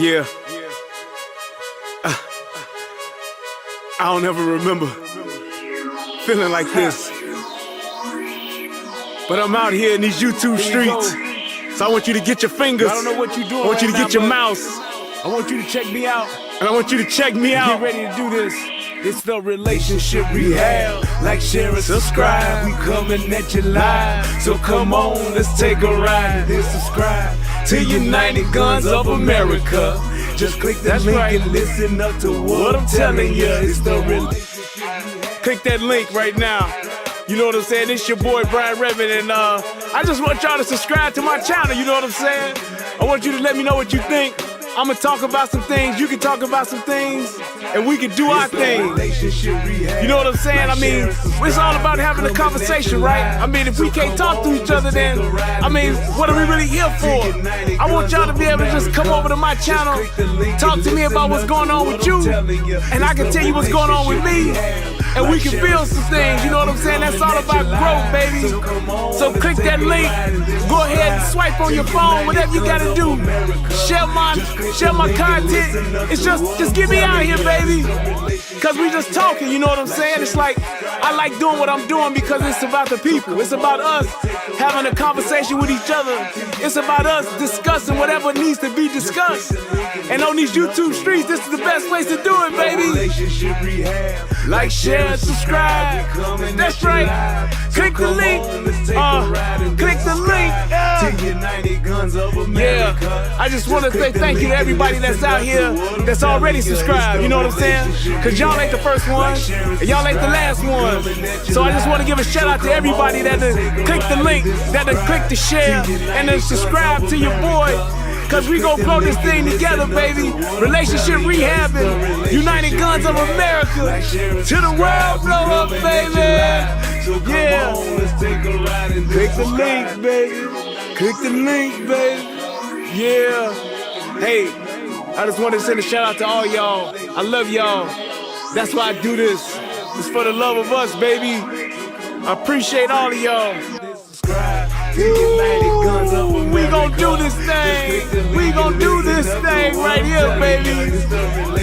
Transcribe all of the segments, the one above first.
Yeah, I don't ever remember feeling like this. But I'm out here in these YouTube streets. So I want you to get your fingers. I don't know what you're doing. I want you to get your mouse. I want you to check me out. And I want you to check me out. Get ready to do this. It's the relationship rehab. Like, share, and subscribe. We coming at you live. So come on, let's take a ride. Then subscribe to United Guns of America. Just click that link and listen up to what I'm telling you. It's the relationship. Click that link right now. You know what I'm saying? It's your boy Brian Revin, and I just want y'all to subscribe to my channel. You know what I'm saying? I want you to let me know what you think. I'm gonna talk about some things, you can talk about some things, and we can do our thing. You know what I'm saying? I mean, it's all about having a conversation, right? I mean, if we can't talk to each other, then, I mean, what are we really here for? I want y'all to be able to just come over to my channel, talk to me about what's going on with you, and I can tell you what's going on with me, and we can build some things. You know what I'm saying? That's all about growth, baby. So click that link, go ahead and swipe on your phone, whatever you gotta do. Share my content. It's just get me out here, baby. Cause we just talking, you know what I'm saying? It's like, I like doing what I'm doing because it's about the people. It's about us having a conversation with each other. It's about us discussing whatever needs to be discussed. And on these YouTube streets, this is the best place to do it, baby. Like, share, subscribe. That's right. Click the link. Click the link. Yeah. I just want to say thank you to everybody that's out here that's already subscribed. You know what I'm saying? Cause y'all ain't the first one, and y'all ain't the last one. So I just want to give a shout out to everybody that click the link, that click the share, and then subscribe to your boy. Cause we gon' grow this thing together, baby. Relationship rehabbing, United Guns of America. To the world, blow up, baby. Yeah. Click the link, baby. Click the link, baby. Yeah. Hey, I just want to send a shout out to all y'all. I love y'all. That's why I do this. It's for the love of us, baby. I appreciate all of y'all. Ooh, we gon' do this thing. We gon' do this thing right here, baby.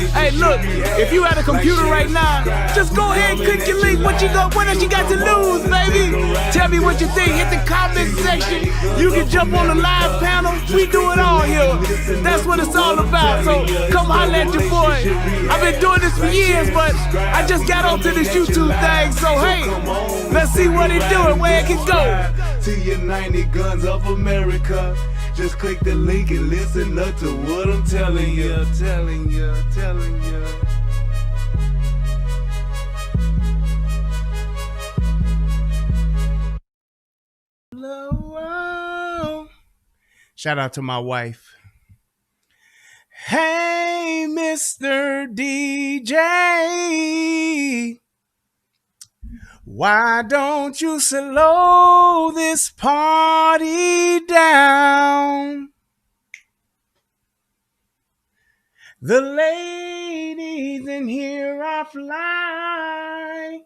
Hey, look, if you at a computer right now, just go ahead and click your link. What else you got to lose, baby? Tell me what you think. Hit the comment section. You can jump on the live panel. We do it all here. That's what it's all about. So come holler at your boy. I've been doing this for years, but I just got onto this YouTube thing. So hey, let's see what it do and where it can go. To United Guns of America. Just click the link and listen up to what I'm telling you, telling you. Shout out to my wife. Hey, Mr. DJ. Why don't you slow this party down? The ladies in here are fly,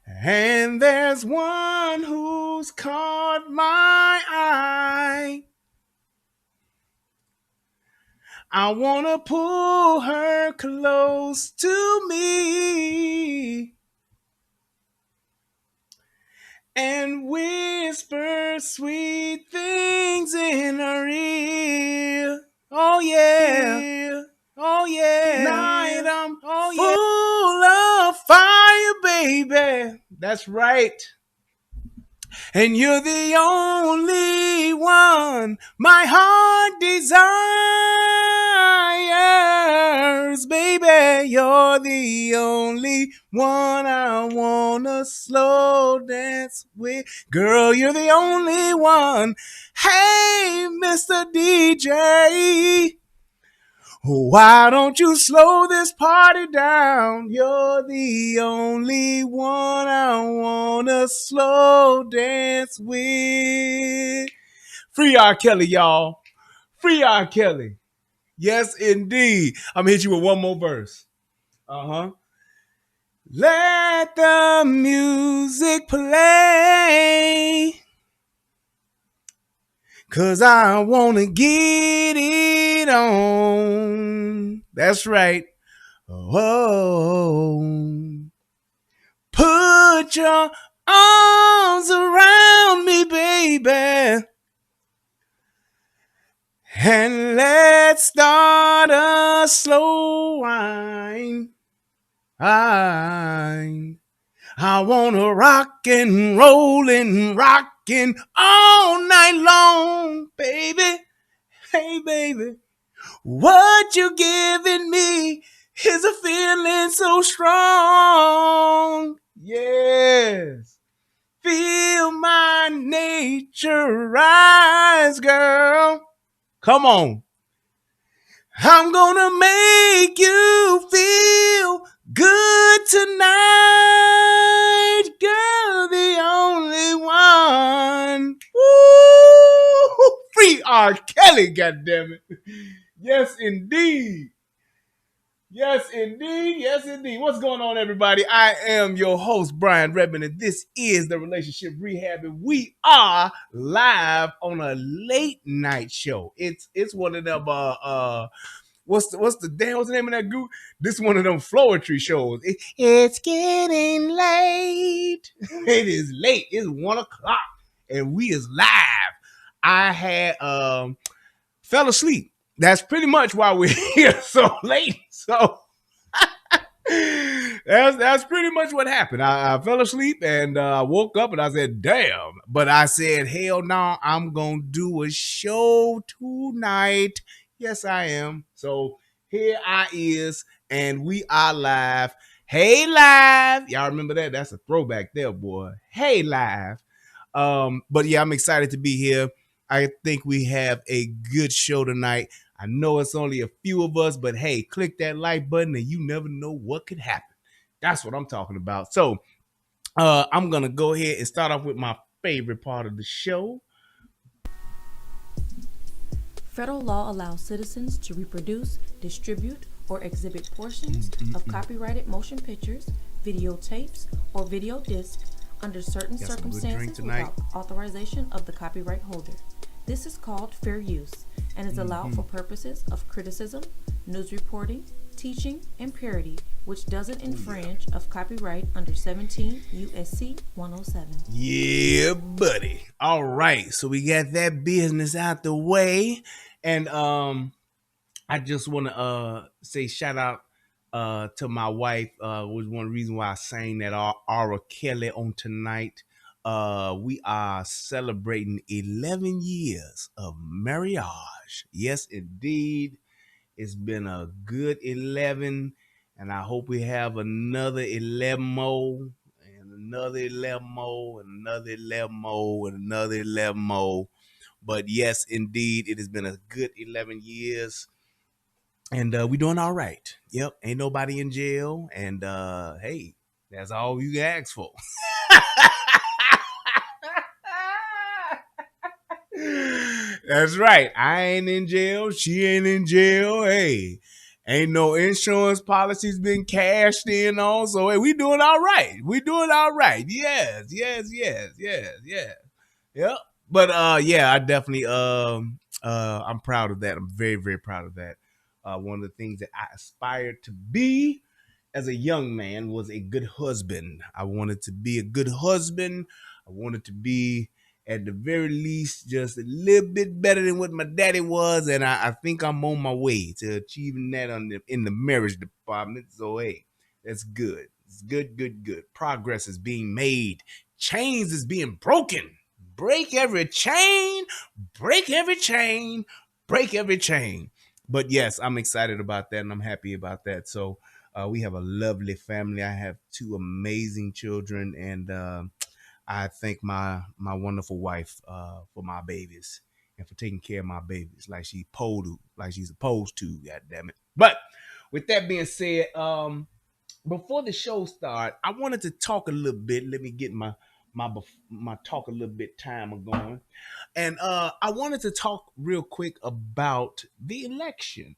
and there's one who's caught my eye. I wanna pull her close to me and whisper sweet things in her ear. Oh yeah, oh yeah. Night I'm full of fire, baby. That's right. And you're the only one my heart desires, baby. You're the only one I wanna slow dance with. Girl, you're the only one. Hey, Mr. DJ, why don't you slow this party down? You're the only one I wanna slow dance with. Free R. Kelly, y'all. Free R. Kelly. Yes, indeed. I'm gonna hit you with one more verse. Let the music play. 'Cause I wanna get it on. That's right. Oh, put your arms around me, baby. And let's start a slow wine. I wanna rock and roll and rockin' all night long, baby. Hey, baby, what you giving me is a feeling so strong. Yes, feel my nature rise, girl. Come on. I'm gonna make you feel good tonight, girl, the only one. Woo! Free R. Kelly, goddammit. Yes, indeed. Yes, indeed. Yes, indeed. What's going on, everybody? I am your host, Brian Redmond, and this is the Relationship Rehab, and we are live on a late night show. It's one of them what's the name of that group? This is one of them Floetry shows. It's getting late. It is late. It's 1:00 and we is live. I had fell asleep. That's pretty much why we're here so late. So that's pretty much what happened. I fell asleep and woke up and I said, damn. But I said, hell no, I'm going to do a show tonight. Yes, I am. So here I is and we are live. Hey, live. Y'all remember that? That's a throwback there, boy. Hey, live. But yeah, I'm excited to be here. I think we have a good show tonight. I know it's only a few of us, but hey, click that like button and you never know what could happen. That's what I'm talking about. So I'm going to go ahead and start off with my favorite part of the show. Federal law allows citizens to reproduce, distribute, or exhibit portions of copyrighted motion pictures, videotapes, or video discs under certain circumstances without authorization of the copyright holder. This is called fair use and is allowed for purposes of criticism, news reporting, teaching, and parody, which doesn't infringe of copyright under 17 U.S.C. 107. Yeah, buddy. All right, so we got that business out the way, and I just want to say shout out to my wife. Was one reason why I sang that R. Kelly on tonight. We are celebrating 11 years of marriage. Yes, indeed. It's been a good 11, and I hope we have another 11 more, and another 11 more, and another 11 more, and another 11 more. But yes, indeed, it has been a good 11 years. And we doing all right. Yep, ain't nobody in jail. And hey, that's all you can ask for. That's right. I ain't in jail. She ain't in jail. Hey, ain't no insurance policies been cashed in on. So hey, we doing all right. We doing all right. Yes, yes, yes, yes, yes. Yep. But yeah, I definitely I'm proud of that. I'm very, very proud of that. One of the things that I aspired to be as a young man was a good husband. I wanted to be a good husband. I wanted to be at the very least just a little bit better than what my daddy was, and I think I'm on my way to achieving that in the marriage department. So hey, that's good. It's good, good, good. Progress is being made. Chains is being broken. Break every chain, break every chain, break every chain. But yes, I'm excited about that and I'm happy about that. So we have a lovely family. I have two amazing children, and I thank my wonderful wife for my babies and for taking care of my babies like she's supposed to. God damn it! But with that being said, before the show start, I wanted to talk a little bit. Let me get my talk a little bit time going, and I wanted to talk real quick about the election.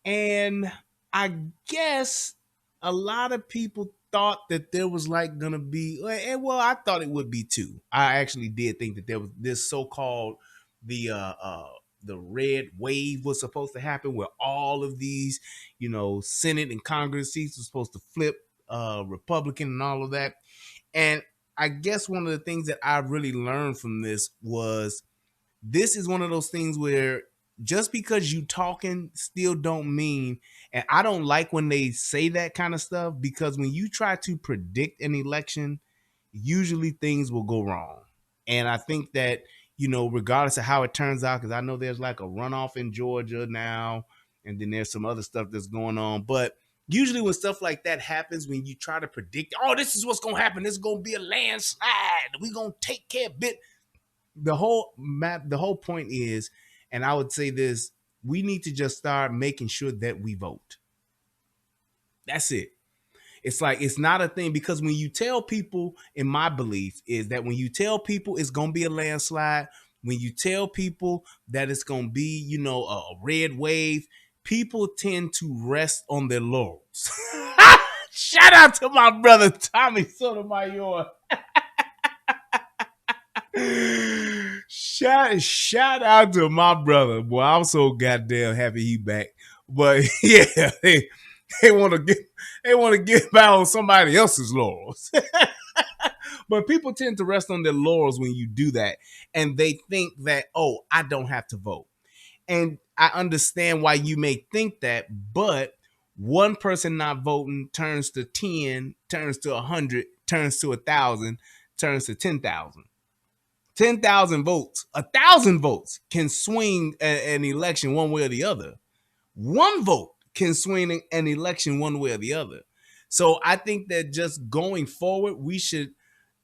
And I guess a lot of people thought that there was like gonna be, and well, I thought it would be too. I actually did think that there was this so-called the the red wave was supposed to happen, where all of these, Senate and Congress seats were supposed to flip Republican and all of that. And I guess one of the things that I really learned from this was, this is one of those things where just because you talking still don't mean, and I don't like when they say that kind of stuff, because when you try to predict an election, usually things will go wrong. And I think that, regardless of how it turns out, because I know there's like a runoff in Georgia now, and then there's some other stuff that's going on. But usually when stuff like that happens, when you try to predict, oh, this is what's going to happen, this is going to be a landslide, we're going to take care of it. The whole point is, and I would say this, we need to just start making sure that we vote. That's it. It's like, it's not a thing, because when you tell people, in my belief is that when you tell people it's going to be a landslide, when you tell people that it's going to be, a red wave, people tend to rest on their laurels. Shout out to my brother Tommy Sotomayor. Shout out to my brother. Boy, I'm so goddamn happy he back. But yeah, they want to get back on somebody else's laurels. But people tend to rest on their laurels when you do that, and they think that, oh, I don't have to vote. And I understand why you may think that, but one person not voting turns to 10, turns to 100, turns to 1,000, turns to 10,000. 10,000 votes, 1,000 votes can swing an election one way or the other. One vote can swing an election one way or the other. So I think that just going forward, we should,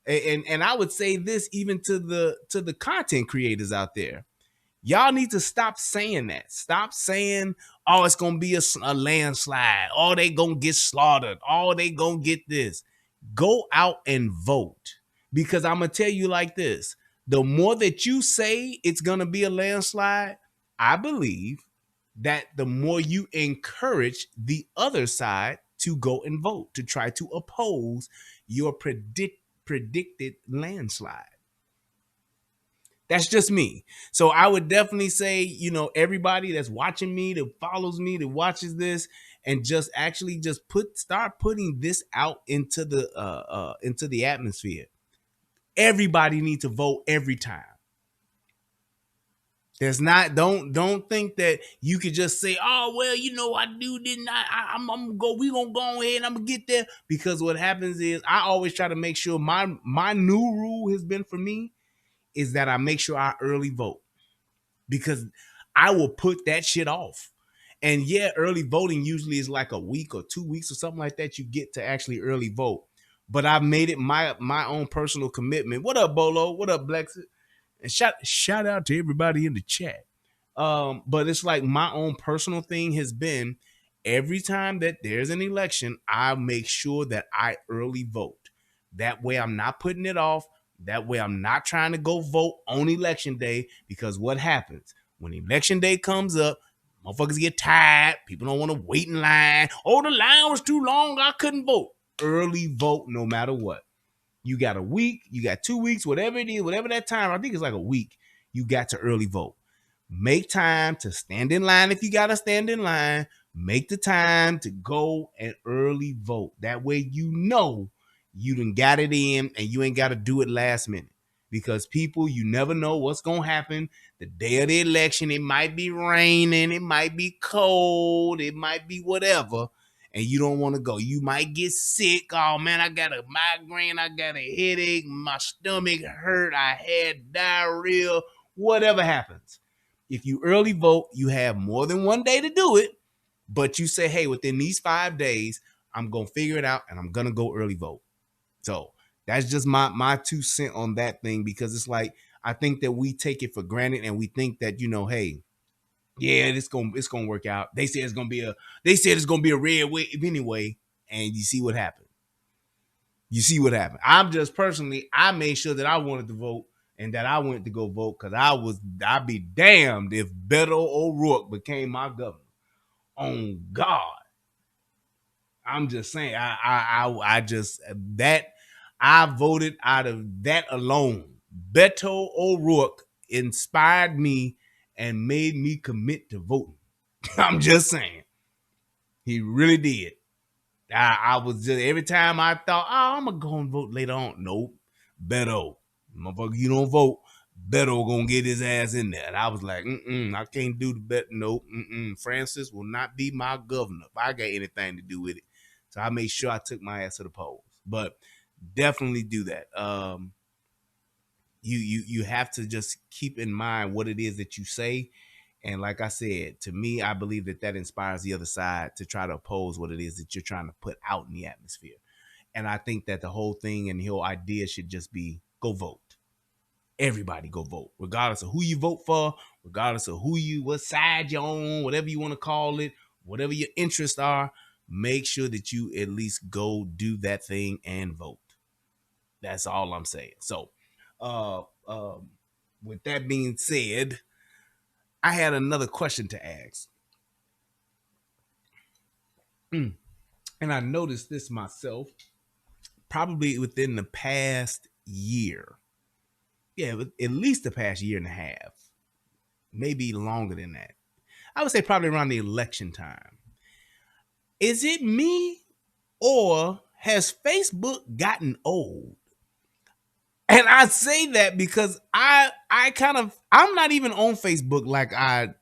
and I would say this even to the content creators out there, y'all need to stop saying that. Stop saying, oh, it's gonna be a landslide. Oh, they gonna get slaughtered. Oh, they gonna get this. Go out and vote, because I'm gonna tell you like this: the more that you say it's going to be a landslide, I believe that the more you encourage the other side to go and vote, to try to oppose your predicted landslide. That's just me. So I would definitely say, everybody that's watching me, that follows me, that watches this, and just actually just start putting this out into the atmosphere. Everybody needs to vote every time. There's not, don't think that you could just say, oh, well, I do, didn't I? I'm gonna go, we gonna go ahead and I'm gonna get there. Because what happens is, I always try to make sure, my new rule has been for me is that I make sure I early vote, because I will put that shit off. And yeah, early voting usually is like a week or 2 weeks or something like that you get to actually early vote. But I've made it my own personal commitment. What up, Bolo? What up, Blexit? And shout out to everybody in the chat. But it's like, my own personal thing has been, every time that there's an election, I make sure that I early vote. That way I'm not putting it off. That way I'm not trying to go vote on election day, because what happens when election day comes up, motherfuckers get tired. People don't want to wait in line. Oh, the line was too long, I couldn't vote. Early vote no matter what. You got a week, you got 2 weeks, whatever it is, whatever that time, I think it's like a week, you got to early vote. Make time to stand in line if you got to stand in line. Make the time to go and early vote. That way you done got it in, and you ain't got to do it last minute. Because people, you never know what's going to happen the day of the election. It might be raining, it might be cold, it might be whatever, and you don't want to go. You might get sick. Oh man, I got a migraine, I got a headache, my stomach hurt, I had diarrhea, whatever happens. If you early vote, you have more than one day to do it, but you say, hey, within these 5 days, I'm going to figure it out and I'm going to go early vote. So that's just my 2 cents on that thing, because it's like, I think that we take it for granted, and we think that, hey, yeah, it's gonna work out. They said it's gonna be a red wave anyway, and you see what happened. I'm just personally, I made sure that I wanted to vote, and that I went to go vote, because I'd be damned if Beto O'Rourke became my governor. On God, I'm just saying, I just, that I voted out of that alone. Beto O'Rourke inspired me and made me commit to voting. I'm just saying. He really did. I was just, every time I thought, oh, I'm going to go and vote later on. Nope. Beto. Motherfucker, you don't vote. Beto going to get his ass in there. And I was like, I can't do the bet. Nope. Francis will not be my governor if I got anything to do with it. So I made sure I took my ass to the polls. But definitely do that. You have to just keep in mind what it is that you say. And like I said, to me, I believe that inspires the other side to try to oppose what it is that you're trying to put out in the atmosphere. And I think that the whole thing and the whole idea should just be go vote. Everybody go vote, regardless of who you vote for, regardless of what side you're on, whatever you want to call it, whatever your interests are. Make sure that you at least go do that thing and vote. That's all I'm saying. So, with that being said, I had another question to ask. And I noticed this myself probably within the past year. Yeah, at least the past year and a half. Maybe longer than that. I would say probably around the election time. Is it me or has Facebook gotten old? And I say that because I'm not even on Facebook like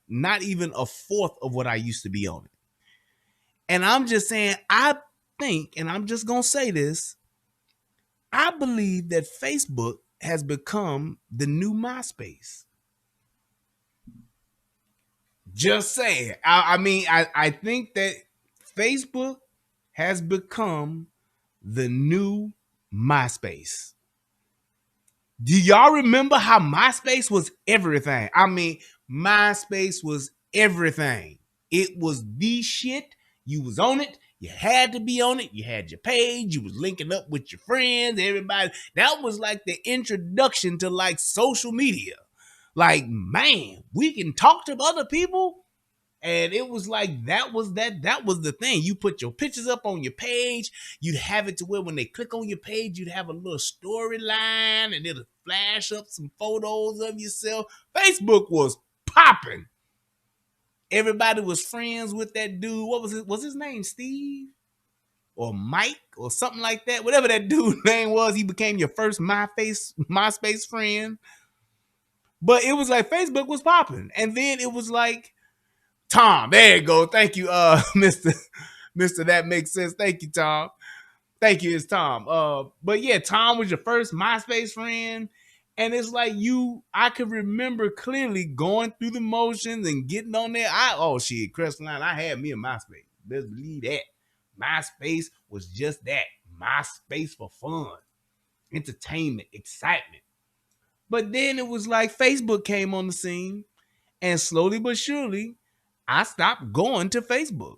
not even a fourth of what I used to be on it. And I'm just saying, I think, and I'm just going to say this, I believe that Facebook has become the new MySpace. Just saying. I think that Facebook has become the new MySpace. Do y'all remember how MySpace was everything? I mean, MySpace was everything. It was the shit. You was on it. You had to be on it. You had your page. You was linking up with your friends, everybody. That was like the introduction to like social media. Like, man, we can talk to other people. And it was like that was the thing. You put your pictures up on your page. You'd have it to where when they click on your page, you'd have a little storyline and it'll flash up some photos of yourself. Facebook was popping. Everybody was friends with that dude. What was it? Was his name Steve or Mike or something like that? Whatever that dude's name was, he became your first MySpace friend. But it was like Facebook was popping, and then it was like Tom. There you go. Thank you, Mr. That makes sense. Thank you, Tom. Thank you, it's Tom. But yeah, Tom was your first MySpace friend. And it's like I could remember clearly going through the motions and getting on there. Crestline, I had me a MySpace. Best believe that. MySpace was just that. MySpace for fun, entertainment, excitement. But then it was like Facebook came on the scene, and slowly but surely, I stopped going to Facebook.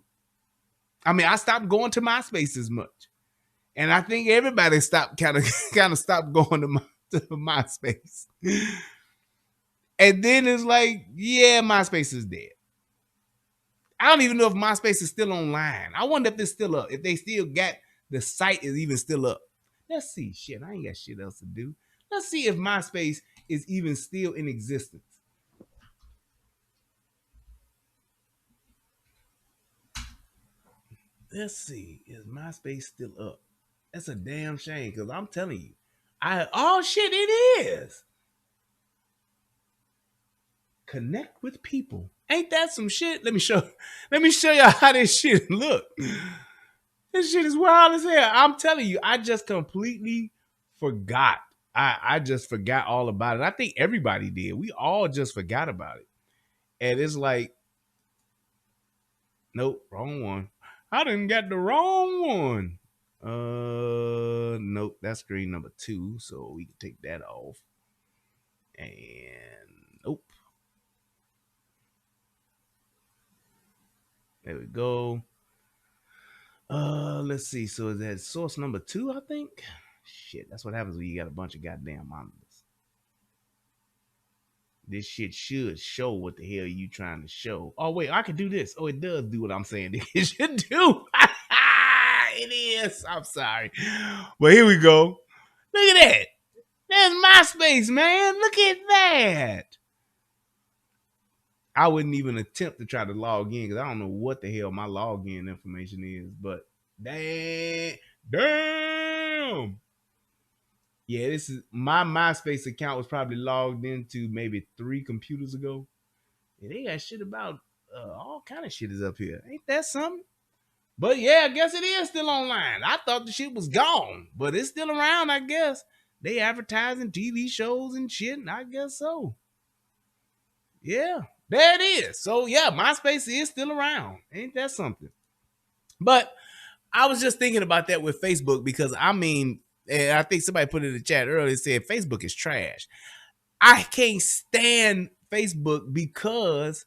I stopped going to MySpace as much. And I think everybody stopped kind of stopped going to MySpace. And then it's like, yeah, MySpace is dead. I don't even know if MySpace is still online. I wonder if it's still up. If they still got the site is even still up. Let's see. Shit, I ain't got shit else to do. Let's see if MySpace is even still in existence. Let's see. Is MySpace still up? That's a damn shame because I'm telling you. It is. Connect with people. Ain't that some shit? Let me show y'all how this shit look. This shit is wild as hell. I'm telling you, I just completely forgot. I just forgot all about it. I think everybody did. We all just forgot about it. And it's like, nope, wrong one. I done got the wrong one. Nope, that's screen number 2, so we can take that off. And nope. There we go. Let's see. So is that source number 2, I think? Shit, that's what happens when you got a bunch of goddamn monitors. This shit should show what the hell you trying to show. Oh, wait, I can do this. Oh, it does do what I'm saying it should do. It is. I'm sorry. But here we go. Look at that. There's MySpace, man. Look at that. I wouldn't even attempt to try to log in because I don't know what the hell my login information is. But damn. Yeah, this is my MySpace account was probably logged into maybe 3 computers ago. And they got shit about all kind of shit is up here. Ain't that something? But yeah, I guess it is still online. I thought the shit was gone, but it's still around, I guess. They advertising TV shows and shit, and I guess so. Yeah, there it is. So yeah, MySpace is still around. Ain't that something? But I was just thinking about that with Facebook because I mean, and I think somebody put it in the chat earlier, said Facebook is trash. I can't stand Facebook because,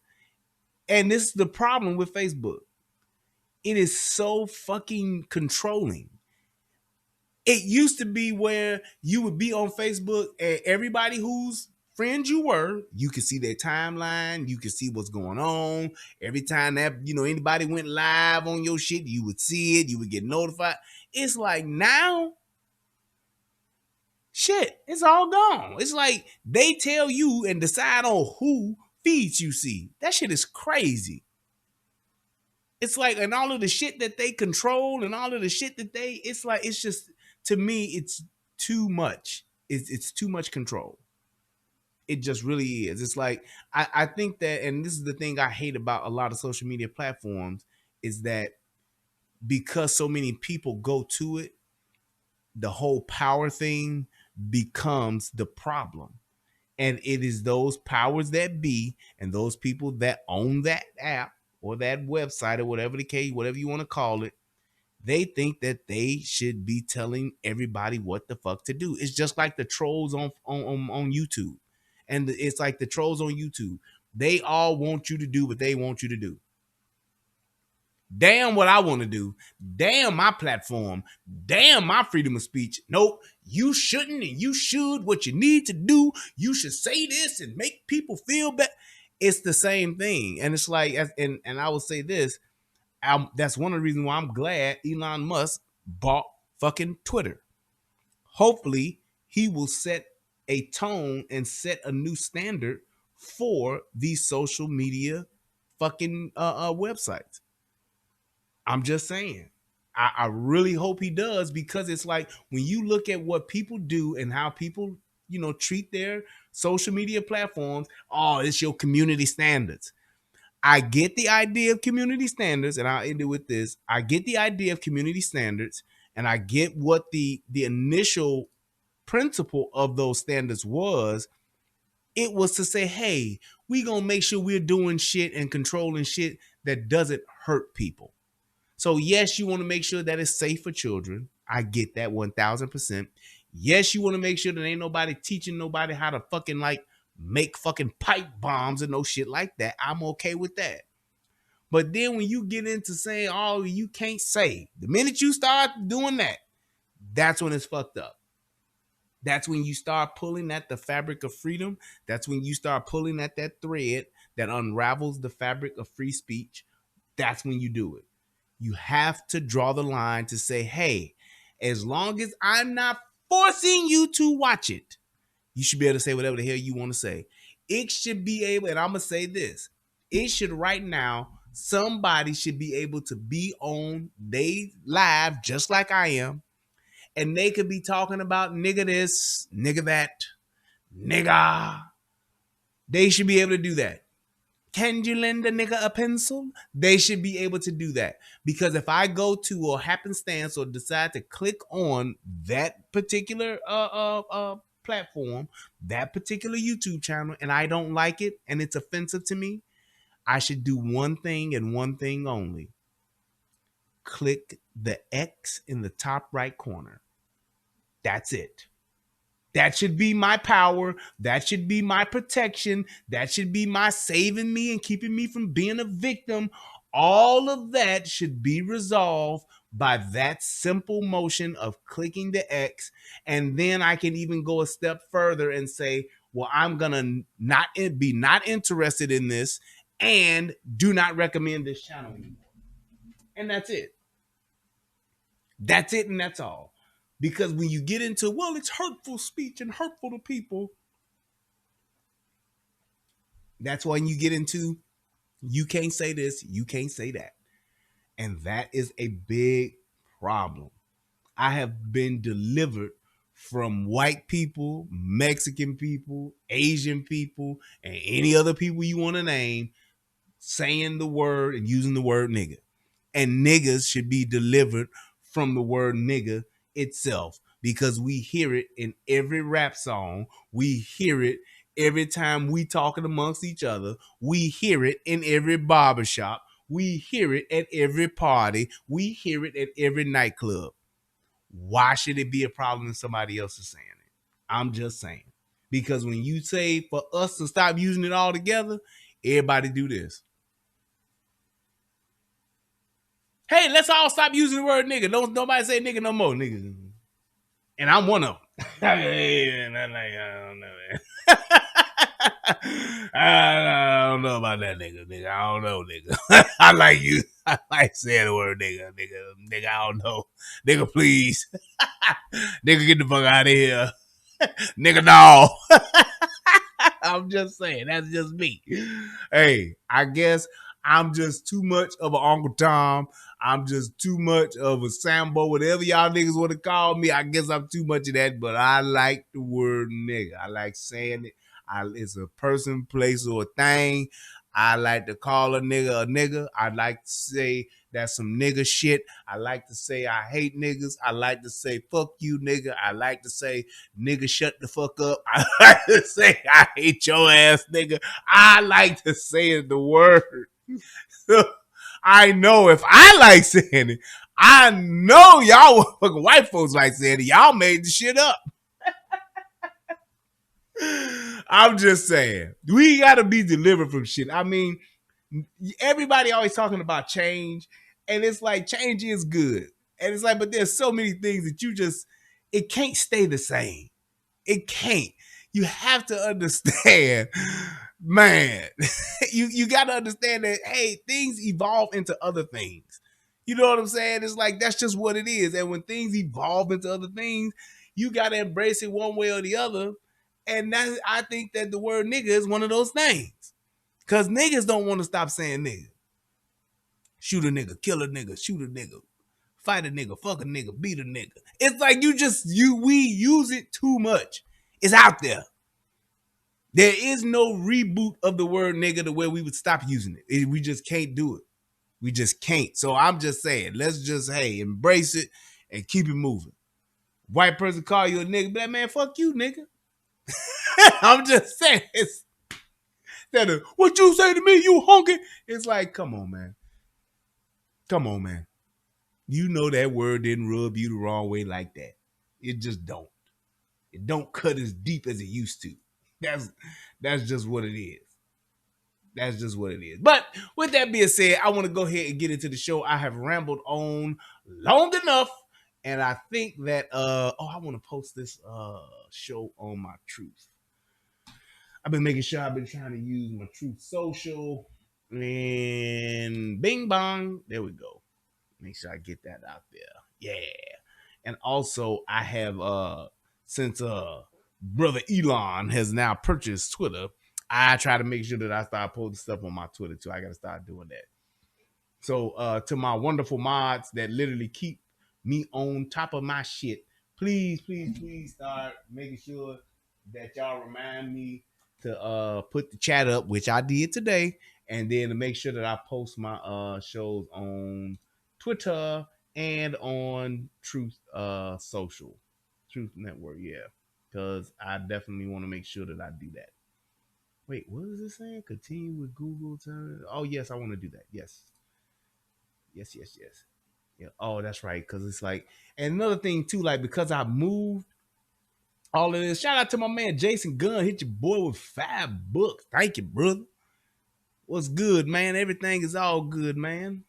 and this is the problem with Facebook, it is so fucking controlling. It used to be where you would be on Facebook and everybody whose friends you were, you could see their timeline, you could see what's going on. Every time that, anybody went live on your shit, you would see it, you would get notified. It's like now, shit, it's all gone. It's like they tell you and decide on who feeds you see. That shit is crazy. It's like, and all of the shit that they control and all of the shit that it's like, it's just, to me, it's too much. It's too much control. It just really is. It's like, I think that, and this is the thing I hate about a lot of social media platforms, is that because so many people go to it, the whole power thing becomes the problem. And it is those powers that be and those people that own that app or that website or whatever the case, whatever you want to call it, they think that they should be telling everybody what the fuck to do. It's just like the trolls on YouTube. And it's like the trolls on YouTube. They all want you to do what they want you to do. Damn what I want to do. Damn my platform. Damn my freedom of speech. Nope, you shouldn't and you should. What you need to do, you should say this and make people feel better. It's the same thing. And it's like, and I will say this, that's one of the reasons why I'm glad Elon Musk bought fucking Twitter. Hopefully, he will set a tone and set a new standard for these social media fucking websites. I'm just saying. I really hope he does, because it's like when you look at what people do and how people, treat their social media platforms, oh, it's your community standards. I get the idea of community standards, and I'll end it with this. I get the idea of community standards, and I get what the initial principle of those standards was. It was to say, hey, we gonna make sure we're doing shit and controlling shit that doesn't hurt people. So yes, you want to make sure that it's safe for children. I get that 1000%. Yes, you want to make sure that ain't nobody teaching nobody how to fucking make fucking pipe bombs and no shit like that. I'm okay with that. But then when you get into saying, oh, you can't say, the minute you start doing that, that's when it's fucked up. That's when you start pulling at the fabric of freedom. That's when you start pulling at that thread that unravels the fabric of free speech. That's when you do it. You have to draw the line to say, hey, as long as I'm not forcing you to watch it, you should be able to say whatever the hell you want to say. It should be able, and I'm going to say this, it should right now, somebody should be able to be on they live just like I am, and they could be talking about nigga this, nigga that, nigga. They should be able to do that. Can you lend a nigga a pencil? They should be able to do that. Because if I go to a happenstance or decide to click on that particular platform, that particular YouTube channel, and I don't like it and it's offensive to me, I should do one thing and one thing only. Click the X in the top right corner. That's it. That should be my power. That should be my protection. That should be my saving me and keeping me from being a victim. All of that should be resolved by that simple motion of clicking the X. And then I can even go a step further and say, well, I'm going to not interested in this and do not recommend this channel anymore. And that's it. That's it and that's all. Because when you get into, well, it's hurtful speech and hurtful to people, That's when you get into you can't say this, you can't say that. And that is a big problem. I have been delivered from white people, Mexican people, Asian people, and any other people you want to name saying the word and using the word nigga. And niggas should be delivered from the word nigga itself because we hear it in every rap song. We hear it every time we talking amongst each other. We hear it in every barbershop. We hear it at every party. We hear it at every nightclub. Why should it be a problem if somebody else is saying it? I'm just saying. Because when you say for us to stop using it all together, everybody do this. Hey, let's all stop using the word nigga. Don't nobody say nigga no more, nigga. And I'm one of them. I don't know, man. I don't know about that nigga. I don't know, nigga. I like you. I like saying the word nigga. Nigga, I don't know. Nigga, please. Nigga, get the fuck out of here. Nigga, no. I'm just saying. That's just me. Hey, I guess I'm just too much of an Uncle Tom. I'm just too much of a Sambo, whatever y'all niggas want to call me. I guess I'm too much of that, but I like the word nigga. I like saying it. It's a person, place, or a thing. I like to call a nigga. I like to say that's some nigga shit. I like to say I hate niggas. I like to say fuck you, nigga. I like to say nigga shut the fuck up. I like to say I hate your ass, nigga. I like to say the word. I know if I like saying it, I know y'all fucking white folks like saying it. Y'all made the shit up. I'm just saying. We got to be delivered from shit. I mean, everybody always talking about change, and it's like change is good. And it's like, but there's so many things that it can't stay the same. It can't. You have to understand, man. You got to understand that, hey, things evolve into other things. You know what I'm saying? It's like that's just what it is. And when things evolve into other things, you got to embrace it one way or the other. And I think that the word nigga is one of those things. Because niggas don't want to stop saying nigga. Shoot a nigga, kill a nigga, shoot a nigga, fight a nigga, fuck a nigga, beat a nigga. It's like we use it too much. It's out there. There is no reboot of the word nigga to where we would stop using it. We just can't do it. We just can't. So I'm just saying, let's just, hey, embrace it and keep it moving. White person call you a nigga, black man, fuck you, nigga. I'm just saying, it's that what you say to me, you honky. It's like, come on, man. Come on, man. You know that word didn't rub you the wrong way like that. It just don't. It don't cut as deep as it used to. That's just what it is. That's just what it is. But with that being said, I want to go ahead and get into the show. I have rambled on long enough. And I think that I want to post this show on my Truth. I've been making sure I've been trying to use my Truth Social. And bing bong. There we go. Make sure I get that out there. Yeah. And also I have since brother Elon has now purchased Twitter, I try to make sure that I start posting stuff on my Twitter too. I gotta start doing that. So to my wonderful mods that literally keep me on top of my shit, please start making sure that y'all remind me to put the chat up, which I did today, and then to make sure that I post my shows on Twitter and on Truth Social, Truth Network, yeah, because I definitely want to make sure that I do that. Wait, what is it saying? Continue with Google. Oh, yes, I want to do that. Yes. Yeah. Oh, that's right. Because it's like, and another thing too, like because I moved all of this. Shout out to my man Jason Gunn. Hit your boy with $5. Thank you, brother. What's good, man? Everything is all good, man.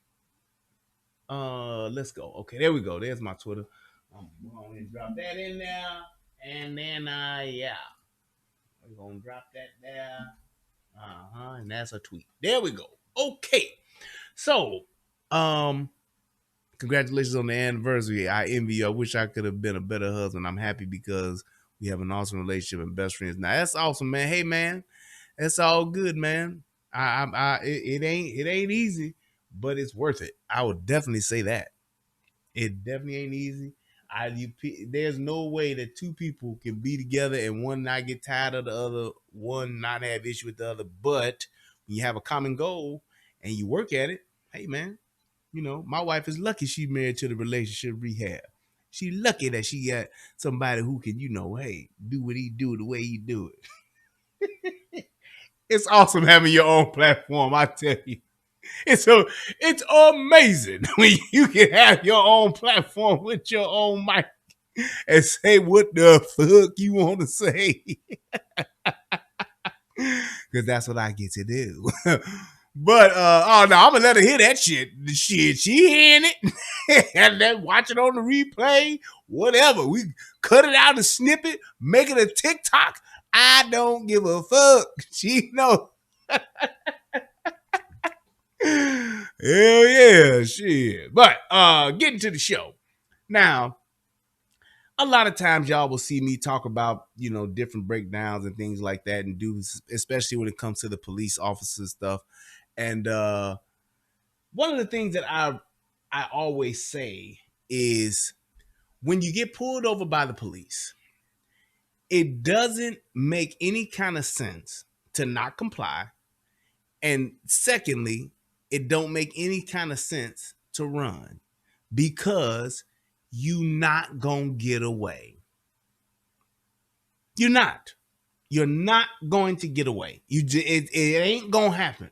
Let's go. Okay, there we go. There's my Twitter. I'm gonna drop that in there, and then yeah, we're gonna drop that there. And that's a tweet. There we go. Okay, so congratulations on the anniversary. I envy you. I wish I could have been a better husband. I'm happy because we have an awesome relationship and best friends. Now that's awesome, man. Hey, man, It's all good, man. It ain't easy, but it's worth it. I would definitely say that. It definitely ain't easy. There's no way that two people can be together and one not get tired of the other, one not have issue with the other. But when you have a common goal and you work at it, hey man, my wife is lucky she married to the relationship rehab. She lucky that she got somebody who can, hey, do what he do the way he do it. It's awesome having your own platform, I tell you. It's amazing when you can have your own platform with your own mic and say what the fuck you want to say. Because that's what I get to do. But oh no, I'm gonna let her hear that shit. The shit, she hearing it, and then watch it on the replay, whatever. We cut it out and snip it, make it a TikTok. I don't give a fuck. She know. Hell yeah, shit. But getting to the show. Now, a lot of times y'all will see me talk about, different breakdowns and things like that, and do, especially when it comes to the police officer stuff. And one of the things that I always say is when you get pulled over by the police, it doesn't make any kind of sense to not comply. And secondly, it don't make any kind of sense to run because you not gonna get away. You're not. You're not going to get away. It ain't gonna happen.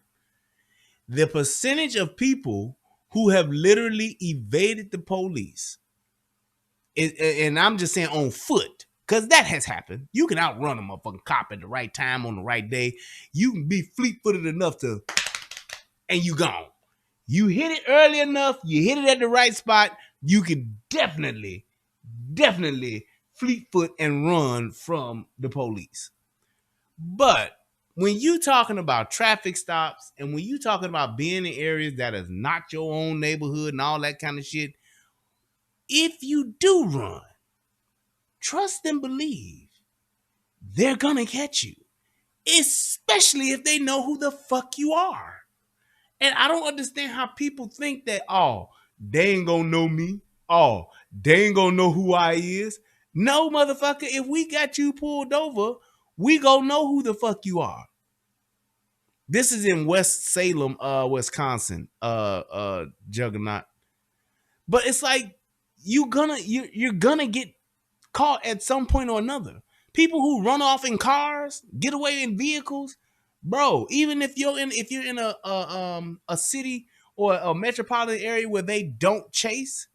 The percentage of people who have literally evaded the police, and I'm just saying on foot, because that has happened. You can outrun a motherfucking cop at the right time on the right day. You can be fleet-footed enough to, and you gone. You hit it early enough, you hit it at the right spot, you can definitely fleet foot and run from the police. But when you talking about traffic stops and when you talking about being in areas that is not your own neighborhood and all that kind of shit, if you do run, trust and believe they're gonna catch you, especially if they know who the fuck you are. And I don't understand how people think that, oh, they ain't gonna know me. Oh, they ain't gonna know who I is. No, motherfucker, if we got you pulled over, we gonna know who the fuck you are. This is in West Salem, Wisconsin, Juggernaut. But it's like you're gonna get caught at some point or another. People who run off in cars, get away in vehicles, bro. Even if you're in a city or a metropolitan area where they don't chase,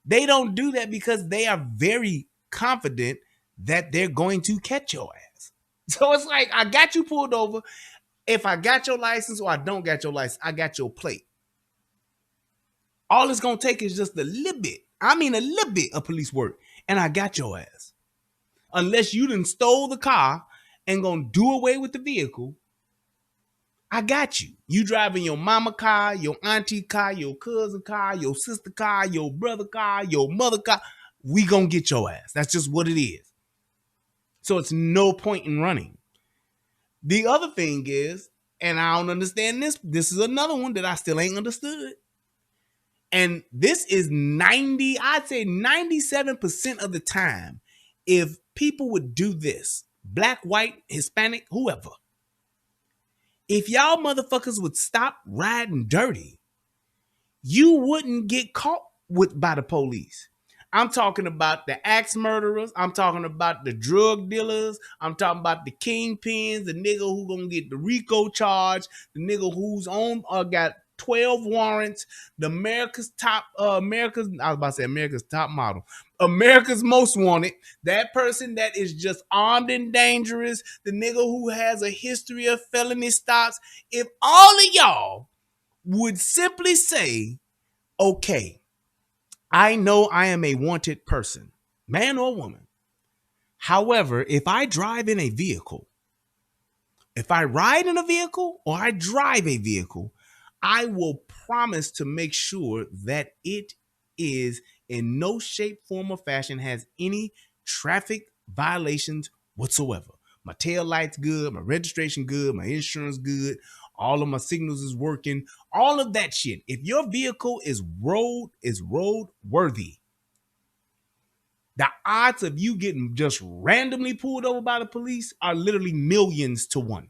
they don't do that because they are very confident that they're going to catch your ass. So it's like, I got you pulled over. If I got your license or I don't got your license, I got your plate. All it's gonna take is just a little bit. I mean, a little bit of police work, and I got your ass. Unless you done stole the car and gonna do away with the vehicle, I got you. You driving your mama car, your auntie car, your cousin car, your sister car, your brother car, your mother car. We gonna get your ass. That's just what it is. So it's no point in running. The other thing is, and I don't understand this. This is another one that I still ain't understood. And this is I'd say 97% of the time, if people would do this, black, white, Hispanic, whoever, if y'all motherfuckers would stop riding dirty, you wouldn't get caught by the police. I'm talking about the axe murderers. I'm talking about the drug dealers. I'm talking about the kingpins, the nigga who gonna get the RICO charge, the nigga who's got 12 warrants, America's top model, America's most wanted, that person that is just armed and dangerous, the nigga who has a history of felony stops. If all of y'all would simply say, okay, I know I am a wanted person, man or woman. However, if I drive in a vehicle, if I ride in a vehicle or I drive a vehicle, I will promise to make sure that it is in no shape, form, or fashion has any traffic violations whatsoever. My tail lights good, my registration good, my insurance good, all of my signals is working, all of that shit. If your vehicle is road worthy, the odds of you getting just randomly pulled over by the police are literally millions to one.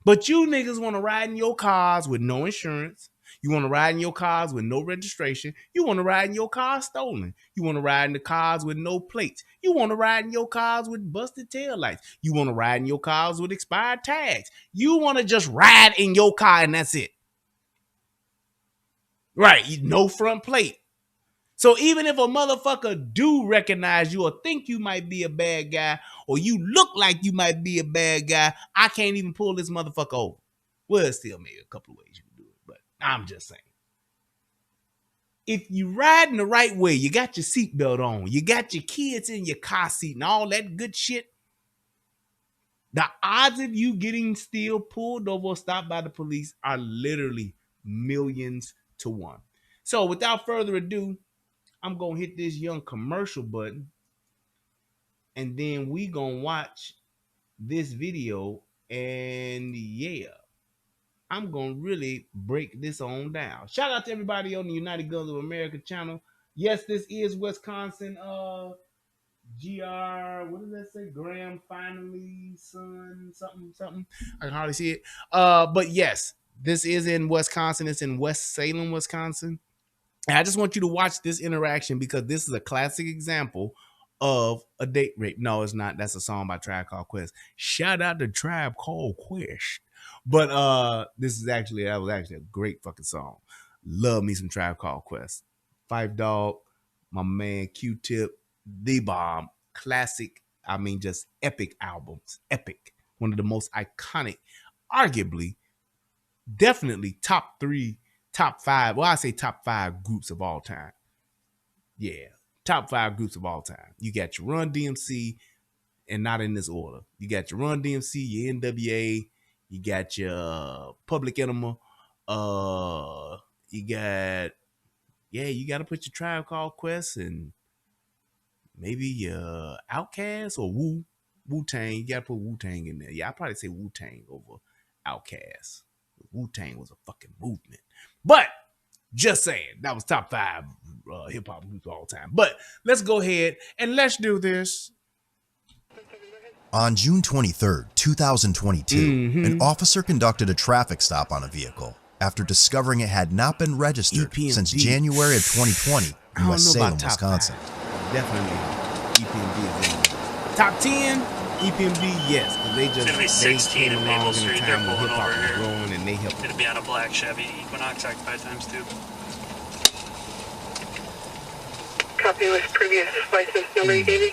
But you niggas want to ride in your cars with no insurance. You want to ride in your cars with no registration. You want to ride in your car stolen. You want to ride in the cars with no plates. You want to ride in your cars with busted taillights. You want to ride in your cars with expired tags. You want to just ride in your car and that's it. Right, no front plate. So even if a motherfucker do recognize you or think you might be a bad guy or you look like you might be a bad guy, I can't even pull this motherfucker over. Well, still maybe a couple of ways you can do it, but I'm just saying. If you riding the right way, you got your seatbelt on, you got your kids in your car seat and all that good shit, the odds of you getting still pulled over or stopped by the police are literally millions to one. So without further ado, I'm going to hit this young commercial button and then we going to watch this video and yeah, I'm going to really break this on down. Shout out to everybody on the United Guns of America channel. Yes, this is Wisconsin what does that say? Graham finally son something. I can hardly see it. But yes, this is in Wisconsin. It's in West Salem, Wisconsin. And I just want you to watch this interaction because this is a classic example of a date rape. No, it's not. That's a song by Tribe Called Quest. Shout out to Tribe Called Quest. But that was actually a great fucking song. Love me some Tribe Called Quest. Five Dog, my man Q-Tip, The Bomb, classic. I mean, just epic albums. Epic. One of the most iconic, arguably, definitely top 5. Well, I say top 5 groups of all time. Yeah, top 5 groups of all time. You got your Run DMC, and not in this order. You got your Run DMC, your NWA, you got your Public Enemy, you got to put your Tribe Called Quest and maybe your Outkast or Wu-Tang. You got to put Wu-Tang in there. Yeah, I'd probably say Wu-Tang over Outkast. Wu-Tang was a fucking movement. But just saying, that was top 5 hip-hop groups of all time. But let's go ahead and let's do this. On June 23rd, 2022, an officer conducted a traffic stop on a vehicle after discovering it had not been registered since January of 2020 in West Salem, Wisconsin. Definitely EPMD is in there. Top 10, EPMD, yes, because they 16 came in along Maple in the Street. time They're when pulling hip-hop over was here. growing and they helped. It'll be on a black Chevy Equinox occupied times 2. Copy with previous license number you gave me.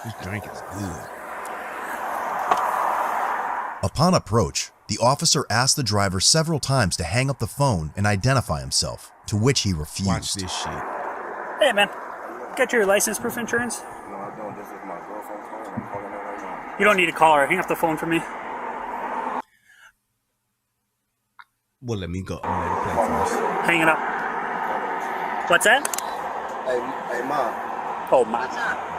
This drink is good. Upon approach, the officer asked the driver several times to hang up the phone and identify himself, to which he refused. Watch this shit. Hey, man. Got your license proof insurance? No, I don't. This is my girlfriend's phone. I'm calling her right now. You don't need to call her. Hang up the phone for me. Well, let me go. I'm gonna let it play first. Hang it up. What's that? Hey, Mom. Oh, my.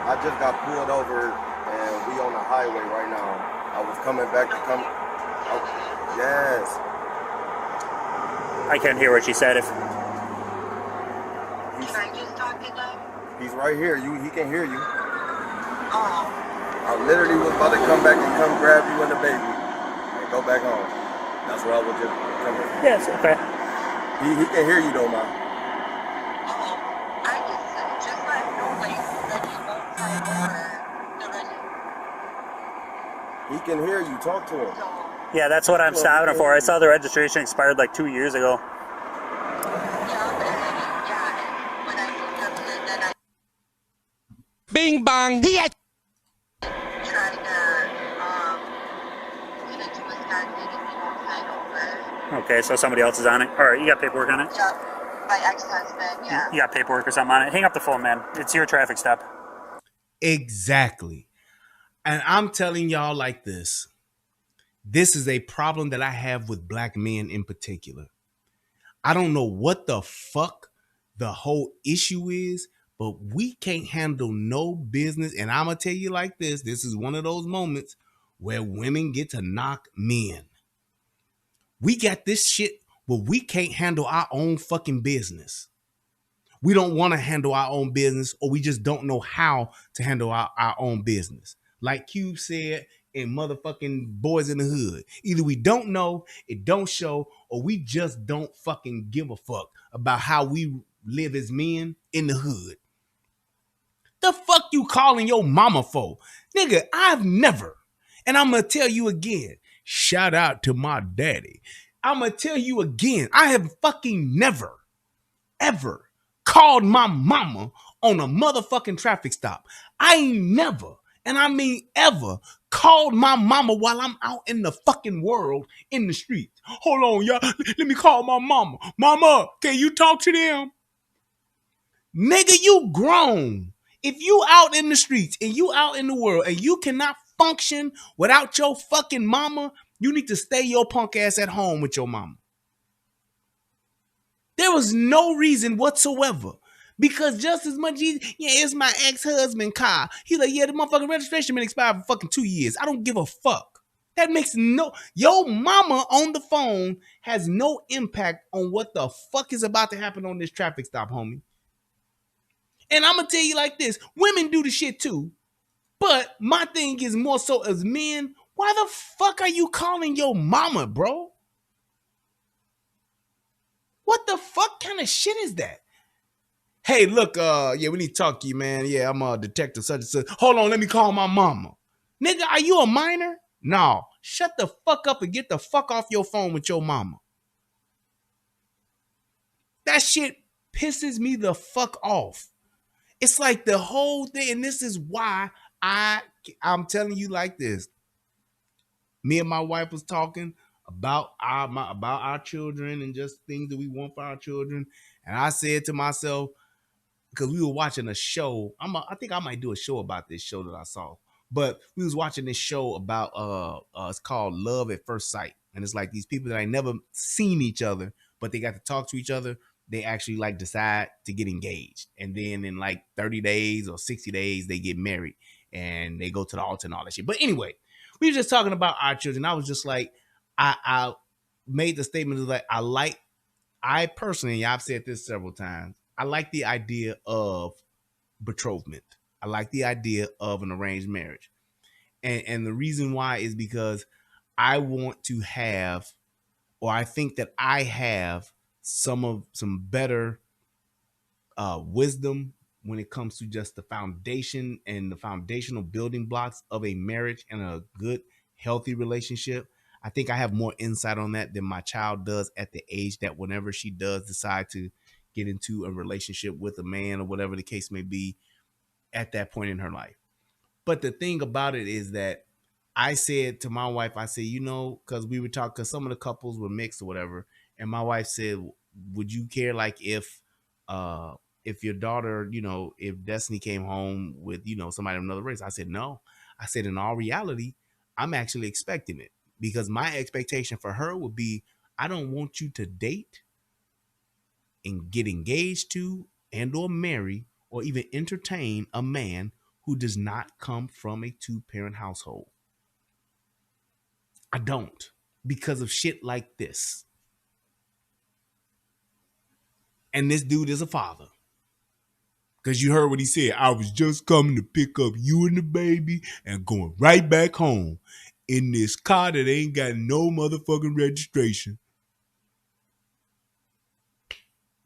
I just got pulled over, and we on the highway right now. I was coming back to come. Oh, yes. I can't hear what she said. If Can I just talk to them? He's right here. He can hear you. Oh, I literally was about to come back and come grab you and the baby and go back home. That's where I was just coming. yes, okay. He can hear you though, Mom. I just let him know that you won't come over. So then, He can hear you. Talk to him. so, Yeah, that's what I'm stopping her for. I saw the registration expired like 2 years ago. yeah, and when I moved up here, then I Bing bong. tried to, get into Wisconsin and he won't sign over. Okay, so somebody else is on it. All right, you got paperwork on it? Yeah, my ex-husband, yeah. You got paperwork or something on it? Hang up the phone, man. It's your traffic stop. Exactly. And I'm telling y'all like this. This is a problem that I have with black men in particular. I don't know what the fuck the whole issue is, but we can't handle no business. And I'm going to tell you like this. This is one of those moments where women get to knock men. We got this shit where we can't handle our own fucking business. We don't want to handle our own business, or we just don't know how to handle our own business. Like Cube said in motherfucking Boys in the Hood. Either we don't know, it don't show, or we just don't fucking give a fuck about how we live as men in the hood. The fuck you calling your mama for? Nigga, I've never, and I'm going to tell you again, shout out to my daddy. I'm going to tell you again, I have fucking never, ever called my mama on a motherfucking traffic stop. I ain't never, and I mean ever, called my mama while I'm out in the fucking world in the streets. Hold on, y'all. Let me call my mama. Mama, can you talk to them? Nigga, you grown. If you out in the streets and you out in the world and you cannot function without your fucking mama, you need to stay your punk ass at home with your mama. There was no reason whatsoever. Because just as much, yeah, it's my ex-husband car. He's like, yeah, the motherfucking registration been expired for fucking 2 years. I don't give a fuck. That makes no, your mama on the phone has no impact on what the fuck is about to happen on this traffic stop, homie. And I'm going to tell you like this, women do the shit too. But my thing is more so as men, why the fuck are you calling your mama, bro? What the fuck kind of shit is that? Hey, look, yeah, we need to talk to you, man. Yeah, I'm a detective such and such. Hold on, let me call my mama. Nigga, are you a minor? No, shut the fuck up and get the fuck off your phone with your mama. That shit pisses me the fuck off. It's like the whole thing, and this is why I'm telling you like this. Me and my wife was talking about our children and just things that we want for our children. And I said to myself, because we were watching a show, I think I might do a show about this show that I saw. But we was watching this show about it's called Love at First Sight. And it's like these people that ain't never seen each other, but they got to talk to each other. They actually like decide to get engaged. And then in like 30 days or 60 days, they get married and they go to the altar and all that shit. But anyway, we were just talking about our children. I was just like, I made the statement of like, I personally, I've said this several times, I like the idea of betrothment. I like the idea of an arranged marriage. And the reason why is because I want to have, or I think that I have some better wisdom when it comes to just the foundation and the foundational building blocks of a marriage and a good, healthy relationship. I think I have more insight on that than my child does at the age that whenever she does decide to get into a relationship with a man or whatever the case may be at that point in her life. But the thing about it is that I said to my wife, I said, you know, because we were talking, because some of the couples were mixed or whatever. And my wife said, would you care like if your daughter, you know, if Destiny came home with, you know, somebody of another race? I said, no. I said, in all reality, I'm actually expecting it, because my expectation for her would be, I don't want you to date and get engaged to and or marry or even entertain a man who does not come from a two-parent household. I don't, because of shit like this. And this dude is a father. Because you heard what he said. I was just coming to pick up you and the baby and going right back home in this car that ain't got no motherfucking registration.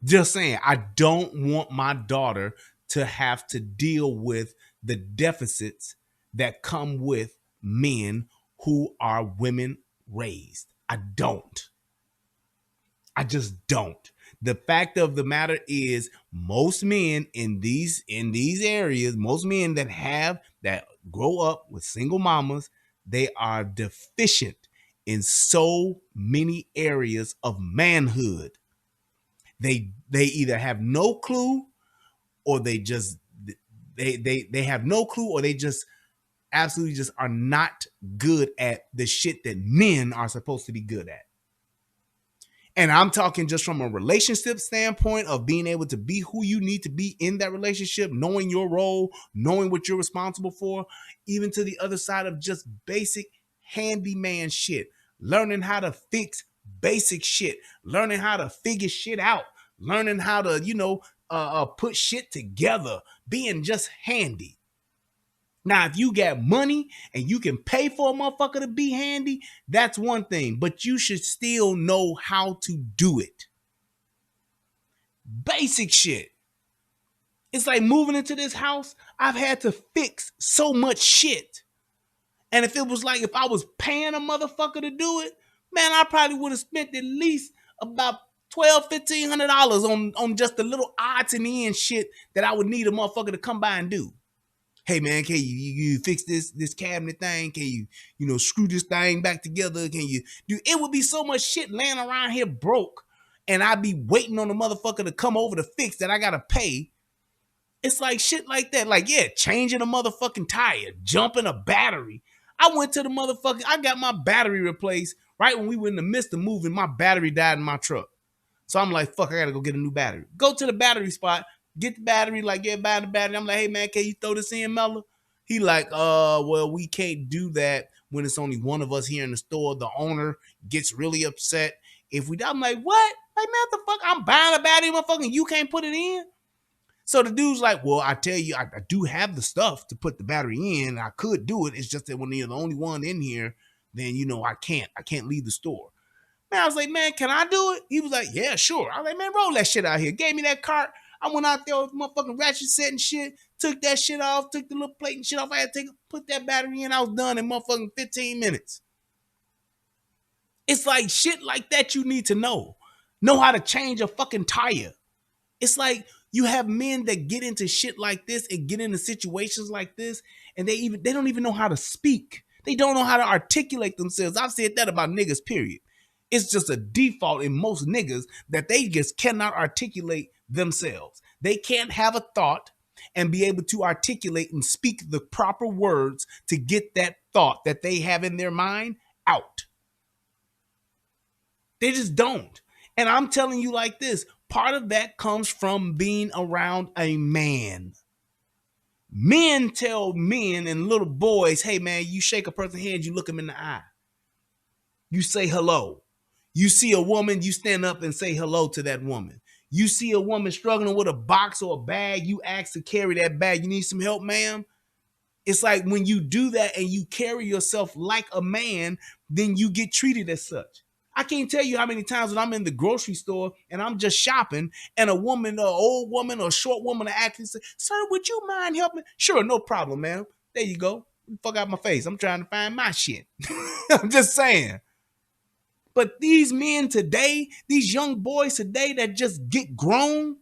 Just saying, I don't want my daughter to have to deal with the deficits that come with men who are women raised. I don't. I just don't. The fact of the matter is, most men in these areas, most men that grow up with single mamas, they are deficient in so many areas of manhood. They either have no clue, or they have no clue, or they just absolutely just are not good at the shit that men are supposed to be good at. And I'm talking just from a relationship standpoint of being able to be who you need to be in that relationship, knowing your role, knowing what you're responsible for, even to the other side of just basic handyman shit, learning how to fix basic shit, learning how to figure shit out, learning how to, put shit together, being just handy. Now, if you got money and you can pay for a motherfucker to be handy, that's one thing, but you should still know how to do it. Basic shit. It's like moving into this house, I've had to fix so much shit. And if it was like if I was paying a motherfucker to do it, man, I probably would have spent at least about $1,200-$1,500 on just the little odds and ends shit that I would need a motherfucker to come by and do. Hey man, can you fix this cabinet thing? Can you screw this thing back together? Can you do? It would be so much shit laying around here broke, and I'd be waiting on the motherfucker to come over to fix that I gotta pay. It's like shit like that. Like, yeah, changing a motherfucking tire, jumping a battery. I went to the motherfucker, I got my battery replaced right when we were in the midst of moving. My battery died in my truck. So I'm like, fuck, I gotta go get a new battery. Go to the battery spot. Get the battery, like, yeah, buy the battery. I'm like, hey, man, can you throw this in, Mella? He like, well, we can't do that when it's only one of us here in the store. The owner gets really upset if we. I'm like, what? Like, man, what the fuck? I'm buying a battery, motherfucker, you can't put it in? So the dude's like, well, I tell you, I do have the stuff to put the battery in. I could do it. It's just that when you're the only one in here, then, I can't leave the store. Man, I was like, man, can I do it? He was like, yeah, sure. I was like, man, roll that shit out here. Gave me that cart. I went out there with motherfucking ratchet set and shit, took that shit off, took the little plate and shit off. I had to put that battery in. I was done in motherfucking 15 minutes. It's like shit like that you need to know. Know how to change a fucking tire. It's like you have men that get into shit like this and get into situations like this, and they don't even know how to speak. They don't know how to articulate themselves. I've said that about niggas, period. It's just a default in most niggas that they just cannot articulate themselves. They can't have a thought and be able to articulate and speak the proper words to get that thought that they have in their mind out. They just don't. And I'm telling you like this, part of that comes from being around a man. Men tell men and little boys, hey man, you shake a person's hand, you look them in the eye. You say hello. You see a woman, you stand up and say hello to that woman. You see a woman struggling with a box or a bag, you ask to carry that bag. You need some help, ma'am? It's like when you do that and you carry yourself like a man, then you get treated as such. I can't tell you how many times when I'm in the grocery store and I'm just shopping and a woman, or old woman or short woman actually say, sir, would you mind helping? Sure, no problem, ma'am. There you go. Fuck out my face. I'm trying to find my shit. I'm just saying. But these men today, these young boys today that just get grown,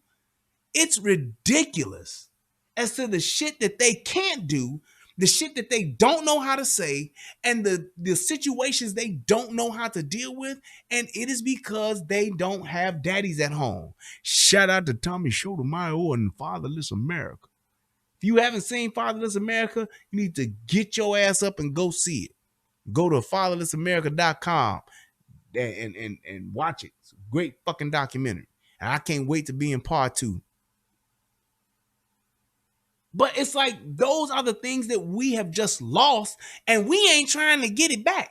it's ridiculous as to the shit that they can't do, the shit that they don't know how to say, and the situations they don't know how to deal with. And it is because they don't have daddies at home. Shout out to Tommy Sotomayor and Fatherless America. If you haven't seen Fatherless America, you need to get your ass up and go see it. Go to fatherlessamerica.com. And watch it. It's a great fucking documentary. And I can't wait to be in part 2. But it's like those are the things that we have just lost, and we ain't trying to get it back.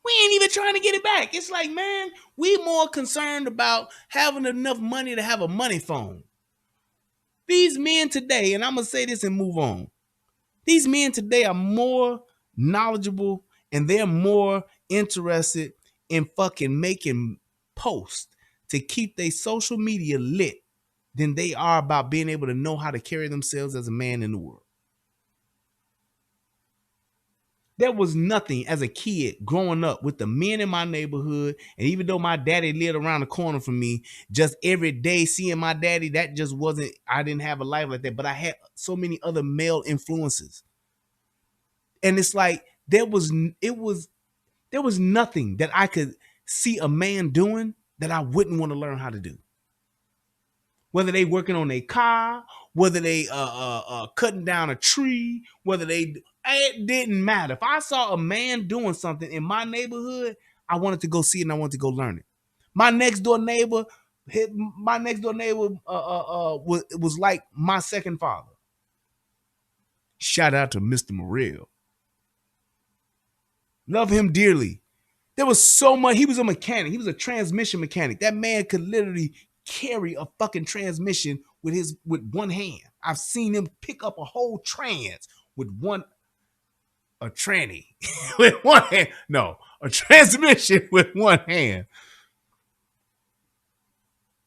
We ain't even trying to get it back. It's like, man, we more concerned about having enough money to have a money phone. These men today, and I'm going to say this and move on. These men today are more knowledgeable and they're more interested in fucking making posts to keep their social media lit than they are about being able to know how to carry themselves as a man in the world. There was nothing as a kid growing up with the men in my neighborhood, and even though my daddy lived around the corner from me, just every day seeing my daddy, that just wasn't, I didn't have a life like that, but I had so many other male influences. And it's like, there was nothing that I could see a man doing that I wouldn't want to learn how to do. Whether they working on a car, whether they cutting down a tree, whether it didn't matter. If I saw a man doing something in my neighborhood, I wanted to go see it and I wanted to go learn it. My next door neighbor was like my second father. Shout out to Mr. Morrell. Love him dearly. There was so much. He was a mechanic. He was a transmission mechanic. That man could literally carry a fucking transmission with one hand. I've seen him pick up a whole trans with a tranny with one hand. No, a transmission with one hand.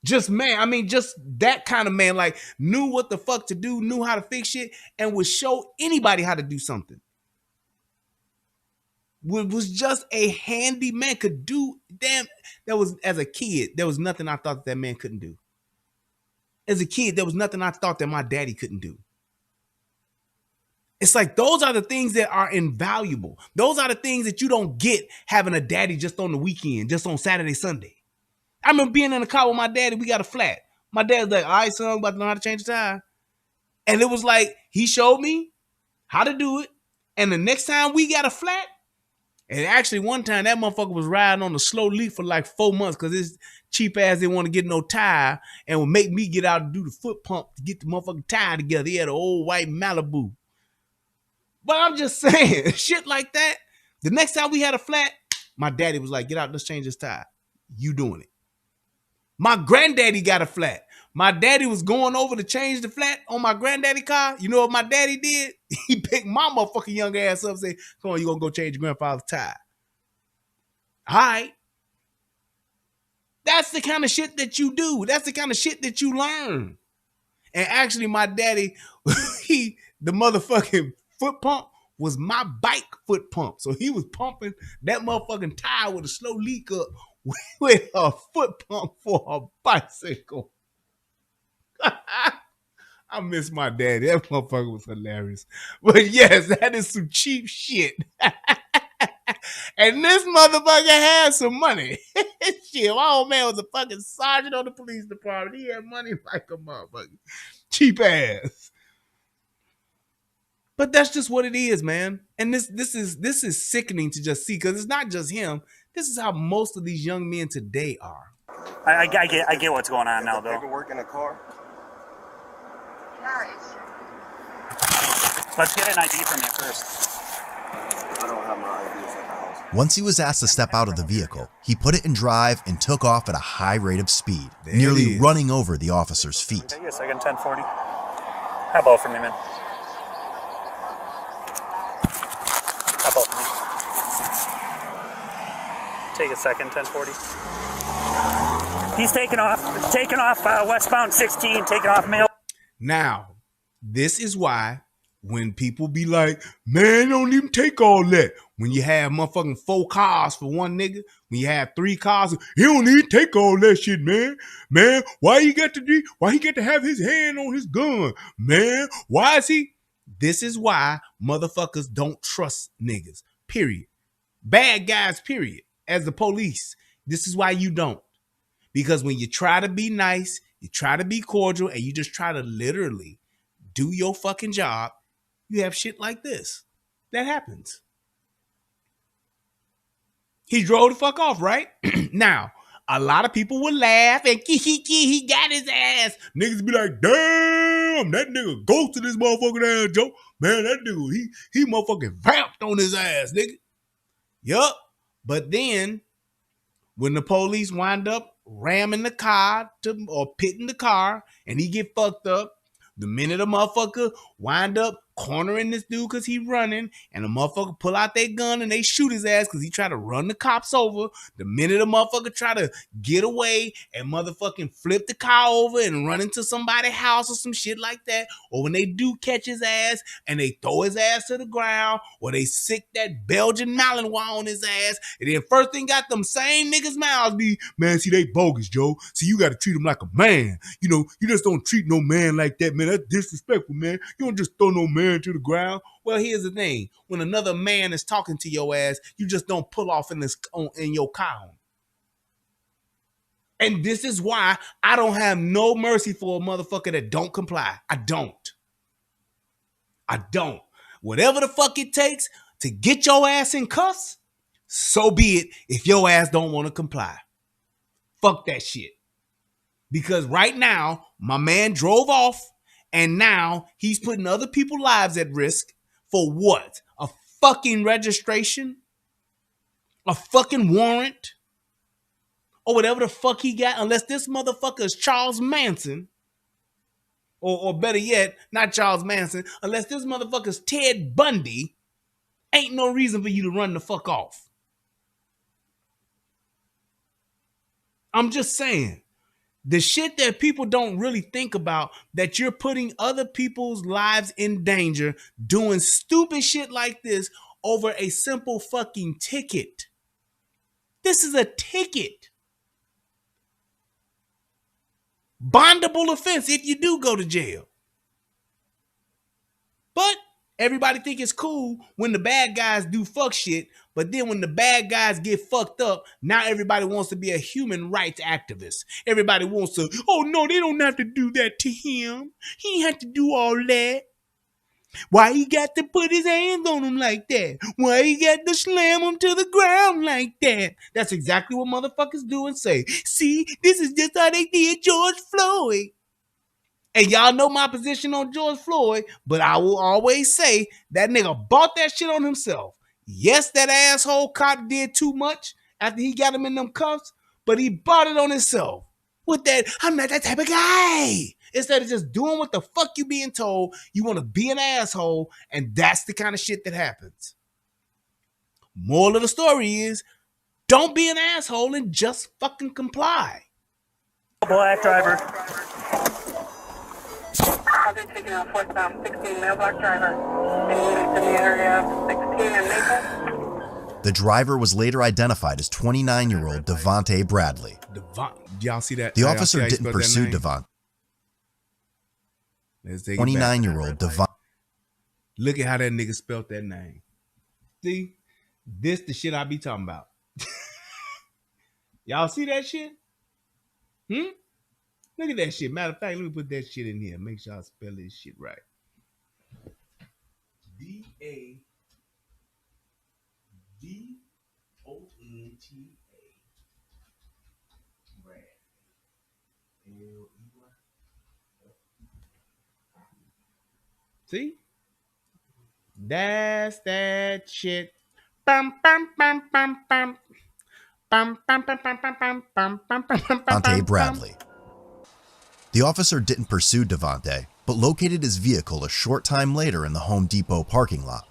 Just that kind of man, like knew what the fuck to do, knew how to fix shit, and would show anybody how to do something. Was just a handy man, could do damn. As a kid, there was nothing I thought that man couldn't do. As a kid, there was nothing I thought that my daddy couldn't do. It's like those are the things that are invaluable. Those are the things that you don't get having a daddy just on the weekend, just on Saturday, Sunday. I remember being in the car with my daddy. We got a flat. My dad was like, all right, son, I'm about to know how to change the tire. And it was like, he showed me how to do it. And the next time we got a flat, and actually one time that motherfucker was riding on a slow leak for like 4 months because his cheap ass didn't want to get no tire and would make me get out and do the foot pump to get the motherfucking tire together. He had an old white Malibu. But I'm just saying, shit like that. The next time we had a flat, my daddy was like, get out, let's change this tire. You doing it. My granddaddy got a flat. My daddy was going over to change the flat on my granddaddy car. You know what my daddy did? He picked my motherfucking young ass up and said, come on, you gonna go change your grandfather's tire. All right. That's the kind of shit that you do. That's the kind of shit that you learn. And actually, my daddy, the motherfucking foot pump was my bike foot pump. So he was pumping that motherfucking tire with a slow leak up with a foot pump for a bicycle. I miss my daddy. That motherfucker was hilarious. But yes, that is some cheap shit. And this motherfucker had some money. Shit, my old man was a fucking sergeant on the police department. He had money like a motherfucker. Cheap ass. But that's just what it is, man. And this is sickening to just see, because it's not just him. This is how most of these young men today are. I get what's going on now, though. Paperwork in the car. Nice. Let's get an ID from you first. I don't have my IDs at the house. Once he was asked to step out of the vehicle, he put it in drive and took off at a high rate of speed, nearly running over the officer's feet. Take a second, 1040. How about for me, man? How about for me? Take a second, 1040. He's taking off westbound 16, taking off Mill. Now, this is why when people be like, man, don't even take all that. When you have motherfucking 4 cars for one nigga, when you have 3 cars, he don't even take all that shit, man. Man, why he got to have his hand on his gun? Man, why is he? This is why motherfuckers don't trust niggas, period. Bad guys, period. As the police, this is why you don't. Because when you try to be nice, you try to be cordial, and you just try to literally do your fucking job, you have shit like this. That happens. He drove the fuck off, right? Now, a lot of people will laugh and he got his ass. Niggas be like, damn, that nigga ghosted this motherfucking ass, Joe. Man, that nigga, he motherfucking vamped on his ass, nigga. Yup. But then, when the police wind up ramming the car or pitting the car and he get fucked up, the minute a motherfucker wind up cornering this dude because he running, and the motherfucker pull out their gun and they shoot his ass because he try to run the cops over, the minute a motherfucker try to get away and motherfucking flip the car over and run into somebody's house or some shit like that, or when they do catch his ass and they throw his ass to the ground, or they sick that Belgian Malinois on his ass, and then first thing got them same niggas' mouths be, man, see, they bogus, Joe. See, you got to treat him like a man. You know, you just don't treat no man like that, man. That's disrespectful, man. You don't just throw no man to the ground. Well, here's the thing. When another man is talking to your ass, you just don't pull off in your car. And this is why I don't have no mercy for a motherfucker that don't comply. I don't. Whatever the fuck it takes to get your ass in cuffs, So be it if your ass don't want to comply. Fuck that shit. Because right now, my man drove off and now he's putting other people's lives at risk for what? A fucking registration? A fucking warrant? Or whatever the fuck he got, unless this motherfucker is Charles Manson. Or better yet, not Charles Manson, unless this motherfucker's Ted Bundy, ain't no reason for you to run the fuck off. I'm just saying, the shit that people don't really think about, that you're putting other people's lives in danger doing stupid shit like this over a simple fucking ticket. This is a ticket. Bondable offense if you do go to jail. But everybody think it's cool when the bad guys do fuck shit, but then when the bad guys get fucked up, now everybody wants to be a human rights activist. Everybody wants to, oh no, they don't have to do that to him. He ain't have to do all that. Why he got to put his hands on him like that? Why he got to slam him to the ground like that? That's exactly what motherfuckers do and say. See, this is just how they did George Floyd. And y'all know my position on George Floyd, but I will always say that nigga bought that shit on himself. Yes, that asshole cop did too much after he got him in them cuffs, but he bought it on himself. With that, I'm not that type of guy. Instead of just doing what the fuck you being told, you want to be an asshole, and that's the kind of shit that happens. Moral of the story is, don't be an asshole and just fucking comply. Black driver. I'll be taking a northbound 16 male black driver. In the area of 16 and Maple. The driver was later identified as 29-year-old Devontae Bradley. Y'all see that? The officer didn't pursue Devontae. 29-year-old Devontae. Look at how that nigga spelled that name. See? This the shit I be talking about. Y'all see that shit? Look at that shit. Matter of fact, let me put that shit in here. Make sure I spell this shit right. D-A-V-O-N-T-A. Brad. L-E-Y. See? That's that shit. Bum, bum, bum, bum, bum. Bum, bum, bum, bum, bum, bum, bum, bum, bum, bum, Devontae Bradley. The officer didn't pursue Devontae, but located his vehicle a short time later in the Home Depot parking lot.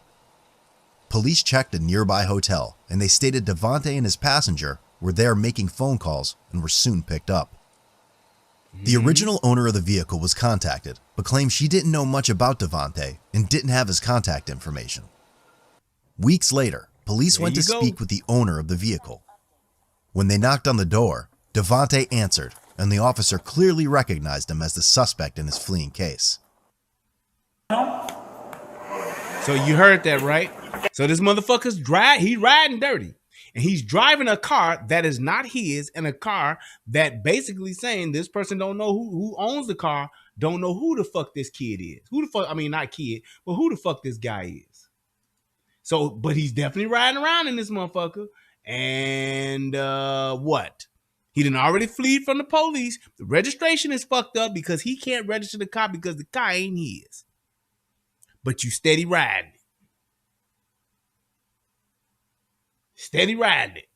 Police checked a nearby hotel, and they stated Devontae and his passenger were there making phone calls and were soon picked up. The original owner of the vehicle was contacted, but claimed she didn't know much about Devontae and didn't have his contact information. Weeks later, police went to speak with the owner of the vehicle. When they knocked on the door, Devontae answered, and the officer clearly recognized him as the suspect in his fleeing case. So you heard that, right? So this motherfucker's he's riding dirty. And he's driving a car that is not his, and a car that basically saying this person don't know who owns the car, don't know who the fuck this kid is. Who the fuck, I mean, not kid, but who the fuck this guy is. So, but he's definitely riding around in this motherfucker. And what? He done already fled from the police. The registration is fucked up because he can't register the car because the car ain't his. But you steady riding. Steady riding it.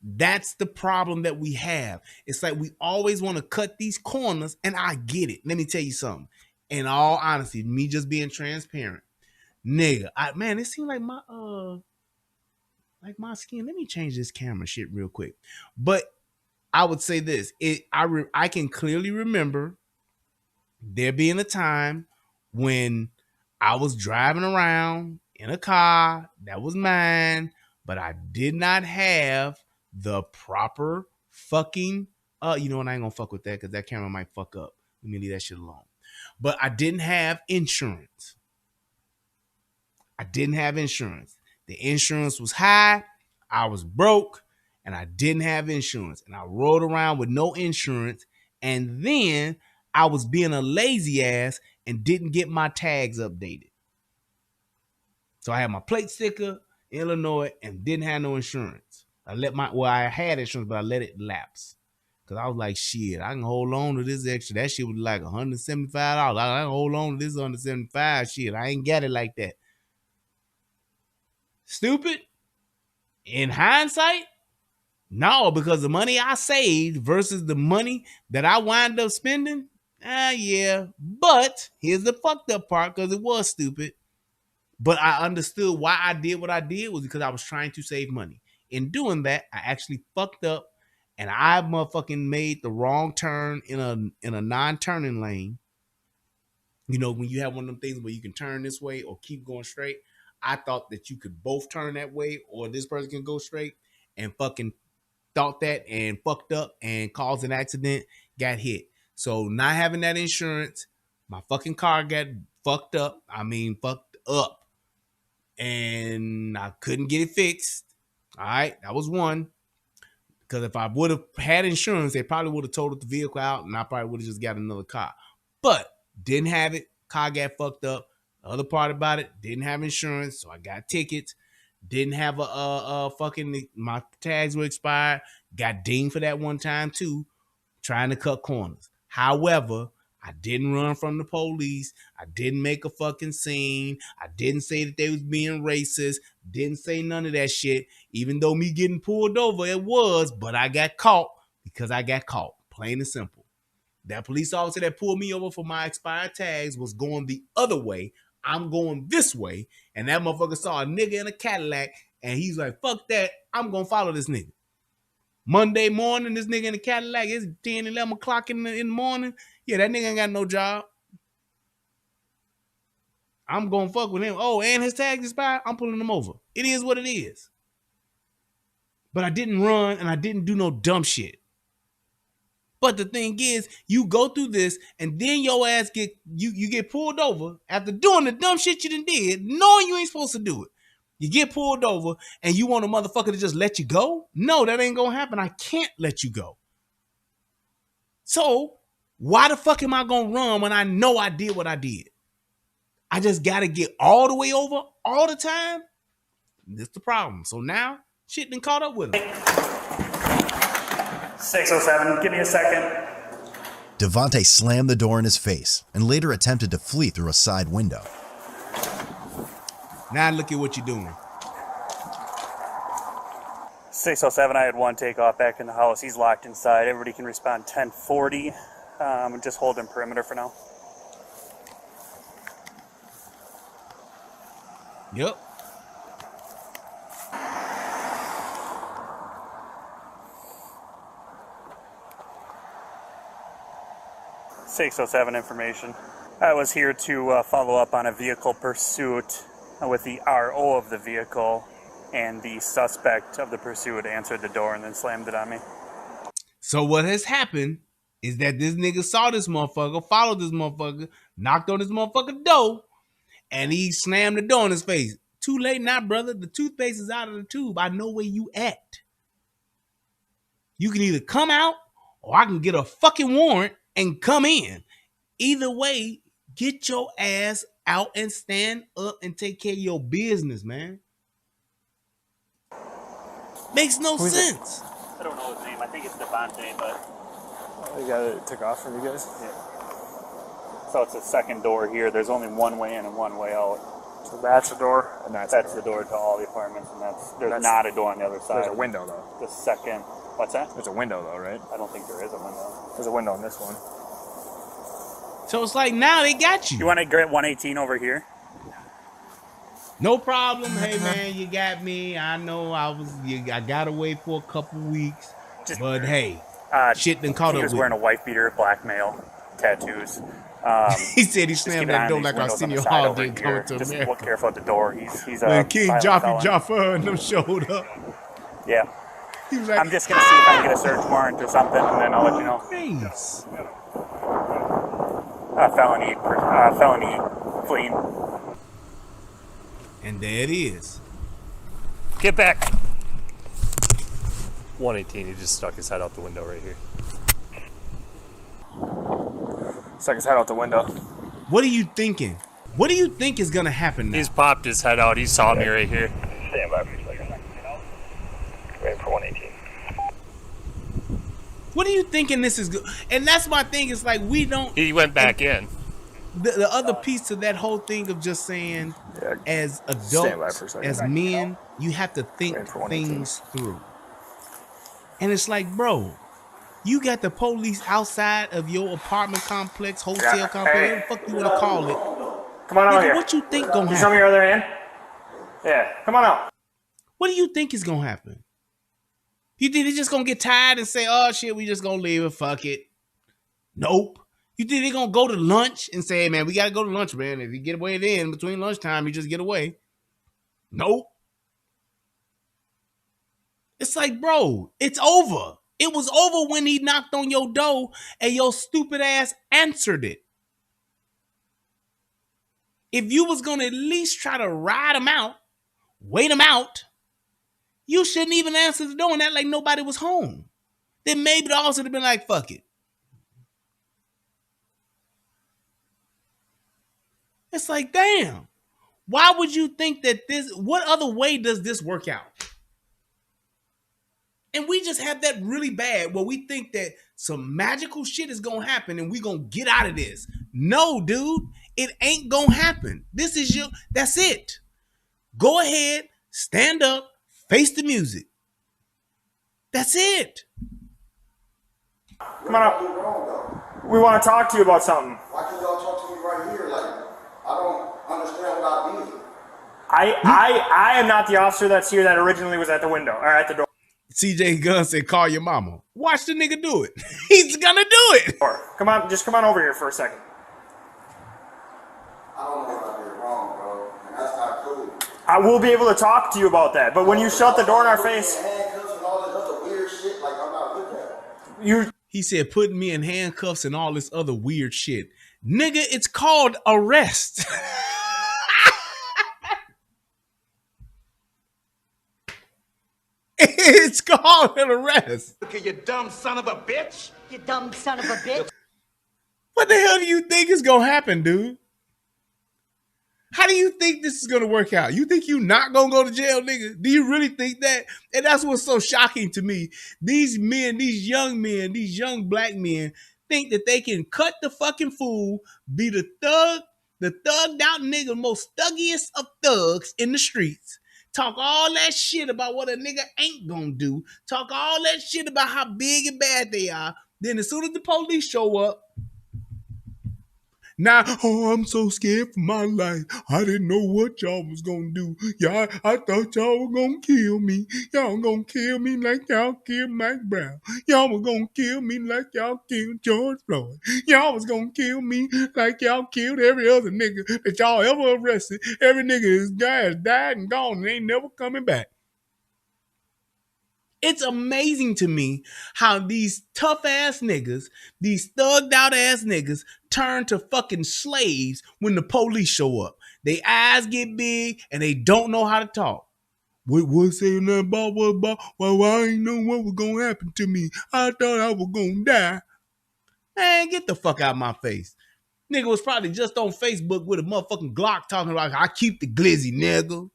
That's the problem that we have. It's like we always want to cut these corners, and I get it. Let me tell you something. In all honesty, me just being transparent, nigga, man, it seems like my skin. Let me change this camera shit real quick. But I would say this: I can clearly remember there being a time when I was driving around in a car that was mine, but I did not have the proper fucking, you know what, I ain't gonna fuck with that because that camera might fuck up. Let me leave that shit alone. But I didn't have insurance. The insurance was high. I was broke and I didn't have insurance. And I rode around with no insurance. And then I was being a lazy ass and didn't get my tags updated. So I had my plate sticker Illinois and didn't have no insurance. I had insurance, but I let it lapse. Cause I was like, shit, I can hold on to this extra. That shit was like $175. I can hold on to this $175. Shit, I ain't got it like that. Stupid? In hindsight? No, because the money I saved versus the money that I wind up spending, yeah. But here's the fucked up part, because it was stupid. But I understood why I did what I did was because I was trying to save money. In doing that, I actually fucked up, and I motherfucking made the wrong turn in a non-turning lane. You know, when you have one of them things where you can turn this way or keep going straight, I thought that you could both turn that way or this person can go straight, and fucking thought that and fucked up and caused an accident, got hit. So not having that insurance, my fucking car got fucked up. Fucked up. And I couldn't get it fixed. All right, that was one. Because if I would have had insurance, they probably would have totaled the vehicle out, and I probably would have just got another car. But didn't have it. Car got fucked up. The other part about it, didn't have insurance, so I got tickets. Didn't have my tags were expired. Got dinged for that one time too, trying to cut corners. However, I didn't run from the police. I didn't make a fucking scene. I didn't say that they was being racist. Didn't say none of that shit. Even though me getting pulled over, it was, but I got caught because I got caught. Plain and simple. That police officer that pulled me over for my expired tags was going the other way. I'm going this way. And that motherfucker saw a nigga in a Cadillac, and he's like, fuck that. I'm going to follow this nigga. Monday morning, this nigga in the Cadillac, it's 10, 11 o'clock in the morning. Yeah, that nigga ain't got no job. I'm going to fuck with him. Oh, and his tag expired? I'm pulling him over. It is what it is. But I didn't run, and I didn't do no dumb shit. But the thing is, you go through this, and then your ass get pulled over after doing the dumb shit you done did, knowing you ain't supposed to do it. You get pulled over, and you want a motherfucker to just let you go? No, that ain't gonna happen. I can't let you go. So, why the fuck am I gonna run when I know I did what I did? I just gotta get all the way over all the time? That's the problem. So now, shit done caught up with him. 607, give me a second. Devontae slammed the door in his face and later attempted to flee through a side window. Now look at what you're doing. 607, I had one takeoff back in the house. He's locked inside. Everybody can respond 1040. Just holding perimeter for now. Yep. .607 information. I was here to follow up on a vehicle pursuit with the RO of the vehicle, and the suspect of the pursuit answered the door and then slammed it on me. So what has happened is that this nigga saw this motherfucker, followed this motherfucker, knocked on this motherfucker door, and he slammed the door in his face. Too late now, brother. The toothpaste is out of the tube. I know where you at. You can either come out, or I can get a fucking warrant and come in. Either way, get your ass out and stand up and take care of your business, man. Makes no sense. I don't know his name. I think it's Devontae, but... Oh, you got it took off from you guys? Yeah. So it's a second door here. There's only one way in and one way out. So that's the door, and that's the door to all the apartments, and there's not a door on the other side. There's a window, though. The second... What's that? There's a window, though, right? I don't think there is a window. There's a window on this one. So it's like now they got you. You want to get 118 over here? No problem. Hey man, you got me. I know I got away for a couple weeks. But hey, shit done caught up with me. He was wearing a wife beater, black male, tattoos. He said he slammed that door like Arsenio Hall did coming to just America. Look careful at the door. He's when King Jaffa and them showed up. Yeah. He was like, I'm just gonna see if I can get a search warrant or something, and then I'll let you know. Please. Felony fleeing. And there it is. Get back. 118, he just stuck his head out the window right here. Stuck his head out the window. What are you thinking? What do you think is gonna happen now? He's popped his head out. He saw me right here. Stand by for a second. Waiting for 118. What are you thinking this is good? And that's my thing. It's like we don't. He went back in. The other piece to that whole thing of just saying, as Stand by adults, for a second. as men, you have to think Waiting for 118. things through. And it's like, bro, you got the police outside of your apartment complex, hotel complex, whatever the fuck you want to call it. Come on out Nigga, here. what you think gonna You show me happen? your other hand? Yeah, come on out. What do you think is gonna happen? You think they're just gonna get tired and say, oh shit, we just gonna leave it, fuck it? Nope. You think they're gonna go to lunch and say, hey man, we gotta go to lunch, man. If you get away then between lunchtime, you just get away. Nope. It's like, bro, it's over. It was over when he knocked on your door and your stupid ass answered it. If you was gonna at least try to ride him out, wait him out, you shouldn't even answer the door and act like nobody was home. Then maybe the officer would have been like, fuck it. It's like, damn. Why would you think that this, what other way does this work out? And we just have that really bad where we think that some magical shit is going to happen and we going to get out of this. No, dude, it ain't going to happen. This is your, that's it. Go ahead, stand up, face the music. That's it. Come on up. We want to talk to you about something. Why can't y'all talk to me right here? Like, I don't understand what I did. I am not the officer that's here that originally was at the window or at the door. CJ Gunn said, call your mama. Watch the nigga do it. He's gonna do it. Come on, just come on over here for a second. I don't know what I did wrong, bro. And that's not cool. I will be able to talk to you about that, but when you shut the door in our face, Handcuffs and all this other weird shit, like I'm not with that. you He said, putting me in handcuffs and all this other weird shit. Nigga, it's called arrest. It's called an arrest. Okay, you dumb son of a bitch. You dumb son of a bitch. What the hell do you think is gonna happen, dude? How do you think this is gonna work out? You think you not gonna go to jail, nigga? Do you really think that? And that's what's so shocking to me. These men, these young black men think that they can cut the fucking fool, be the thugged out nigga, most thuggiest of thugs in the streets. Talk all that shit about what a nigga ain't gonna do. Talk all that shit about how big and bad they are. Then as soon as the police show up, now, oh, I'm so scared for my life. I didn't know what y'all was gonna do. Y'all, I thought y'all were gonna kill me. Y'all gonna kill me like y'all killed Mike Brown. Y'all was gonna kill me like y'all killed George Floyd. Y'all was gonna kill me like y'all killed every other nigga that y'all ever arrested. Every nigga is died and gone and ain't never coming back. It's amazing to me how these tough ass niggas, these thugged out ass niggas turn to fucking slaves when the police show up. They eyes get big and they don't know how to talk. What saying that about what about? Well, I ain't know what was gonna happen to me. I thought I was gonna die. Man, get the fuck out of my face. Nigga was probably just on Facebook with a motherfucking Glock talking like, I keep the glizzy, nigga.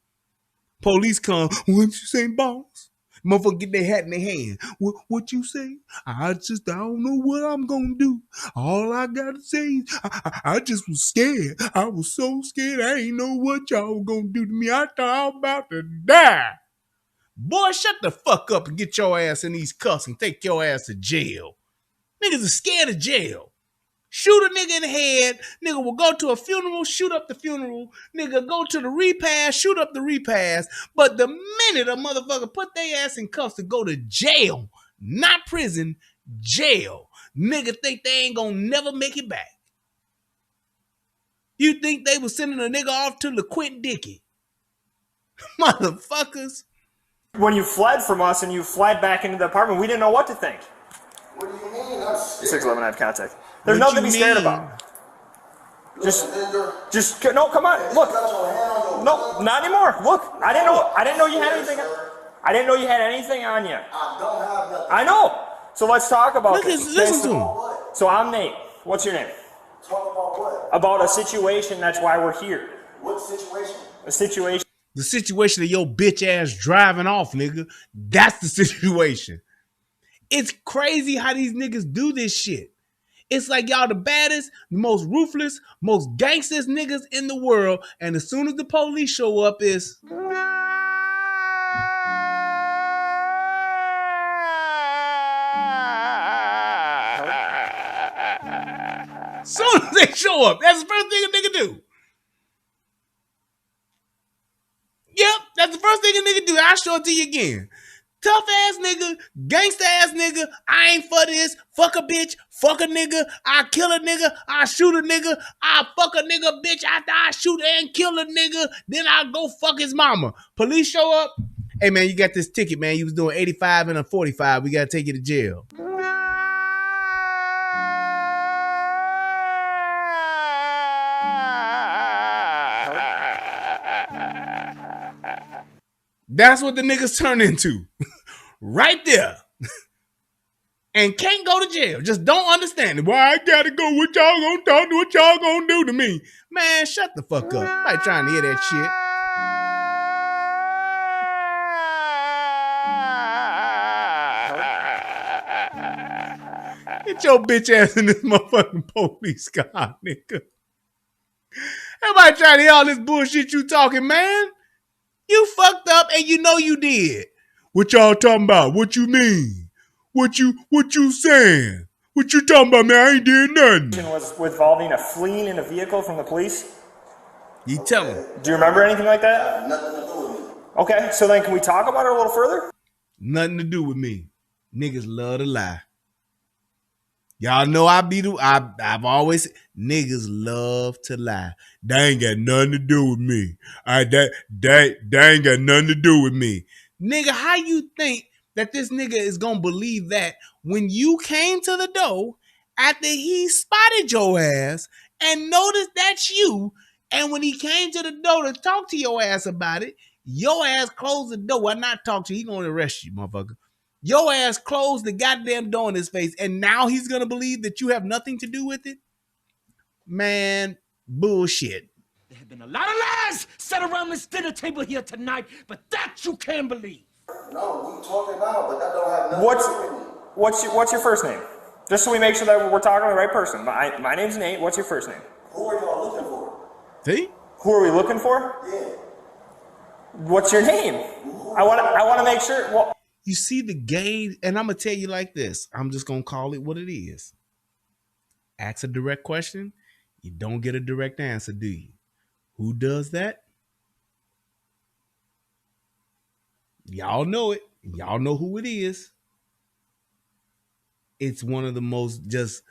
Police come, what you say, boss? Motherfucker get their hat in their hand. What you say? I don't know what I'm gonna do. All I gotta say is I just was scared. I was so scared I ain't know what y'all were gonna do to me. I thought I was about to die. Boy, shut the fuck up and get your ass in these cuffs and take your ass to jail. Niggas are scared of jail. Shoot a nigga in the head. Nigga will go to a funeral, shoot up the funeral. Nigga go to the repast, shoot up the repast. But the minute a motherfucker put their ass in cuffs to go to jail, not prison, jail, nigga think they ain't gonna never make it back. You think they was sending a nigga off to LaQuint Dickey? Motherfuckers. when you fled from us and you fled back into the apartment, we didn't know what to think. What do you mean? I'm scared. 611, I have contact. There's What nothing to you be scared mean? about. No, come on, look. No, not anymore. Look, I didn't know you had anything. I didn't know you had anything on you. I don't have nothing. I know. So let's talk about this. Listen to him. So I'm Nate. What's your name? Talk about what? About a situation. That's why we're here. What situation? A situation. The situation of your bitch ass driving off, nigga. That's the situation. It's crazy how these niggas do this shit. It's like y'all the baddest, the most ruthless, most gangsters niggas in the world. And as soon as the police show up, it's... Soon as they show up, that's the first thing a nigga do. Yep, that's the first thing a nigga do. I'll show it to you again. Tough ass nigga, gangsta ass nigga, I ain't for this, fuck a bitch, fuck a nigga, I kill a nigga, I shoot a nigga, I fuck a nigga, bitch, after I shoot and kill a nigga, then I go fuck his mama. Police show up, hey man, you got this ticket, man, you was doing 85 and a 45, we gotta take you to jail. That's what the niggas turn into. Right there. And can't go to jail. Just don't understand it. Why I gotta go? What y'all gonna talk to? What y'all gonna do to me? Man, shut the fuck up. Nobody trying to hear that shit. Get your bitch ass in this motherfucking police car, nigga. Everybody trying to hear all this bullshit you talking, man. You fucked up and you know you did. What y'all talking about? What you mean? What you saying? What you talking about, man? I ain't did nothing. Was involving a fleeing in a vehicle from the police? You tell him. Do you remember anything like that? Nothing to do with me. Okay, so then can we talk about it a little further? Nothing to do with me. Niggas love to lie. Y'all know I've always niggas love to lie. They ain't got nothing to do with me. They ain't got nothing to do with me. Nigga, how you think that this nigga is gonna believe that when you came to the door after he spotted your ass and noticed that's you, and when he came to the door to talk to your ass about it, your ass closed the door. Well, not talk to you, he gonna arrest you, motherfucker. Your ass closed the goddamn door in his face, and now he's gonna believe that you have nothing to do with it? Man, bullshit. There have been a lot of lies said around this dinner table here tonight, but that you can't believe. No, we talking now, but that don't have nothing to do with me. What's your first name? Just so we make sure that we're talking to the right person. My name's Nate. What's your first name? Who are y'all looking for? See? Who are we looking for? Yeah. What's your name? I want to make sure. Well, You see the game, and I'm going to tell you like this. I'm just going to call it what it is. Ask a direct question, you don't get a direct answer, do you? Who does that? Y'all know it. Y'all know who it is. It's one of the most just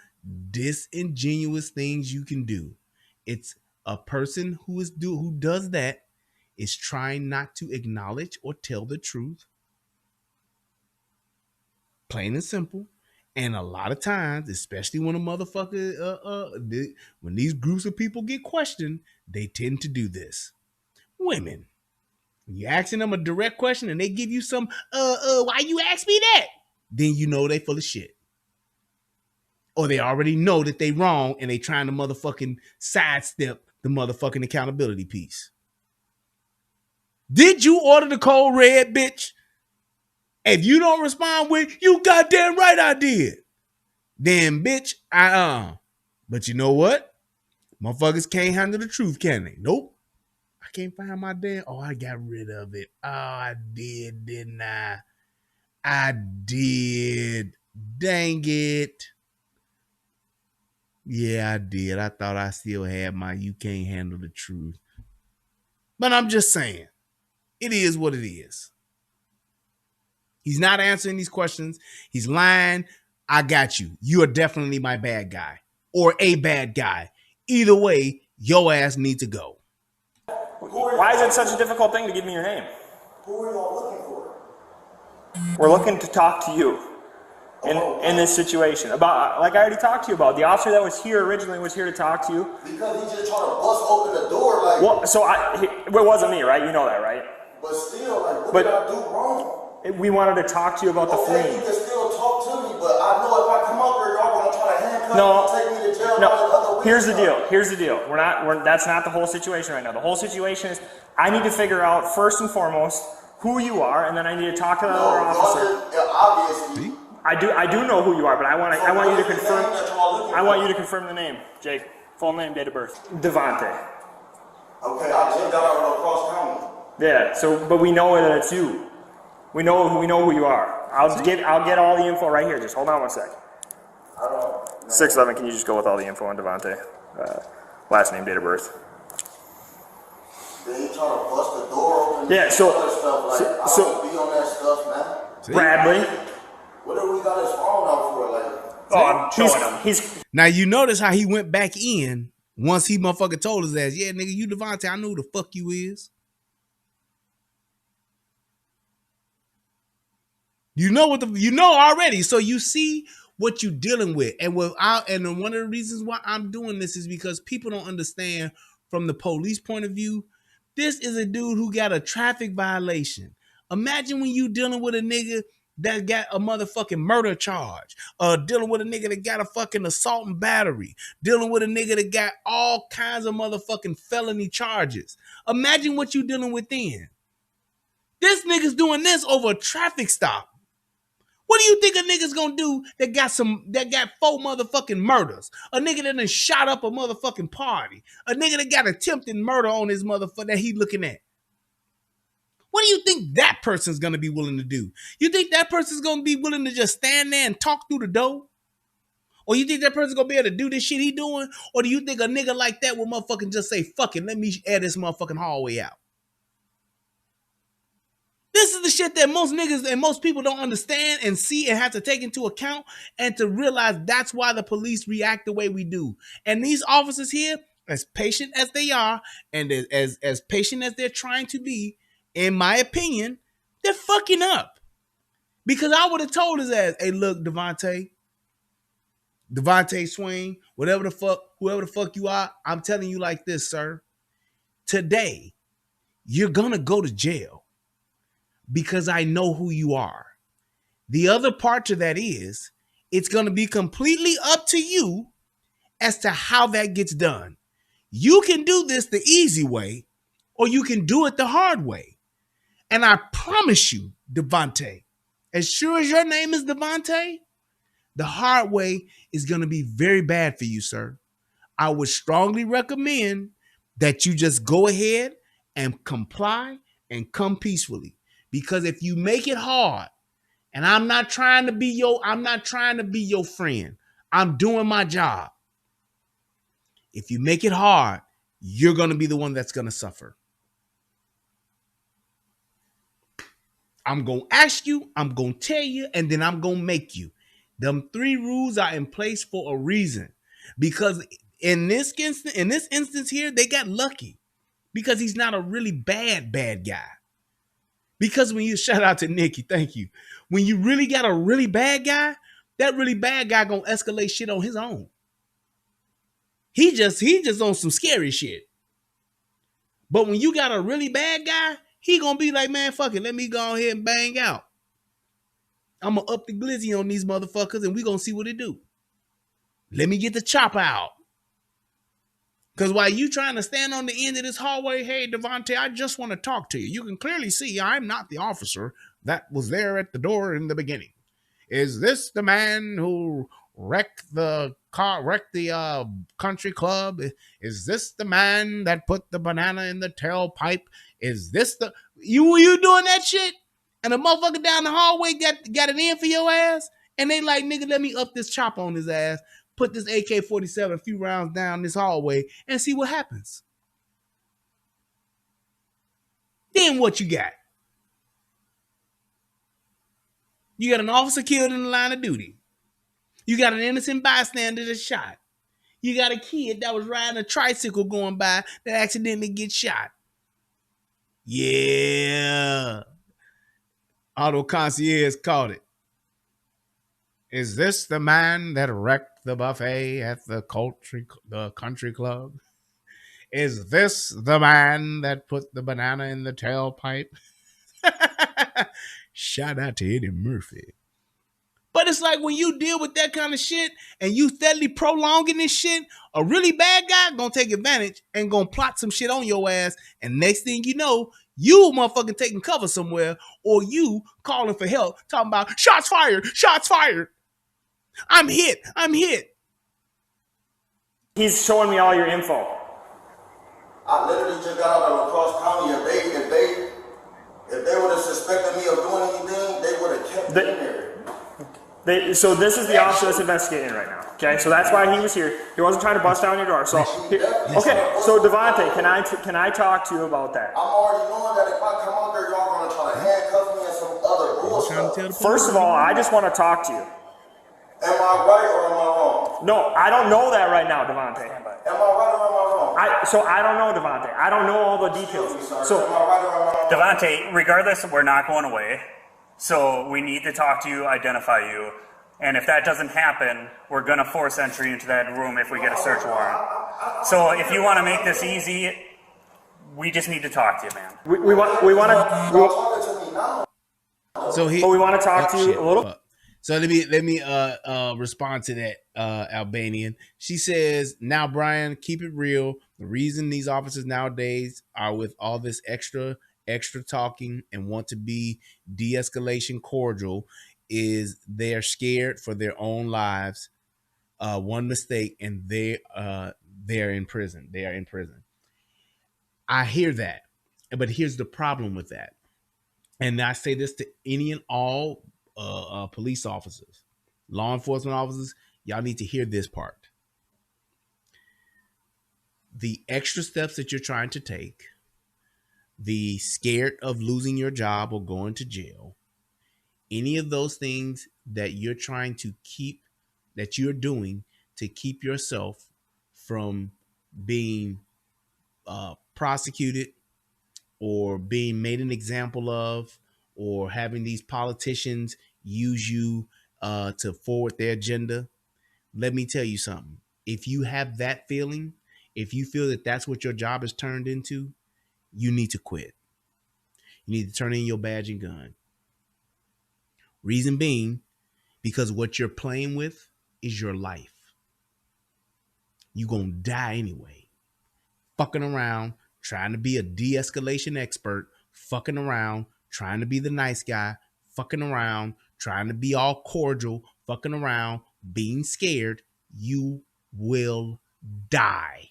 disingenuous things you can do. It's a person who does that is trying not to acknowledge or tell the truth. Plain and simple. And a lot of times, especially when a motherfucker, when these groups of people get questioned, they tend to do this. Women, you asking them a direct question and they give you some, why you ask me that? Then you know they full of shit. Or they already know that they wrong and they trying to motherfucking sidestep the motherfucking accountability piece. Did you order the cold red, bitch? If you don't respond with, you goddamn right I did. Then, bitch, But you know what? Motherfuckers can't handle the truth, can they? Nope. I can't find my damn, I got rid of it. Oh, I did, didn't I? I did. Dang it. Yeah, I did. I thought I still had my you can't handle the truth. But I'm just saying, it is what it is. He's not answering these questions. He's lying. I got you. You are definitely my bad guy or a bad guy. Either way, your ass needs to go. why is it such a difficult thing to give me your name? Who are y'all looking for? We're looking to talk to you in this situation. About, like I already talked to you about, the officer that was here originally was here to talk to you. Because he just trying to bust open the door like... Well, so it wasn't me, right? You know that, right? But still, like, what did I do wrong? We wanted to talk to you about the Okay, you fleeing. can still talk to me, but I know if I come up here, y'all gonna try to handcuff me and take me to jail. No. The other Here's the deal. That's not the whole situation right now. The whole situation is I need to figure out first and foremost who you are, and then I need to talk to the other officer. Obviously. I do know who you are, but I want you to confirm. I want you to confirm the name, Jake. Full name, date of birth. Devontae. Okay, I just got out of cross county. Yeah. So, but we know that it's you. We know who you are. I'll get all the info right here. Just hold on one sec. 6'11". Can you just go with all the info on Devontae? Last name, date of birth. They ain't trying to bust the door open. Yeah. So I don't be on that stuff, man. Bradley. What do we got his phone out for? Like, oh, I'm showing him. Now you notice how he went back in once he motherfucker told his ass, yeah, nigga, you Devontae, I know who the fuck you is. You know already. So you see what you're dealing with. And one of the reasons why I'm doing this is because people don't understand from the police point of view. This is a dude who got a traffic violation. Imagine when you dealing with a nigga that got a motherfucking murder charge, dealing with a nigga that got a fucking assault and battery, dealing with a nigga that got all kinds of motherfucking felony charges. Imagine what you dealing with then. This nigga's doing this over a traffic stop. What do you think a nigga's gonna do that got 4 motherfucking murders? A nigga that done shot up a motherfucking party. A nigga that got attempted murder on his motherfucker that he looking at. What do you think that person's gonna be willing to do? You think that person's gonna be willing to just stand there and talk through the door? Or you think that person's gonna be able to do this shit he doing? Or do you think a nigga like that will motherfucking just say, fuck it, let me air this motherfucking hallway out? This is the shit that most niggas and most people don't understand and see and have to take into account and to realize that's why the police react the way we do. And these officers here, as patient as they are and as patient as they're trying to be, in my opinion, they're fucking up. Because I would have told his ass, hey, look, Devontae Swain, whoever the fuck you are, I'm telling you like this, sir. Today, you're gonna go to jail. Because I know who you are. The other part to that is, it's going to be completely up to you as to how that gets done. You can do this the easy way, or you can do it the hard way. And I promise you, Devontae, as sure as your name is Devontae, the hard way is going to be very bad for you, sir. I would strongly recommend that you just go ahead and comply and come peacefully. Because if you make it hard, and I'm not trying to be your friend. I'm doing my job. If you make it hard, you're going to be the one that's going to suffer. I'm going to ask you, I'm going to tell you, and then I'm going to make you. Them 3 rules are in place for a reason. Because in this instance here, they got lucky. Because he's not a really bad guy. Because when you shout out to Nikki, thank you. When you really got a really bad guy, that really bad guy gonna escalate shit on his own. He just on some scary shit. But when you got a really bad guy, he gonna be like, man, fuck it, let me go ahead and bang out. I'm gonna up the glizzy on these motherfuckers and we gonna see what it do. Let me get the chopper out. Because while you trying to stand on the end of this hallway, hey, Devontae, I just want to talk to you. You can clearly see I'm not the officer that was there at the door in the beginning. Is this the man who wrecked the country club? Is this the man that put the banana in the tailpipe? Is this the... You doing that shit? And a motherfucker down the hallway got it in for your ass? And they like, nigga, let me up this chop on his ass. Put this AK-47 a few rounds down this hallway and see what happens. Then what you got? You got an officer killed in the line of duty. You got an innocent bystander that's shot. You got a kid that was riding a tricycle going by that accidentally gets shot. Yeah. Auto concierge caught it. Is this the man that wrecked the buffet at the country club? Is this the man that put the banana in the tailpipe? Shout out to Eddie Murphy. But it's like when you deal with that kind of shit and you steadily prolonging this shit, a really bad guy gonna take advantage and gonna plot some shit on your ass. And next thing you know, you motherfucking taking cover somewhere, or you calling for help, talking about shots fired, shots fired. I'm hit, I'm hit. He's showing me all your info. I literally just got out of across county. If they would have suspected me of doing anything, they would have kept me in there. So this is the officer that's investigating right now. Okay, so that's why he was here. He wasn't trying to bust down your door. So okay, so Devontae, can I talk to you about that? I'm already knowing that if I come out there, y'all gonna try to handcuff me and some other bullshit. First of all, I just want to talk to you. Am I right or am I wrong? No, I don't know that right now, Devontae. Am I right or am I wrong? I don't know, Devontae. I don't know all the details. So am I right or am I wrong? Devontae, regardless, we're not going away. So we need to talk to you, identify you. And if that doesn't happen, we're going to force entry into that room if we get a search warrant. So if you want to make this easy, we just need to talk to you, man. we want Y'all talking to me now. So but we want to talk to you a little. So let me respond to that, Albanian. She says, now, Brian, keep it real. The reason these officers nowadays are with all this extra talking and want to be de-escalation cordial is they're scared for their own lives. One mistake and they're in prison. They are in prison. I hear that, but here's the problem with that. And I say this to any and all police officers, law enforcement officers, y'all need to hear this part. The extra steps that you're trying to take, the scared of losing your job or going to jail, any of those things that you're trying to keep, that you're doing to keep yourself from being prosecuted or being made an example of, or having these politicians use you to forward their agenda. Let me tell you something. If you have that feeling, if you feel that that's what your job is turned into, you need to quit. You need to turn in your badge and gun. Reason being, because what you're playing with is your life. You're going to die anyway. Fucking around, trying to be a de-escalation expert, fucking around, trying to be the nice guy, fucking around, trying to be all cordial, fucking around, being scared, you will die.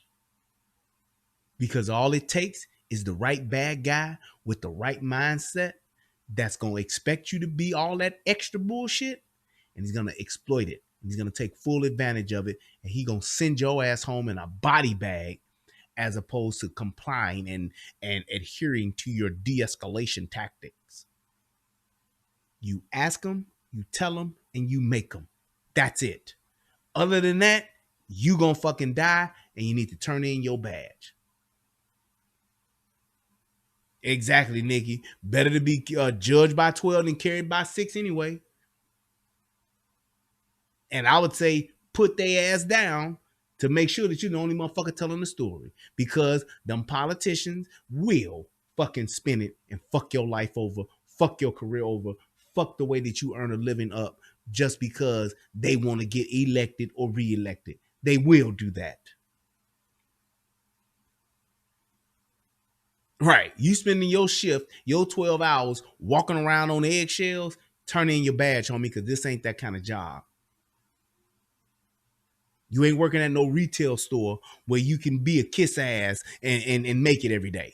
Because all it takes is the right bad guy with the right mindset that's going to expect you to be all that extra bullshit, and he's going to exploit it. He's going to take full advantage of it, and he's going to send your ass home in a body bag as opposed to complying and adhering to your de-escalation tactics. You ask them, you tell them, and you make them. That's it. Other than that, you gonna fucking die, and you need to turn in your badge. Exactly, Nikki. Better to be judged by 12 than carried by 6 anyway. And I would say put their ass down to make sure that you're the only motherfucker telling the story, because them politicians will fucking spin it and fuck your life over, fuck your career over, fuck the way that you earn a living up just because they want to get elected or reelected. They will do that. Right. You spending your shift, your 12 hours walking around on eggshells, turn in your badge, homie, because this ain't that kind of job. You ain't working at no retail store where you can be a kiss ass and make it every day.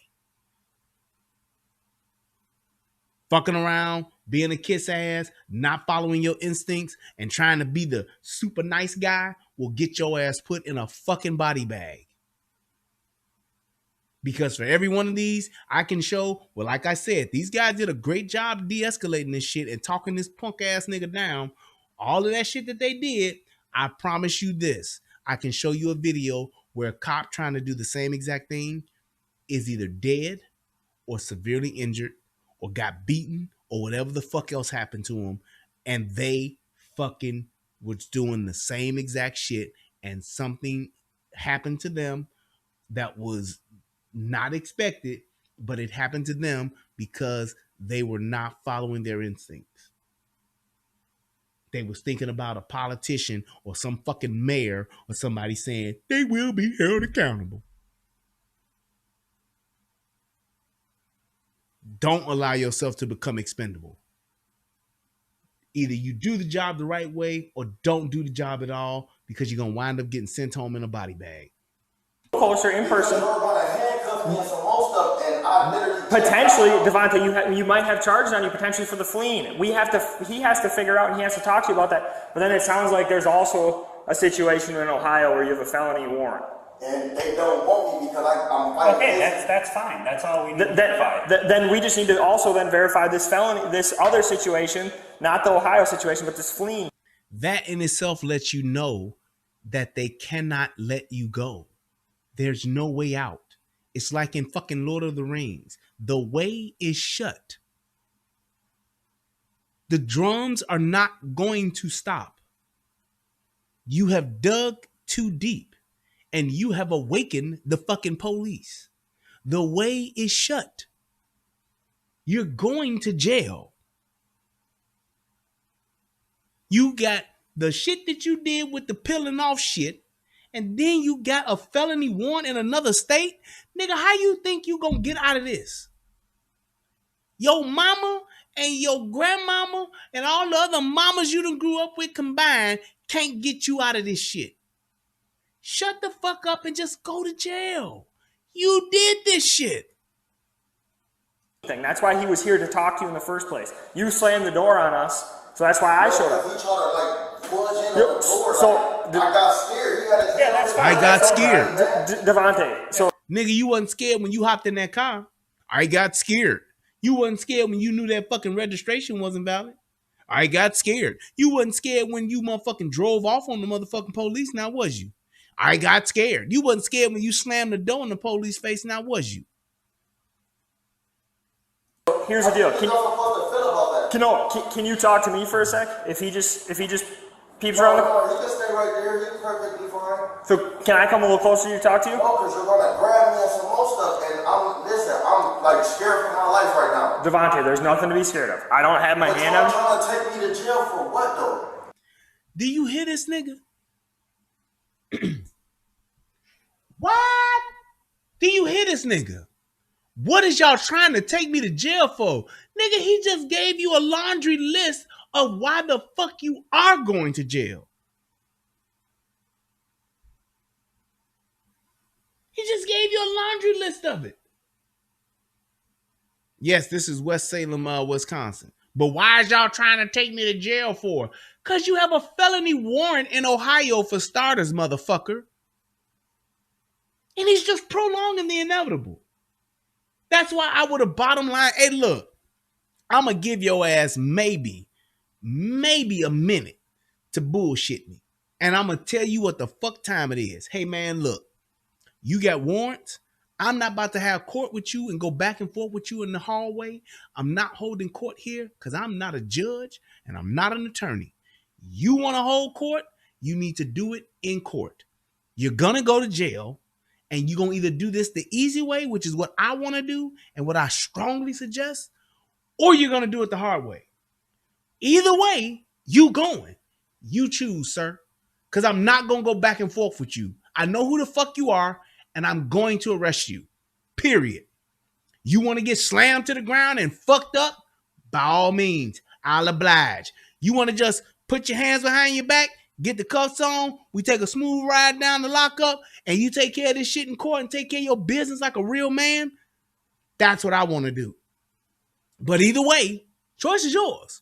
Fucking around, being a kiss ass, not following your instincts, and trying to be the super nice guy will get your ass put in a fucking body bag. Because for every one of these, I can show, well, like I said, these guys did a great job de-escalating this shit and talking this punk ass nigga down. All of that shit that they did, I promise you this. I can show you a video where a cop trying to do the same exact thing is either dead or severely injured or got beaten or whatever the fuck else happened to him. And they fucking was doing the same exact shit, and something happened to them that was not expected, but it happened to them because they were not following their instincts. they was thinking about a politician or some fucking mayor or somebody saying they will be held accountable. Don't allow yourself to become expendable. Either you do the job the right way or don't do the job at all, because you're going to wind up getting sent home in a body bag. Closer in person. And Potentially, Devontae, you might have charges on you potentially for the fleeing. He has to figure out and he has to talk to you about that. But then it sounds like there's also a situation in Ohio where you have a felony warrant. And they don't want me because I'm fighting. Okay, that's fine. That's all we need to verify. Then we just need to also then verify this felony, this other situation, not the Ohio situation, but this fleeing. That in itself lets you know that they cannot let you go. There's no way out. It's like in fucking Lord of the Rings. The way is shut. The drums are not going to stop. You have dug too deep and you have awakened the fucking police. The way is shut. You're going to jail. You got the shit that you did with the peeling off shit, and then you got a felony warrant in another state. Nigga, how you think you gonna get out of this? Your mama and your grandmama and all the other mamas you done grew up with combined can't get you out of this shit. Shut the fuck up and just go to jail. You did this shit. That's why he was here to talk to you in the first place. You slammed the door on us, so that's why I showed up. He tried to like plunge in the door. So I got scared. Yeah, that's fine. I got scared. Devontae, so Nigga, you wasn't scared when you hopped in that car. I got scared. You wasn't scared when you knew that fucking registration wasn't valid. I got scared. You wasn't scared when you motherfucking drove off on the motherfucking police, now was you? I got scared. You wasn't scared when you slammed the door in the police face, now was you? here's the deal. Can you talk to me for a sec? If he just peeps around he can stay right there. He's perfectly fine. So can I come a little closer to you to talk to you? No, because you're gonna grab me and some more stuff, and I'm like scared for my life right now. Devontae, there's nothing to be scared of. I don't have my hand You're on. trying to take me to jail for what though? Do you hear this nigga? What? Do you hear this nigga? What is y'all trying to take me to jail for? Nigga, he just gave you a laundry list of why the fuck you are going to jail. He just gave you a laundry list of it. Yes, this is West Salem, Wisconsin. But why is y'all trying to take me to jail for? Because you have a felony warrant in Ohio for starters, motherfucker. And he's just prolonging the inevitable. That's why I would have bottom line, hey, look, I'm going to give your ass maybe a minute to bullshit me. And I'm going to tell you what the fuck time it is. Hey, man, look, you got warrants. I'm not about to have court with you and go back and forth with you in the hallway. I'm not holding court here because I'm not a judge and I'm not an attorney. You want to hold court? You need to do it in court. You're going to go to jail. And you're going to either do this the easy way, which is what I want to do and what I strongly suggest, or you're going to do it the hard way. Either way, you going. You choose, sir. Because I'm not going to go back and forth with you. I know who the fuck you are, and I'm going to arrest you. Period. You want to get slammed to the ground and fucked up? By all means, I'll oblige. You want to just put your hands behind your back, get the cuffs on, we take a smooth ride down the lockup, and you take care of this shit in court and take care of your business like a real man? That's what I want to do. But either way, choice is yours.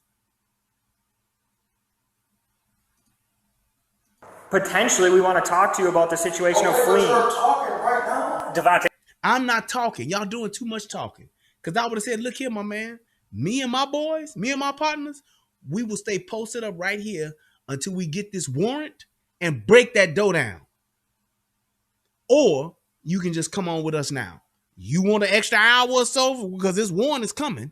Potentially, we want to talk to you about the situation of fleeing. You're talking right now. Devontae. I'm not talking. Y'all doing too much talking. Because I would have said, look here, my man. Me and my boys, me and my partners, we will stay posted up right here until we get this warrant and break that door down. Or you can just come on with us now. You want an extra hour or so because this warrant is coming.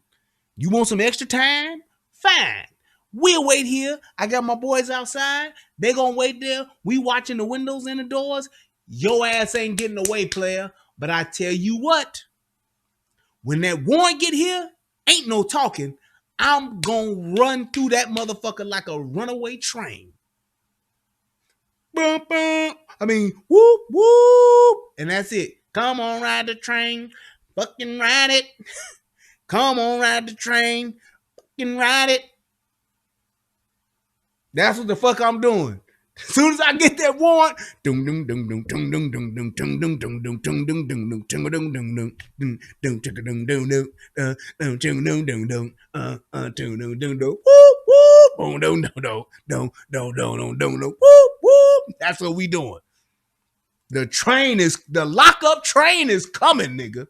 You want some extra time? Fine. We'll wait here. I got my boys outside. They gonna wait there. We watching the windows and the doors. Your ass ain't getting away, player. But I tell you what, when that warrant get here, ain't no talking. I'm gonna run through that motherfucker like a runaway train. Bum, bum. I mean, whoop, whoop. And that's it. Come on, ride the train. Fucking ride it. Come on, ride the train. Fucking ride it. That's what the fuck I'm doing. As soon as I get that warrant, that's what we doing. The lockup train is coming, nigga.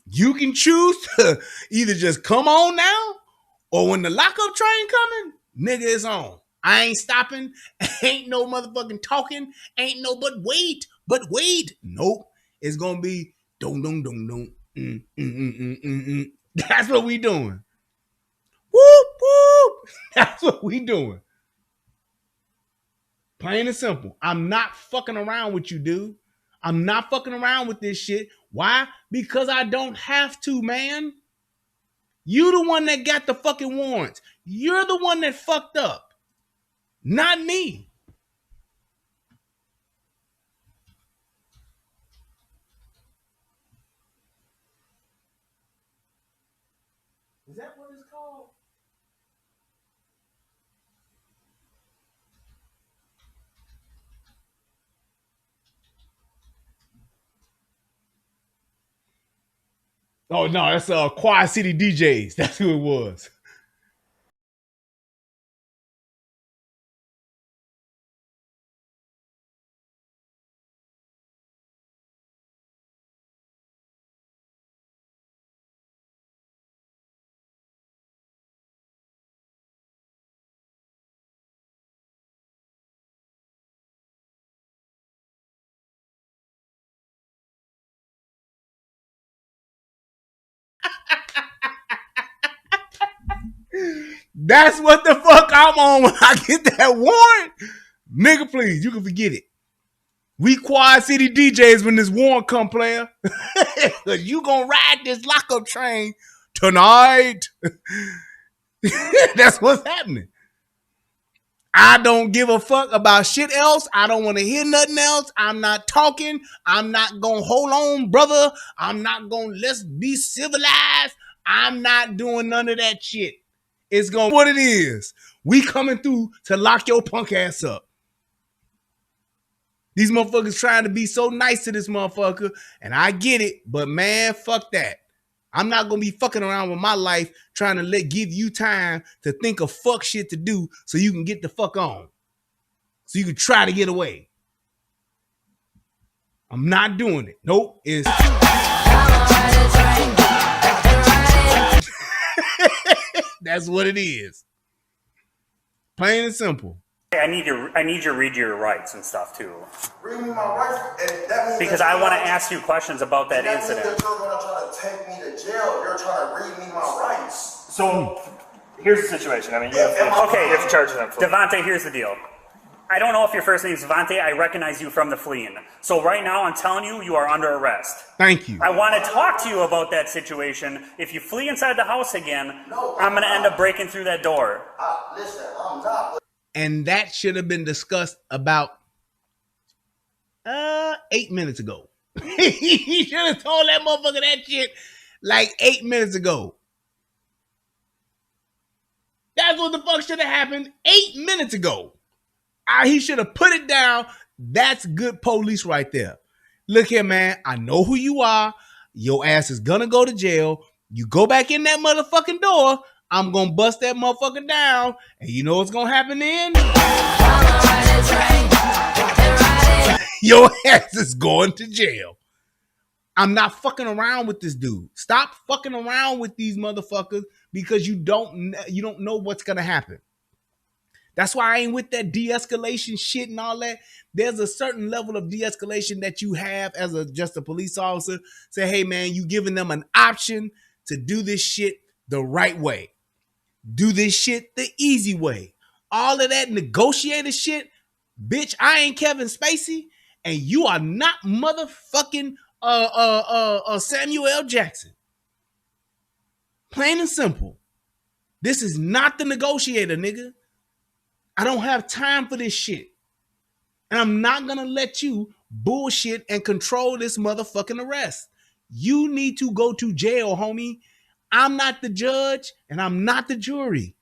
You can choose to either just come on now, or when the lockup train coming, nigga, it's on. I ain't stopping. Ain't no motherfucking talking. Ain't no but wait. Nope. It's gonna be dum dum dum dum. That's what we doing. Whoop whoop. That's what we doing. Plain and simple. I'm not fucking around with you, dude. I'm not fucking around with this shit. Why? Because I don't have to, man. You the one that got the fucking warrants. You're the one that fucked up. Not me. Is that what it's called? Oh no, that's Quad City DJs. That's who it was. That's what the fuck I'm on when I get that warrant. Nigga, please, you can forget it. We Quad City DJs when this warrant come, player. You gonna ride this lockup train tonight. That's what's happening. I don't give a fuck about shit else. I don't want to hear nothing else. I'm not talking. I'm not gonna hold on, brother. I'm not gonna let's be civilized. I'm not doing none of that shit. It's gonna be what it is. We coming through to lock your punk ass up. These motherfuckers trying to be so nice to this motherfucker, and I get it, but man, fuck that. I'm not gonna be fucking around with my life trying to give you time to think of fuck shit to do so you can get the fuck on. So you can try to get away. I'm not doing it. Nope. It's that's what it is. Plain and simple. I need you to read your rights and stuff too. Read me my rights, and that means Because I want to ask you questions about that incident. That you're gonna try to take me to jail. You're trying to read me my rights. So here's the situation. I mean, you have to charge them. Devontae, here's the deal. I don't know if your first name is Devontae. I recognize you from the fleeing. So right now, I'm telling you, you are under arrest. Thank you. I want to talk to you about that situation. If you flee inside the house again, I'm going to end up breaking through that door. Listen, I'm not. And that should have been discussed about 8 minutes ago. He should have told that motherfucker that shit like 8 minutes ago. That's what the fuck should have happened 8 minutes ago. He should have put it down. That's good police right there. Look here, man. I know who you are. Your ass is gonna go to jail. You go back in that motherfucking door. I'm gonna bust that motherfucker down. And you know what's gonna happen then? Your ass is going to jail. I'm not fucking around with this dude. Stop fucking around with these motherfuckers because you don't know what's gonna happen. That's why I ain't with that de-escalation shit and all that. There's a certain level of de-escalation that you have as just a police officer. Say, hey man, you giving them an option to do this shit the right way. Do this shit the easy way. All of that negotiated shit, bitch, I ain't Kevin Spacey, and you are not motherfucking Samuel L. Jackson. Plain and simple. This is not the negotiator, nigga. I don't have time for this shit. And I'm not gonna let you bullshit and control this motherfucking arrest. You need to go to jail, homie. I'm not the judge and I'm not the jury.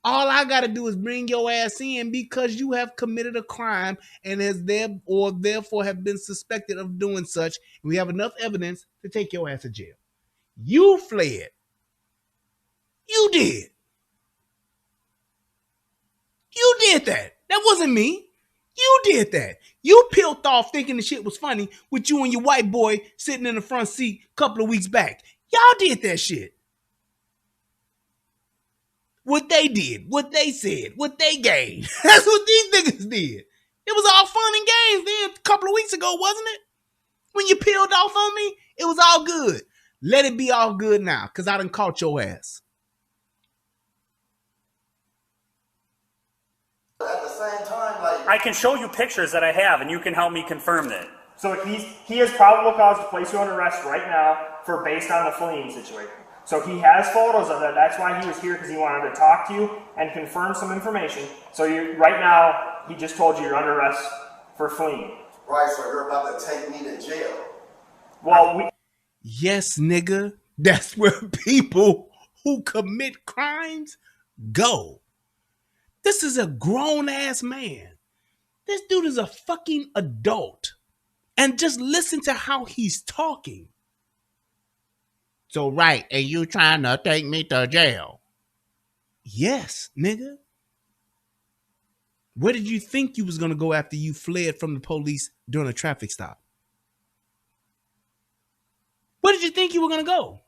All I gotta do is bring your ass in because you have committed a crime and therefore have been suspected of doing such. And we have enough evidence to take your ass to jail. You fled. You did. You did that. That wasn't me. You did that. You peeled off thinking the shit was funny with you and your white boy sitting in the front seat a couple of weeks back. Y'all did that shit. What they did, what they said, what they gave. That's what these niggas did. It was all fun and games then a couple of weeks ago, wasn't it? When you peeled off on me, it was all good. Let it be all good now, because I done caught your ass. At the same time, like, I can show you pictures that I have, and you can help me confirm that. So he has probable cause to place you under arrest right now for based on the fleeing situation. So he has photos of that. That's why he was here, because he wanted to talk to you and confirm some information. So right now, he just told you you're under arrest for fleeing. right, so you're about to take me to jail. Well, yes, nigga. That's where people who commit crimes go. This is a grown-ass man. This dude is a fucking adult. And just listen to how he's talking. So, right, and you trying to take me to jail? Yes, nigga. Where did you think you was going to go after you fled from the police during a traffic stop? Where did you think you were going to go?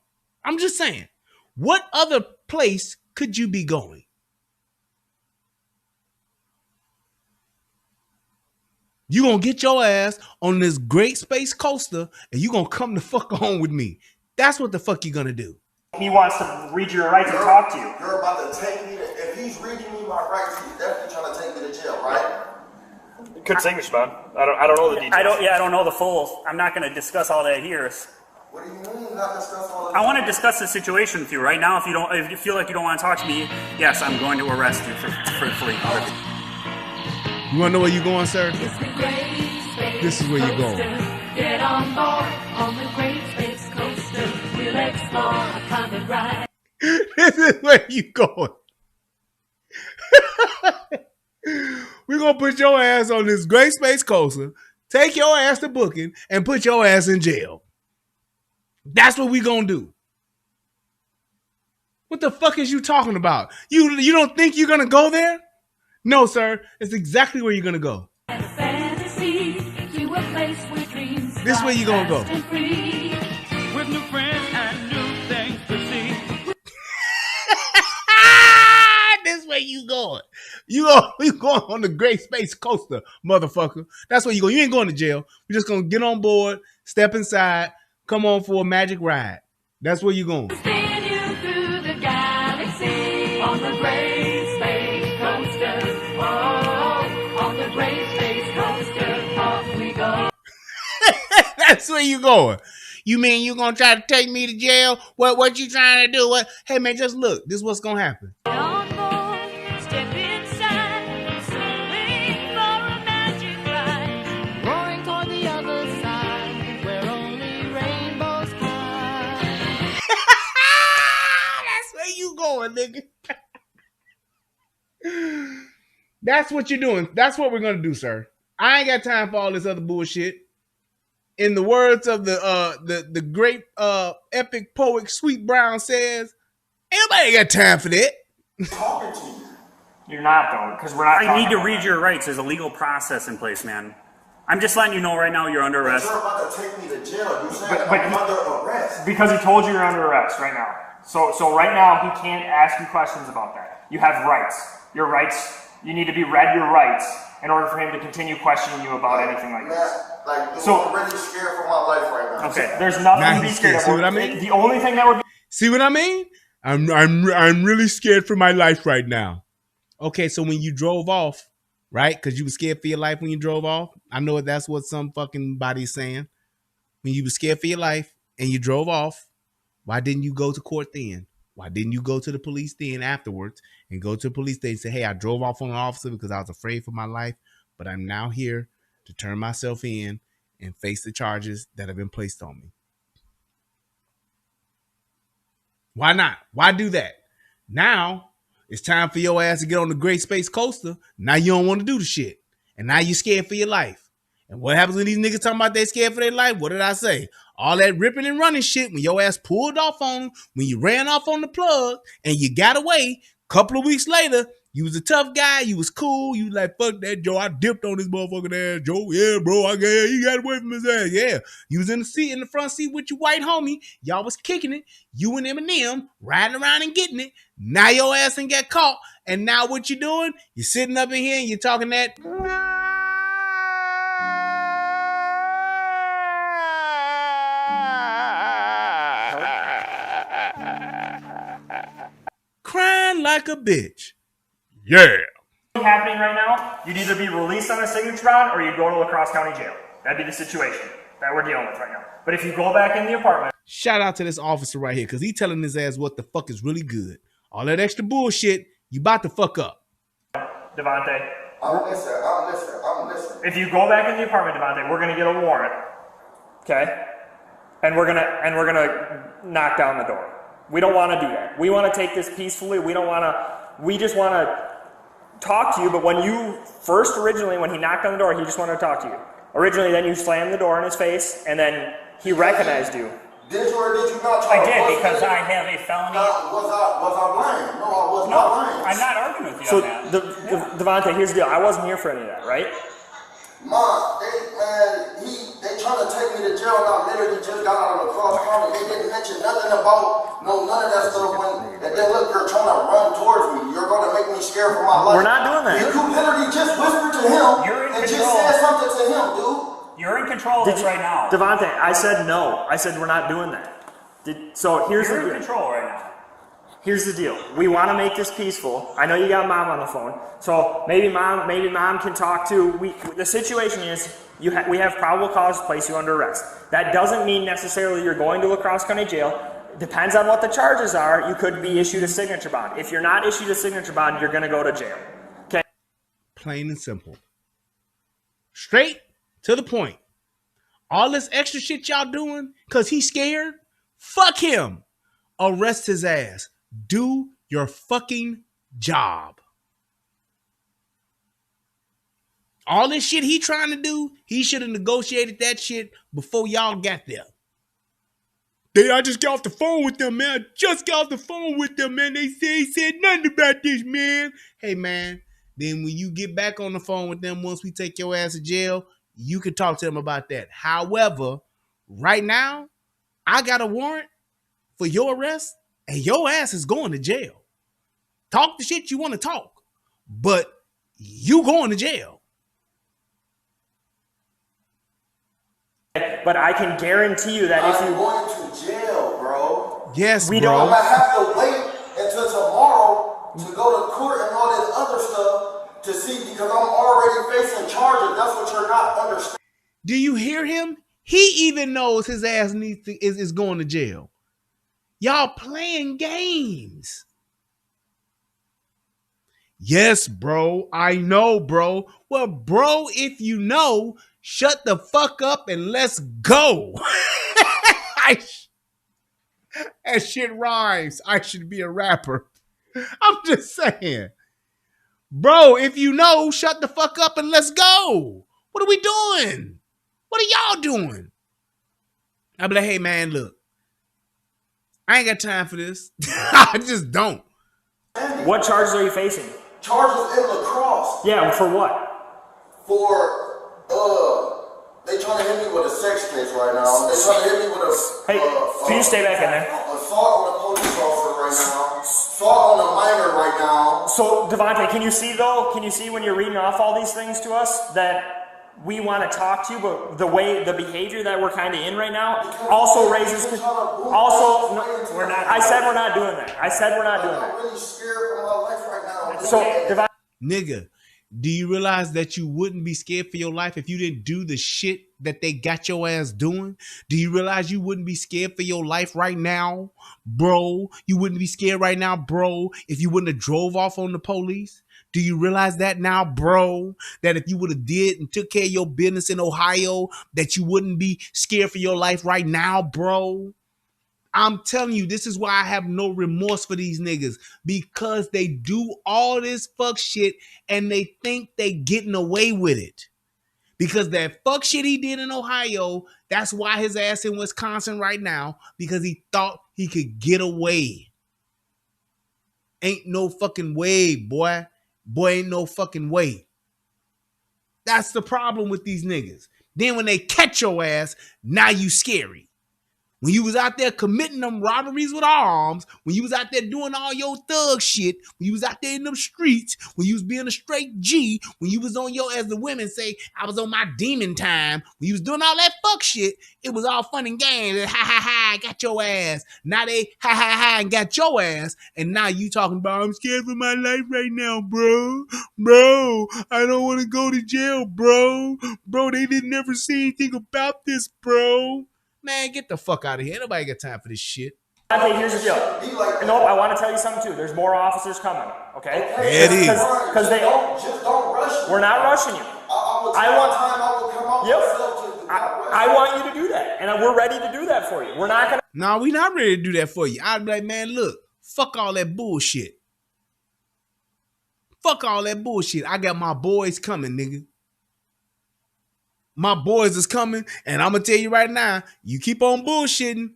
I'm just saying. What other place could you be going? You gonna get your ass on this great space coaster and you gonna come the fuck on with me. That's what the fuck you gonna do. he wants to read your rights and talk to you. You're about to take me to, if he's reading me my rights, he's definitely trying to take me to jail, right? Could distinguish, man. I don't know the details. I don't know the full. I'm not going to discuss all that here. What do you mean not discuss all of I want to discuss the situation with you right now. If you feel like you don't want to talk to me, yes, I'm going to arrest you for fleeing. You wanna know where you going, sir? This is where you're going. Get on board on the Great Space Coaster. We'll explore a private ride. This is where you going. We're gonna put your ass on this great space coaster, take your ass to booking, and put your ass in jail. That's what we gonna do. What the fuck is you talking about? You don't think you're gonna go there? No, sir. It's exactly where you're gonna go. Fantasy to a place where dreams This way you gonna go. With new friends and new things to see. This way you going. You going on the great space coaster, motherfucker. That's where you go. You ain't going to jail. We're just gonna get on board, step inside, come on for a magic ride. That's where you going. Spin you through the galaxy on the Great Space Coaster. Oh, on the Great Space Coaster, off we go. That's where you going. You mean you gonna try to take me to jail? What you trying to do? What? Hey man, just look. This is what's gonna happen. On board, step inside, sailing for a magic ride, roaring toward the other side, where only rainbows hide. That's where you going, nigga. That's what you're doing. That's what we're gonna do, sir. I ain't got time for all this other bullshit. In the words of the great epic poet Sweet Brown says, "Anybody got time for that?" Talking to you. You're not, though, because we're not. I need to talking read about your rights. There's a legal process in place, man. I'm just letting you know right now you're under But arrest. you're about to take me to jail. You said But I'm you- under arrest. that. Because he told you you're under arrest right now. So right now he can't ask you questions about that. You have rights. Your rights. You need to be read your rights in order for him to continue questioning you about anything like this. Man, like, So- I'm really scared for my life right now. Okay. There's nothing Now to be he's scared of. scared. See what I mean? The only thing that would be See what I mean? I'm really scared for my life right now. Okay, so when you drove off, right? Because you were scared for your life when you drove off. I know that's what some fucking body's saying. When you were scared for your life and you drove off, why didn't you go to court then? Why didn't you go to the police then afterwards and go to the police station and say, hey, I drove off on an officer because I was afraid for my life, but I'm now here to turn myself in and face the charges that have been placed on me? Why not? Why do that? Now it's time for your ass to get on the Great Space Coaster. Now you don't want to do the shit. And now you're scared for your life. And what happens when these niggas talking about they scared for their life? What did I say? All that ripping and running shit when your ass pulled off on them, when you ran off on the plug and you got away, a couple of weeks later, you was a tough guy, you was cool, you was like, fuck that Joe, I dipped on this motherfucking ass, Joe. Yeah, bro, he got away from his ass. Yeah. You was in the front seat with your white homie, y'all was kicking it, you and Eminem riding around and getting it. Now your ass ain't got caught. And now what you doing? You're sitting up in here and you're talking that crying like a bitch. Yeah. Happening right now, you'd either be released on a signature bond or you go to La Crosse County Jail. That'd be the situation that we're dealing with right now. But if you go back in the apartment, shout out to this officer right here, because he telling his ass what the fuck is really good. All that extra bullshit, you about to fuck up. Devontae. I'm listening. If you go back in the apartment, Devontae, we're gonna get a warrant. Okay? And we're gonna knock down the door. We don't want to do that. We want to take this peacefully. We just want to talk to you, but when he knocked on the door, he just wanted to talk to you. Originally, then you slammed the door in his face, and then he recognized you. Did you or did you not I did, because I have a felony. Was I lying? No, I was not lying. I'm not arguing with you So, on that. Devontae, here's the deal. I wasn't here for any of that, right? Ma, they trying to take me to jail, and I literally just got out of La Crosse County. They didn't mention nothing about none of that stuff. And then look, you're trying to run towards me. You're going to make me scared for my life. We're not doing that. You literally just whispered to him and just said something to him, dude. You're in control of this right now. Devontae, I said no. I said we're not doing that. So here's You're the in deal. control right now. Here's the deal. We want to make this peaceful. I know you got mom on the phone, so maybe mom can talk to. The situation is we have probable cause to place you under arrest. That doesn't mean necessarily you're going to La Crosse County Jail. Depends on what the charges are. You could be issued a signature bond. If you're not issued a signature bond, you're going to go to jail. Okay. Plain and simple. Straight to the point. All this extra shit y'all doing because he's scared? Fuck him. Arrest his ass. Do your fucking job. All this shit he trying to do, he should have negotiated that shit before y'all got there. I just got off the phone with them, man. They said nothing about this, man. Hey, man. Then when you get back on the phone with them, once we take your ass to jail, you can talk to them about that. However, right now, I got a warrant for your arrest, and your ass is going to jail. Talk the shit you want to talk, but you going to jail. But I can guarantee you that if you... I'm going to jail, bro. Yes, we bro. don't... I'm going to have to wait until tomorrow to go to court and all this other stuff to see, because I'm already facing charges. That's what you're not understanding. Do you hear him? He even knows his ass is going to jail. Y'all playing games. Yes, bro. I know, bro. Well, bro, if you know, shut the fuck up and let's go. That shit rhymes. I should be a rapper. I'm just saying. Bro, if you know, shut the fuck up and let's go. What are we doing? What are y'all doing? I'll be like, hey, man, look. I ain't got time for this. I just don't. What charges are you facing? Charges in La Crosse. Yeah, for what? For, they trying to hit me with a sex case right now. They trying to hit me with a... Hey, can you stay back in there? Assault on a police officer right now. Assault on a minor right now. So, Devontae, can you see, though? Can you see when you're reading off all these things to us that we want to talk to you, but the behavior that we're kind of in right now also raises... We're not... I said we're not doing that. I'm really scared for my life right now. So, Devontae... Nigga, Do you realize that you wouldn't be scared for your life if you didn't do the shit that they got your ass doing? Do you realize you wouldn't be scared for your life right now, bro? You wouldn't be scared right now, bro, if you wouldn't have drove off on the police? Do you realize that now, bro? That if you would have did and took care of your business in Ohio, that you wouldn't be scared for your life right now, bro? I'm telling you, this is why I have no remorse for these niggas, because they do all this fuck shit and they think they getting away with it. Because that fuck shit he did in Ohio, that's why his ass in Wisconsin right now, because he thought he could get away. Ain't no fucking way, boy. Boy, ain't no fucking way. That's the problem with these niggas. Then when they catch your ass, now you scary. When you was out there committing them robberies with arms, when you was out there doing all your thug shit, when you was out there in them streets, when you was being a straight G, when you was on your, as the women say, I was on my demon time, when you was doing all that fuck shit, it was all fun and games. Ha ha ha, I got your ass. Now they ha ha ha and got your ass. And now you talking about, I'm scared for my life right now, bro. Bro, I don't want to go to jail, bro. Bro, they didn't never say anything about this, bro. Man, get the fuck out of here. Nobody got time for this shit. Okay, here's the deal. Nope, I want to tell you something too. There's more officers coming, okay? There it is. Because they Just don't rush me. We're not rushing you. I want you to do that. And we're ready to do that for you. We're not going to. No, we not ready to do that for you. I'd be like, man, look, fuck all that bullshit. Fuck all that bullshit. I got my boys coming, nigga. My boys is coming, and I'm gonna tell you right now, you keep on bullshitting.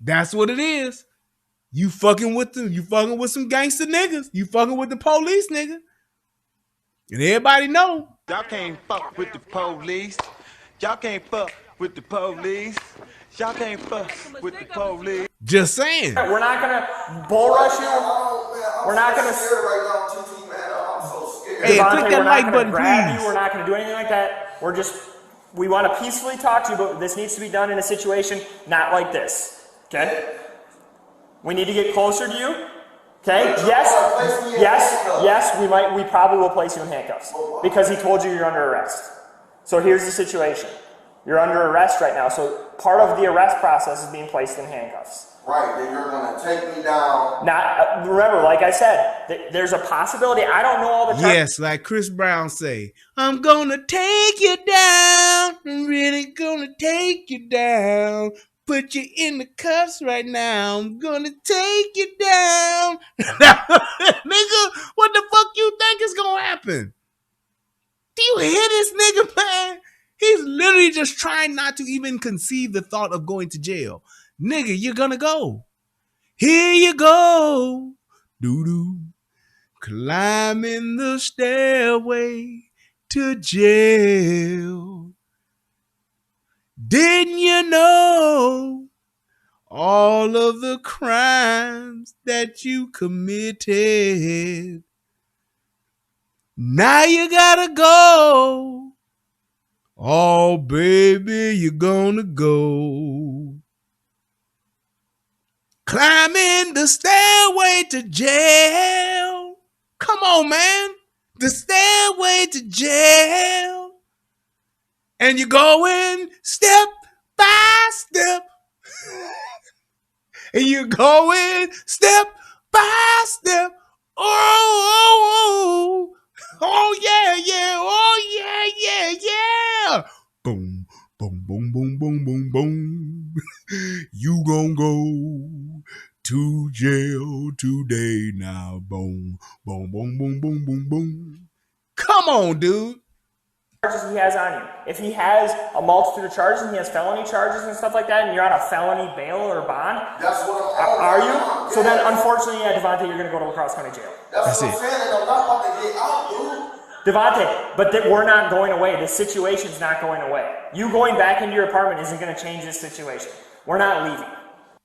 That's what it is. You fucking with them. You fucking with some gangster niggas. You fucking with the police, nigga. And everybody know. Y'all can't fuck with the police. Y'all can't fuck with the police. Y'all can't fuck with the police. Just saying. We're not going to bull rush you. We're not going to. Hey, click that like button, please. We're not going to do anything like that. We want to peacefully talk to you, but this needs to be done in a situation not like this. Okay? We need to get closer to you. Okay? Yes, we probably will place you in handcuffs because he told you you're under arrest. So here's the situation. You're under arrest right now, so part of the arrest process is being placed in handcuffs. Right, then you're going to take me down. Remember, like I said, there's a possibility. I don't know all the time. Yes, like Chris Brown say, I'm going to take you down. I'm really going to take you down. Put you in the cuffs right now. I'm going to take you down. Nigga, what the fuck you think is going to happen? Do you hear this nigga, man? He's literally just trying not to even conceive the thought of going to jail. Nigga, you're gonna go. Here you go. Doo-doo. Climbing the stairway to jail. Didn't you know all of the crimes that you committed? Now you gotta go. Oh, baby, you're gonna go. Climbing the stairway to jail. Come on, man. The stairway to jail. And you're going step by step. And you're going step by step. Oh, yeah. Boom, boom, boom, boom, boom, boom, boom. You gon' go to jail today now. Boom, boom, boom, boom, boom, boom, boom. Come on, dude. Charges he has on you. If he has a multitude of charges and he has felony charges and stuff like that, and you're on a felony bail or bond, that's what I'm are you? So then, unfortunately, yeah, Devontae, you're going to go to La Crosse County Jail. That's what I'm saying, and I'm not about to get out, dude. Devontae, but we're not going away. The situation's not going away. You going back into your apartment isn't going to change this situation. We're not leaving.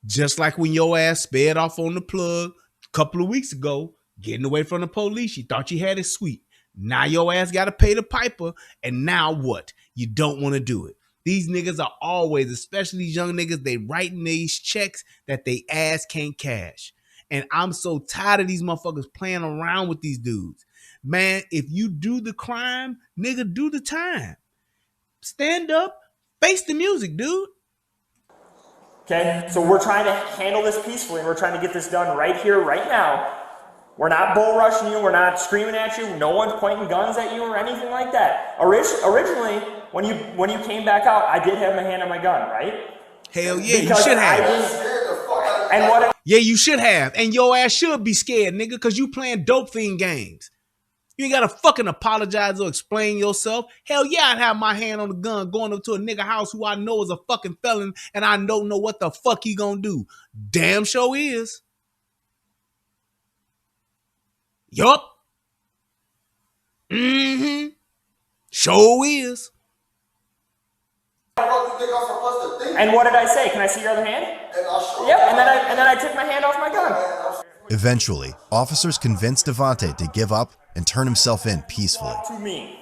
Just like when your ass sped off on the plug a couple of weeks ago, getting away from the police, you thought you had it sweet. Now your ass got to pay the piper, and now what? You don't want to do it. These niggas are always, especially these young niggas, they writing these checks that they ass can't cash. And I'm so tired of these motherfuckers playing around with these dudes. Man, if you do the crime, nigga, do the time. Stand up, face the music, dude. Okay, so we're trying to handle this peacefully, and we're trying to get this done right here, right now. We're not bull rushing you. We're not screaming at you. No one's pointing guns at you or anything like that. Originally, when you came back out, I did have my hand on my gun, right? Hell yeah, Because you should have. And what? Yeah, you should have. And your ass should be scared, nigga, because you playing dope fiend games. You ain't gotta fucking apologize or explain yourself. Hell yeah, I'd have my hand on the gun going up to a nigga house who I know is a fucking felon and I don't know what the fuck he gonna do. Damn sure is. Yup. Mm-hmm. Sure is. And what did I say? Can I see your other hand? Yep. And then I took my hand off my gun. Eventually, officers convinced Devontae to give up and turn himself in peacefully. To me.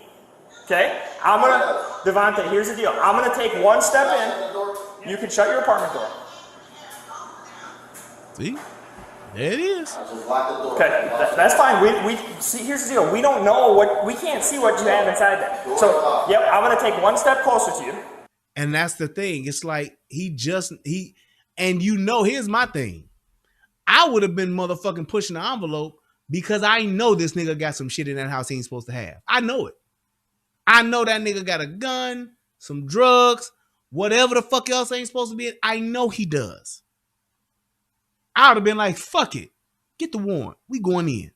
Okay? Devontae, here's the deal. I'm gonna take one step in. You can shut your apartment door. See? There it is. Okay, that's fine. We see. Here's the deal. We don't know what. We can't see what you have inside there. So, yep. I'm gonna take one step closer to you. And that's the thing. It's like and you know, here's my thing. I would have been motherfucking pushing the envelope because I know this nigga got some shit in that house he ain't supposed to have. I know it. I know that nigga got a gun, some drugs, whatever the fuck else ain't supposed to be. I know he does. I would have been like, fuck it. Get the warrant. We going in.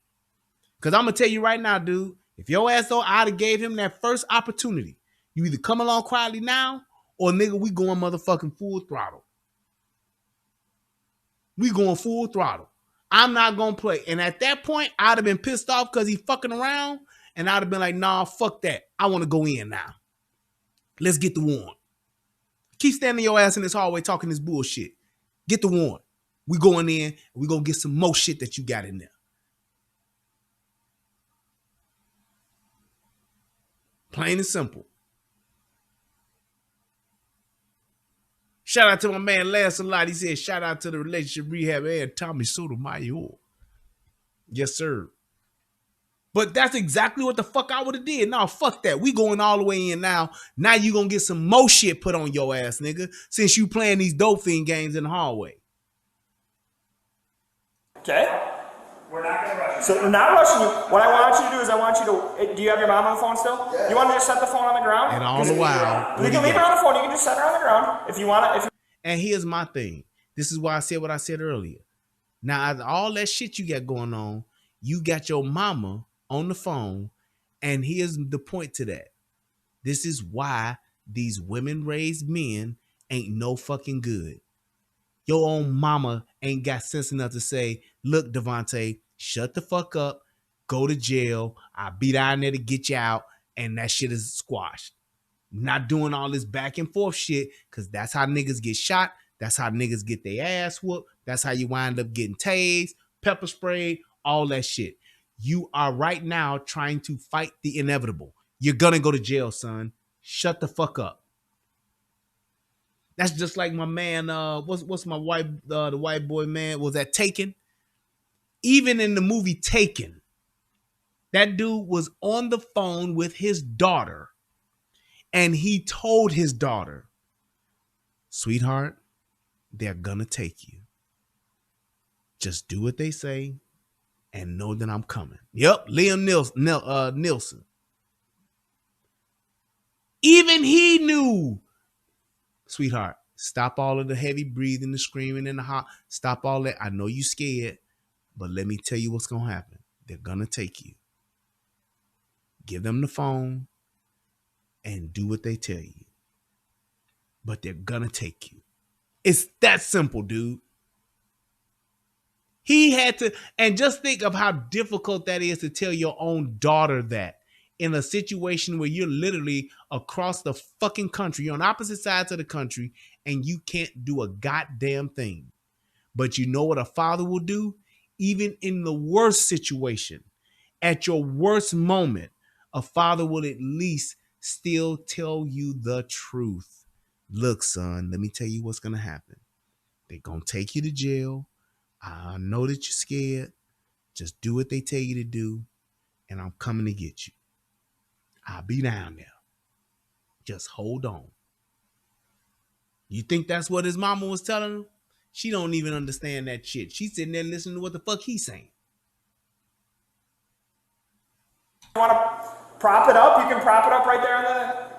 Because I'm going to tell you right now, dude, if your ass though, I'd have gave him that first opportunity. You either come along quietly now or nigga, we going motherfucking full throttle. We going full throttle. I'm not going to play. And at that point, I'd have been pissed off because he fucking around. And I'd have been like, nah, fuck that. I want to go in now. Let's get the warrant. Keep standing your ass in this hallway talking this bullshit. Get the warrant. We going in and we going to get some more shit that you got in there. Plain and simple. Shout out to my man Lancelot. He said, shout out to the relationship rehab and Tommy Sotomayor. Yes, sir. But that's exactly what the fuck I would have did. Nah, fuck that. We going all the way in now. Now you going to get some more shit put on your ass, nigga, since you playing these dope fiend games in the hallway. Okay? We're not going to rush you. So we're not rushing you. What I want you to do is I want you to... Do you have your mom on the phone still? Yeah. You want to just set the phone on the ground? And all the while... You can leave her on the phone. You can just set her on the ground. If you want to... And here's my thing. This is why I said what I said earlier. Now, all that shit you got going on, you got your mama on the phone, and here's the point to that. This is why these women-raised men ain't no fucking good. Your own mama ain't got sense enough to say, look, Devontae, shut the fuck up, go to jail, I'll be down there to get you out, and that shit is squashed. Not doing all this back and forth shit, because that's how niggas get shot, that's how niggas get their ass whooped, that's how you wind up getting tased, pepper sprayed, all that shit. You are right now trying to fight the inevitable. You're gonna go to jail, son. Shut the fuck up. That's just like my man, what's my the white boy man, was that Taken? Even in the movie Taken, that dude was on the phone with his daughter, and he told his daughter, sweetheart, they're gonna take you. Just do what they say and know that I'm coming. Yep, Liam Nielsen. Even he knew, sweetheart, stop all of the heavy breathing, the screaming, and the hot. Stop all that. I know you scared, but let me tell you what's going to happen. They're going to take you. Give them the phone and do what they tell you. But they're going to take you. It's that simple, dude. He had to, and just think of how difficult that is to tell your own daughter that in a situation where you're literally across the fucking country, you're on opposite sides of the country, and you can't do a goddamn thing. But you know what a father will do? Even in the worst situation, at your worst moment, a father will at least still tell you the truth. look, son, let me tell you what's gonna happen. They're gonna take you to jail. I know that you're scared. Just do what they tell you to do, and I'm coming to get you. I'll be down there. Just hold on. You think that's what his mama was telling him? She don't even understand that shit. She's sitting there listening to what the fuck he's saying. You want to prop it up? You can prop it up right there on the...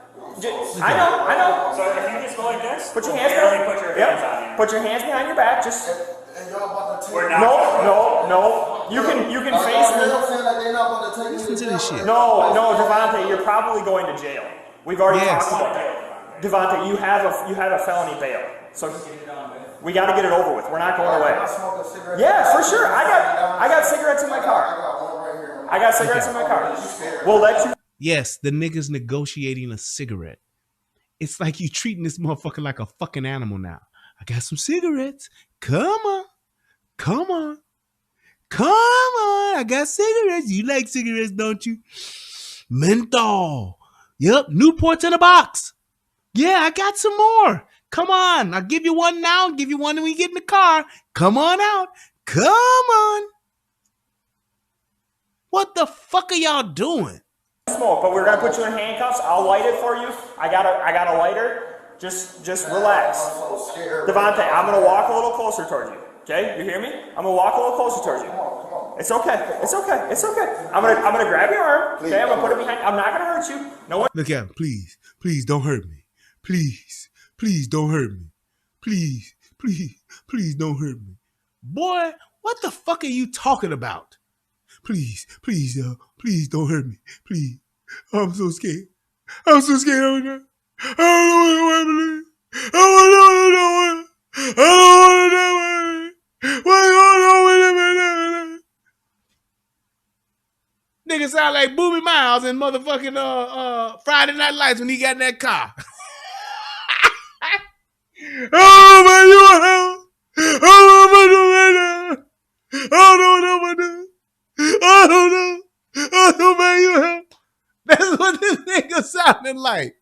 I know. So if you just go like this, Put your hands barely behind. put your hands on you. Put your hands behind your back. Just And y'all about to take We're me. not. no. You can face me. I'm saying that they're not about to take me Listen to this shit. No, Devontae, you're probably going to jail. We've already Yes. talked about that. Devontae, you have a felony bail. So we got to get it over with. We're not going away. Yeah, for sure. I got cigarettes in my car. I got cigarettes in my car. We'll let you. Yes, the nigga's negotiating a cigarette. It's like you treating this motherfucker like a fucking animal now. I got some cigarettes. Come on. I got cigarettes. You like cigarettes, don't you? Menthol. Yep, Newport's in a box. Yeah, I got some more. Come on. I'll give you one now. I'll give you one when we get in the car. Come on out. Come on. What the fuck are y'all doing? Smoke, but we're gonna put you in handcuffs. I'll light it for you. I got a lighter. Just relax. Devontae, I'm gonna walk a little closer towards you. Okay? You hear me? I'm gonna walk a little closer towards you. It's okay. I'm gonna grab your arm. Okay, I'm gonna put it behind. I'm not gonna hurt you. No one. Look at him. Please don't hurt me. Please don't hurt me. Please don't hurt me. Boy, what the fuck are you talking about? Please don't hurt me. Please. I'm so scared. I don't know what to believe. I don't know what's going on with it. Nigga sound like Booby Miles in motherfucking Friday Night Lights when he got in that car. Oh man, you hell. I don't know, man, you hell. That's what this nigga sounded like.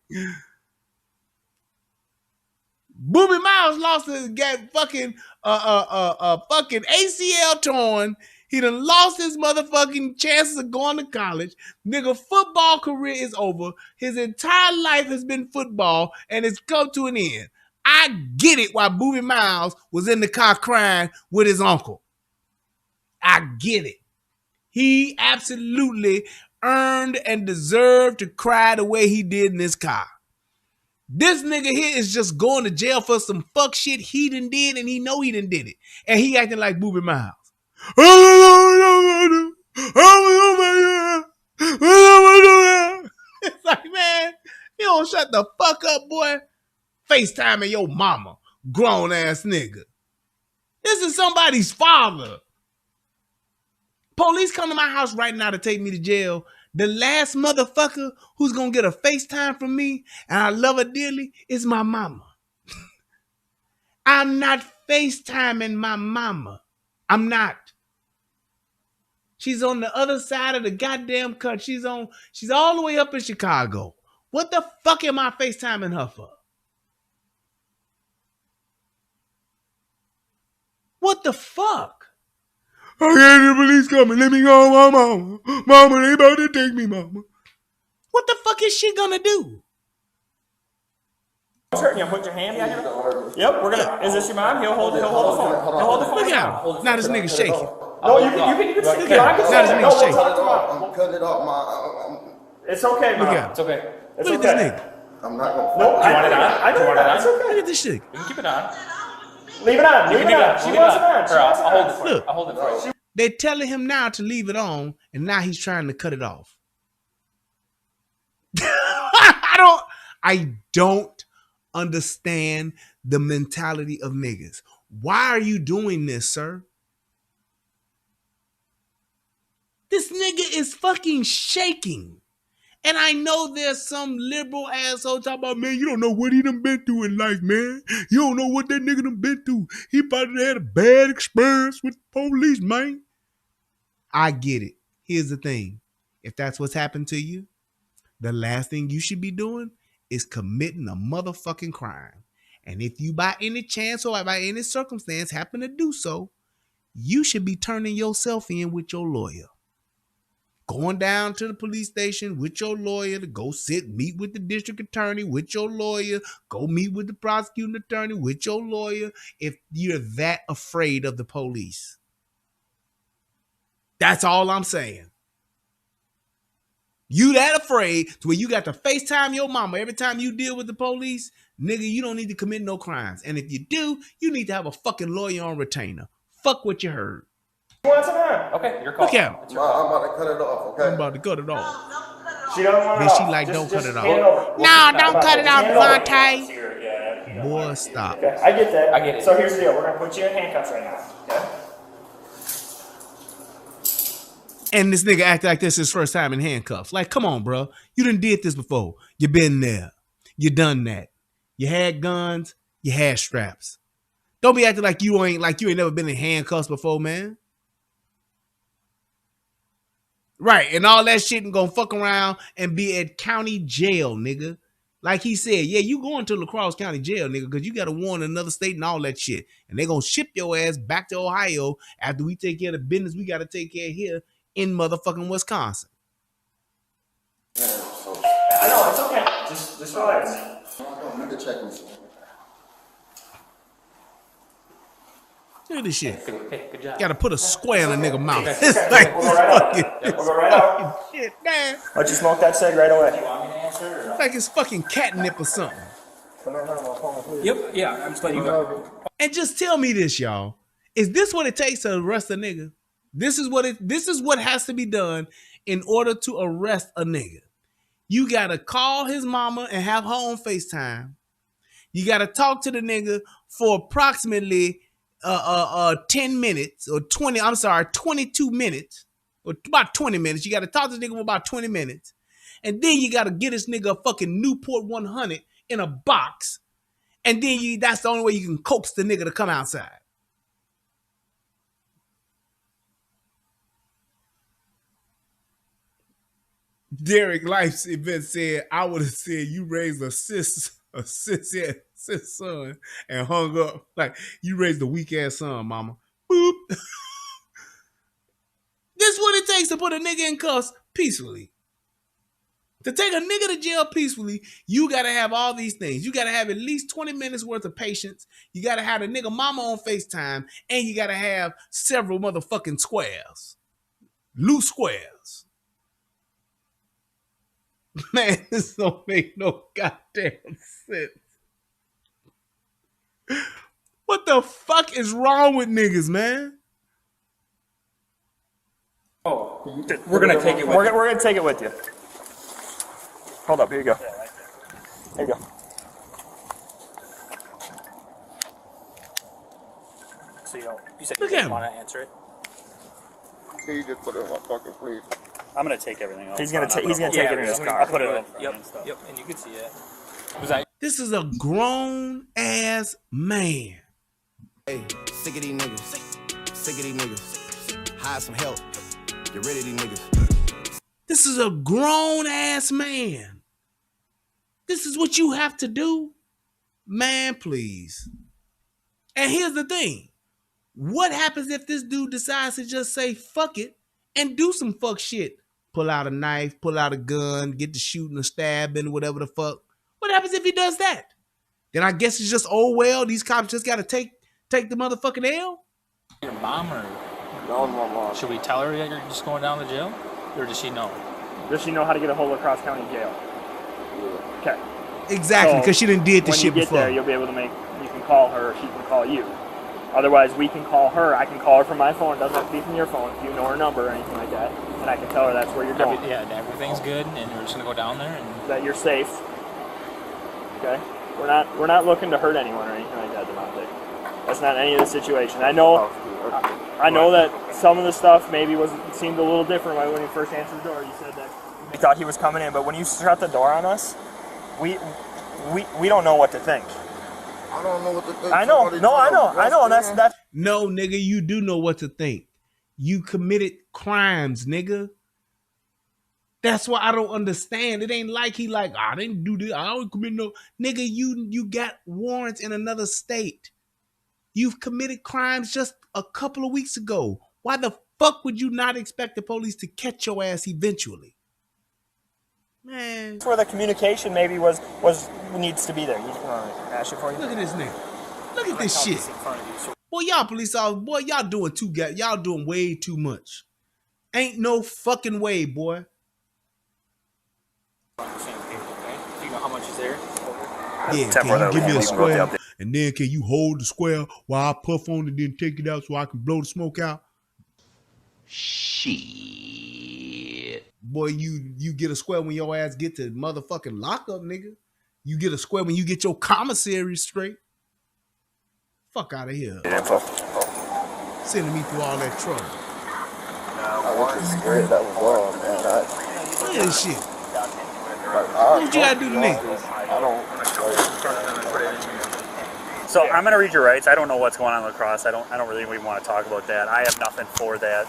Booby Miles lost his fucking ACL torn. He done lost his motherfucking chances of going to college. Nigga, football career is over. His entire life has been football, and it's come to an end. I get it why Booby Miles was in the car crying with his uncle. I get it. He absolutely earned and deserved to cry the way he did in this car. This nigga here is just going to jail for some fuck shit he done did, and he know he done did it. And he acting like Booby Miles. It's like, man, you don't shut the fuck up, boy. FaceTiming your mama, grown ass nigga. This is somebody's father. Police come to my house right now to take me to jail. The last motherfucker who's gonna get a FaceTime from me, and I love her dearly, is my mama. I'm not FaceTiming my mama. I'm not. She's on the other side of the goddamn country. She's all the way up in Chicago. What the fuck am I FaceTiming her for? What the fuck? I got the police coming. Let me go, my mama. Mama, they about to take me, mama. What the fuck is she gonna do? Put your hand behind your. Yep, we're gonna. Is this your mom? He'll hold the phone. He'll hold the phone. Look at him. Now this nigga shaking. No, you can Look at him. Now this nigga shaking. I'm cutting it off, my. It's okay, Look Mom. at him. It's okay. It's Look at okay. this nigga. I'm not gonna. No, Do you want it on? I know You want it on? it's okay. Look at this shit. You can keep it on. Leave it on. Leave it on. She wants it on. Here, I'll hold it for you. Look. I'll hold it for you. They're telling him now to leave it on, and now he's trying to cut it off. I don't understand the mentality of niggas. Why are you doing this, sir? This nigga is fucking shaking. And I know there's some liberal asshole talking about, man, you don't know what he done been through in life, man. You don't know what that nigga done been through. He probably had a bad experience with the police, man. I get it. Here's the thing. If that's what's happened to you, the last thing you should be doing is committing a motherfucking crime. And if you by any chance or by any circumstance happen to do so, you should be turning yourself in with your lawyer. Going down to the police station with your lawyer to go meet with the district attorney with your lawyer, go meet with the prosecuting attorney with your lawyer if you're that afraid of the police. That's all I'm saying. You that afraid to where you got to FaceTime your mama every time you deal with the police, nigga, you don't need to commit no crimes. And if you do, you need to have a fucking lawyer on retainer. Fuck what you heard. You want some time? Okay, your call. Look at him. I'm about to cut it off, okay? I'm about to cut it off. She don't want it Then she off. like, Just- don't just cut it hand off. over. No, don't cut it off, Hand it over. Devontae. Boy, stop. Okay, I get that. I get it. So here's the deal. We're gonna put you in handcuffs right now. Okay. And this nigga act like this is his first time in handcuffs. Like, come on, bro. You done did this before. You been there. You done that. You had guns. You had straps. Don't be acting like you ain't never been in handcuffs before, man. Right, and all that shit and gonna fuck around and be at county jail, nigga. Like he said, yeah, you going to La Crosse County Jail, nigga, because you got to warn another state and all that shit. And they gonna ship your ass back to Ohio after we take care of the business we got to take care of here in motherfucking Wisconsin. I know it's okay. Just relax. You can check me. Look at this shit. Hey, good job. Got to put a square in a nigga mouth. Okay. It's like We'll go right out. fucking, We'll go right out. shit, man. Let you smoke that cig right away. It's like it's fucking catnip or something. Yep, yeah, I'm just letting you go. And just tell me this, y'all. Is this what it takes to arrest a nigga? This is what has to be done in order to arrest a nigga. You gotta call his mama and have her on FaceTime. You gotta talk to the nigga for approximately 10 minutes or 22 minutes or about 20 minutes. You gotta talk to this nigga for about 20 minutes. And then you gotta get this nigga a fucking Newport 100 in a box. And then that's the only way you can coax the nigga to come outside. Derek Life's event said, I would have said you raised a cis son and hung up. Like, you raised a weak ass son, mama. Boop. This is what it takes to put a nigga in cuffs peacefully. To take a nigga to jail peacefully, you gotta have all these things. You gotta have at least 20 minutes worth of patience. You gotta have the nigga mama on FaceTime, and you gotta have several motherfucking squares. Loose squares. Man, this don't make no goddamn sense. What the fuck is wrong with niggas, man? Oh, we're gonna take it with We're gonna take it with you. Hold up. Here you go. Here you go. So you said Look you at didn't him. want to answer it. Can you just put it in my pocket, please? I'm gonna take everything else. He's gonna take it in his car. I'll put it in front Yep, and stuff. yep, and you can see it. Was that? This is a grown ass man. Hey, sick of these niggas. Sick of these niggas. Hire some help. Get rid of these niggas. This is a grown ass man. This is what you have to do? Man, please. And here's the thing. What happens if this dude decides to just say fuck it and do some fuck shit? Pull out a knife, pull out a gun, get to shooting or stabbing, whatever the fuck. What happens if he does that? Then I guess it's just, oh well, these cops just gotta take the motherfucking L? Your mom or No, my mom. should we tell her that you're just going down to jail? Or does she know? Does she know how to get a hold of Cross County Jail? Okay. Exactly, because she done did this when shit you get before. there, you'll be able to you can call her, or she can call you. Otherwise, we can call her. I can call her from my phone. It doesn't have to be from your phone if you know her number or anything like that. And I can tell her that's where you're going. Everything's good, and we're just gonna go down there and That you're safe. Okay? We're not looking to hurt anyone or anything like that, Devontae. That's not any of the situation. I know that some of the stuff maybe seemed a little different when you first answered the door. You said that you thought he was coming in, but when you shut the door on us, we don't know what to think. I don't know what to think. I know. No, I know, and that's No, nigga, you do know what to think. You committed crimes, nigga. That's why I don't understand. It ain't like he like, I didn't do this. I don't commit no. Nigga, you got warrants in another state. You've committed crimes just a couple of weeks ago. Why the fuck would you not expect the police to catch your ass eventually? Man. That's where the communication maybe was needs to be there. You want to ask it for you? Look at this nigga. Look at this shit. Boy, y'all police officers, boy, y'all doing way too much. Ain't no fucking way, boy. On the same page, okay? Do you know how much is there? Yeah, can you give me a square? And then can you hold the square while I puff on it, then take it out so I can blow the smoke out? Shit. Boy, you get a square when your ass get to motherfucking lockup, nigga. You get a square when you get your commissary straight. Fuck out of here. Sending me through all that trouble. I was just scared that was wrong, man. Look at this shit. What you gotta do to me? So I'm going to read your rights. I don't know what's going on in lacrosse. I don't really even want to talk about that. I have nothing for that.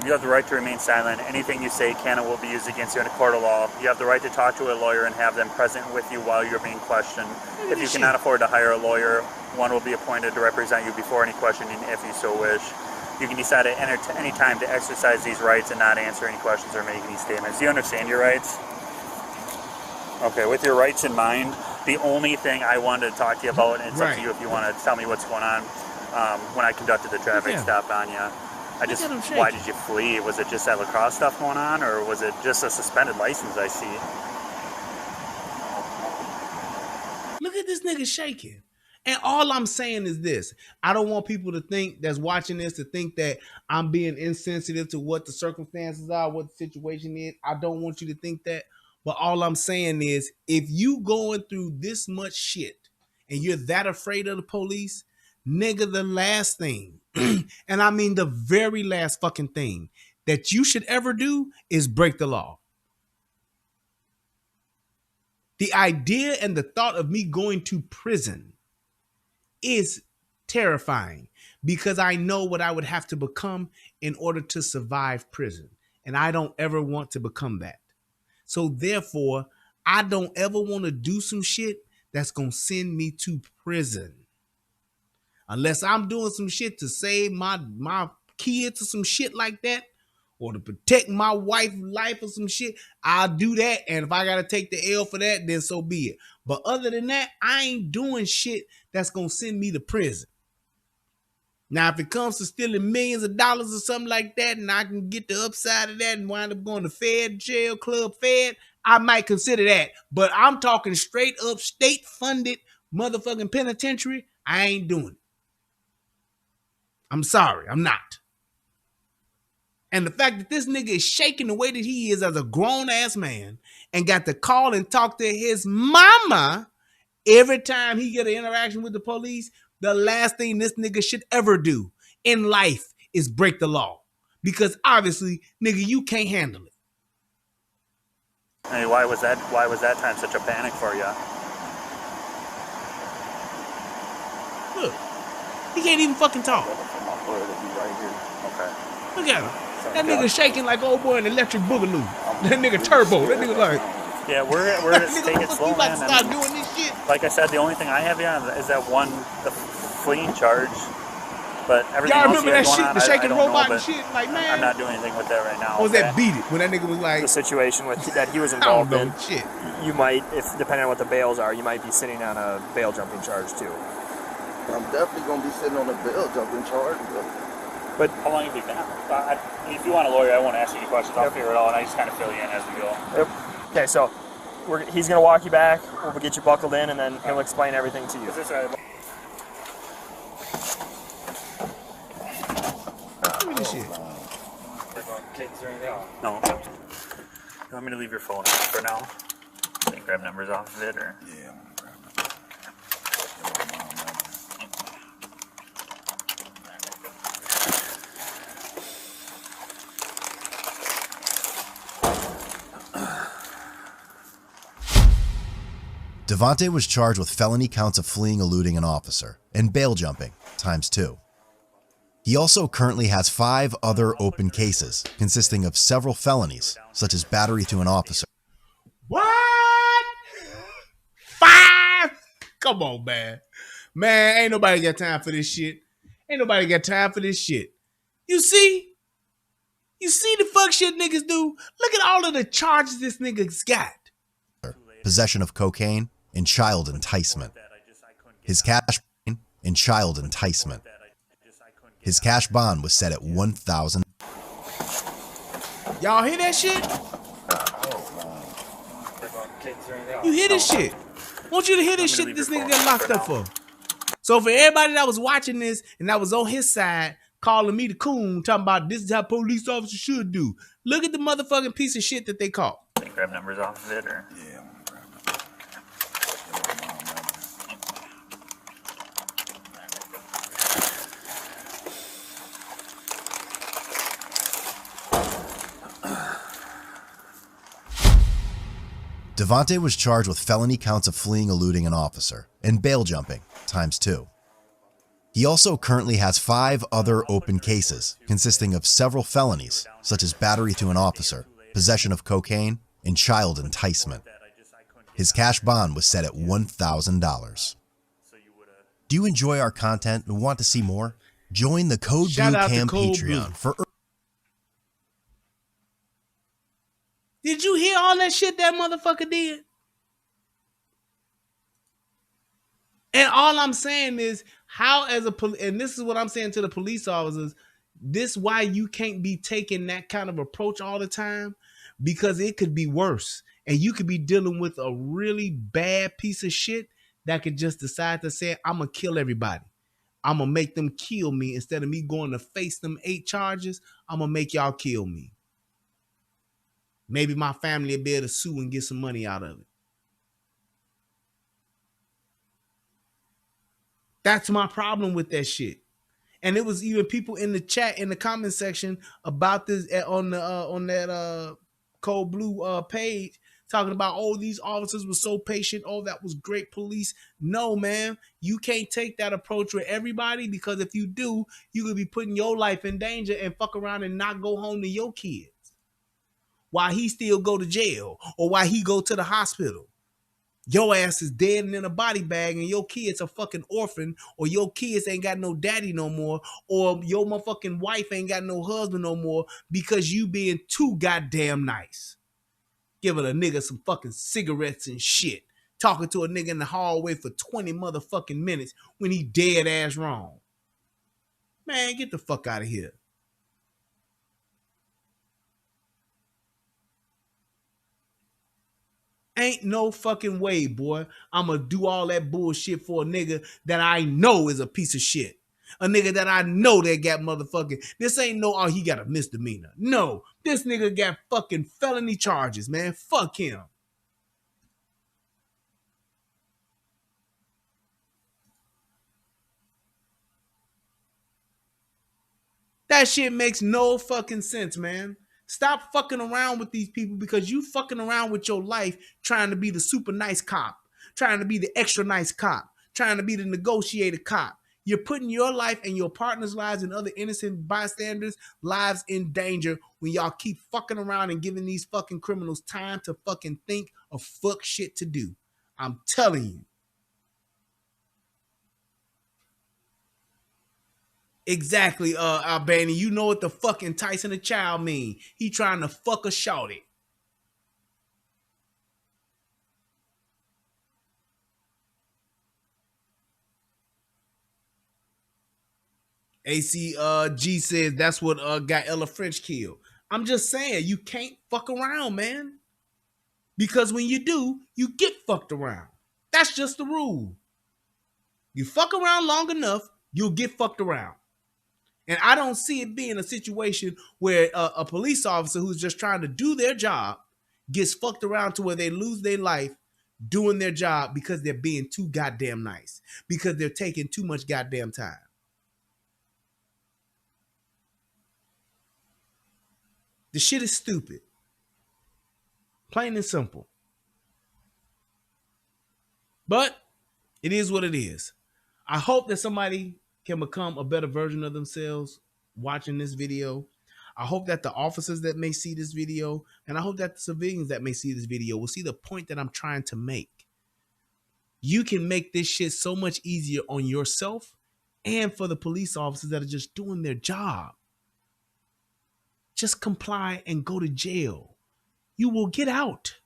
You have the right to remain silent. Anything you say can and will be used against you in a court of law. You have the right to talk to a lawyer and have them present with you while you're being questioned. If you cannot afford to hire a lawyer, one will be appointed to represent you before any questioning if you so wish. You can decide at any time to exercise these rights and not answer any questions or make any statements. Do you understand your rights? Okay, with your rights in mind, the only thing I wanted to talk to you about, and it's up to you if you want to tell me what's going on, when I conducted the traffic stop on you, why did you flee? Was it just that lacrosse stuff going on, or was it just a suspended license I see? Look at this nigga shaking. And all I'm saying is this. I don't want people to think that's watching this to think that I'm being insensitive to what the circumstances are, what the situation is. I don't want you to think that. But all I'm saying is, if you going through this much shit and you're that afraid of the police, nigga, the last thing, and I mean the very last fucking thing that you should ever do is break the law. The idea and the thought of me going to prison is terrifying because I know what I would have to become in order to survive prison. And I don't ever want to become that. So therefore, I don't ever want to do some shit that's going to send me to prison. Unless I'm doing some shit to save my kids or some shit like that, or to protect my wife's life or some shit, I'll do that. And if I got to take the L for that, then so be it. But other than that, I ain't doing shit that's going to send me to prison. Now, if it comes to stealing millions of dollars or something like that, and I can get the upside of that and wind up going to Fed, jail, club, Fed, I might consider that. But I'm talking straight up state-funded motherfucking penitentiary. I ain't doing it. I'm sorry, I'm not. And the fact that this nigga is shaking the way that he is as a grown-ass man and got to call and talk to his mama every time he get an interaction with the police, the last thing this nigga should ever do in life is break the law. Because obviously, nigga, you can't handle it. Hey, why was that time such a panic for you? Look, he can't even fucking talk. Okay. Look at him. That nigga shaking like old boy in Electric Boogaloo. That nigga turbo. That nigga like... Yeah, we're take it slow, man. Start doing this shit. Like I said, the only thing I have is that one, the fleeing charge. But everything y'all else remember that shit, on, the shaking robot know, and shit? Like, man. I'm not doing anything with that right now. Or was that Beat It? When that nigga was like... The situation with that he was involved in. Shit. You might, if depending on what the bails are, you might be sitting on a bail jumping charge too. I'm definitely going to be sitting on a bail jumping charge, but how long have you been out? If you want a lawyer, I won't ask you any questions. I'll figure it out, and I just kind of fill you in as we go. Yep. Okay, so he's going to walk you back. We'll get you buckled in, and then he'll explain everything to you. Is this right? Look at this shit. No. You want me to leave your phone for now? Can you grab numbers off of it, or? Yeah. Devontae was charged with felony counts of fleeing, eluding an officer, and bail jumping, ×2. He also currently has 5 other open cases consisting of several felonies, such as battery to an officer. What? 5? Come on, man. Man, ain't nobody got time for this shit. Ain't nobody got time for this shit. You see? You see the fuck shit niggas do? Look at all of the charges this nigga's got. Possession of cocaine and child enticement. His cash and child enticement. His cash bond was set at $1,000. Y'all hear that shit? You hear this shit? I want you to hear this shit this nigga got locked up for. So for everybody that was watching this and that was on his side, calling me the coon, talking about this is how police officers should do. Look at the motherfucking piece of shit that they caught. Can you grab numbers off of it, or? Yeah, I'm gonna grab Devontae was charged with felony counts of fleeing, eluding an officer, and bail jumping, ×2. He also currently has 5 other open cases, consisting of several felonies, such as battery to an officer, possession of cocaine, and child enticement. His cash bond was set at $1,000. Do you enjoy our content and want to see more? Join the Code Shout Blue out to Cam Code Patreon Blue. for Did you hear all that shit that motherfucker did? And all I'm saying is, how as a and this is what I'm saying to the police officers, this why you can't be taking that kind of approach all the time, because it could be worse. And you could be dealing with a really bad piece of shit that could just decide to say, I'm going to kill everybody. I'm going to make them kill me. Instead of me going to face them 8 charges, I'm going to make y'all kill me. Maybe my family will be able to sue and get some money out of it. That's my problem with that shit. And it was even people in the chat, in the comment section about this on that Code Blue page, talking about, oh, these officers were so patient. Oh, that was great police. No, man, you can't take that approach with everybody, because if you do, you could be putting your life in danger and fuck around and not go home to your kids while he still go to jail or while he go to the hospital. Your ass is dead and in a body bag, and your kids are fucking orphan, or your kids ain't got no daddy no more, or your motherfucking wife ain't got no husband no more because you being too goddamn nice. Giving a nigga some fucking cigarettes and shit. Talking to a nigga in the hallway for 20 motherfucking minutes when he dead ass wrong. Man, get the fuck out of here. Ain't no fucking way, boy, I'ma do all that bullshit for a nigga that I know is a piece of shit. A nigga that I know that got motherfucking, this ain't no, oh, he got a misdemeanor. No, this nigga got fucking felony charges, man. Fuck him. That shit makes no fucking sense, man. Stop fucking around with these people, because you fucking around with your life trying to be the super nice cop, trying to be the extra nice cop, trying to be the negotiator cop. You're putting your life and your partner's lives and other innocent bystanders' lives in danger when y'all keep fucking around and giving these fucking criminals time to fucking think of fuck shit to do. I'm telling you. Exactly, Albany. You know what the fuck enticing a child mean. He trying to fuck a shorty. ACG says that's what got Ella French killed. I'm just saying, you can't fuck around, man. Because when you do, you get fucked around. That's just the rule. You fuck around long enough, you'll get fucked around. And I don't see it being a situation where a police officer who's just trying to do their job gets fucked around to where they lose their life doing their job because they're being too goddamn nice, because they're taking too much goddamn time. The shit is stupid. Plain and simple. But it is what it is. I hope that somebody can become a better version of themselves watching this video. I hope that the officers that may see this video, and I hope that the civilians that may see this video will see the point that I'm trying to make. You can make this shit so much easier on yourself and for the police officers that are just doing their job. Just comply and go to jail. You will get out.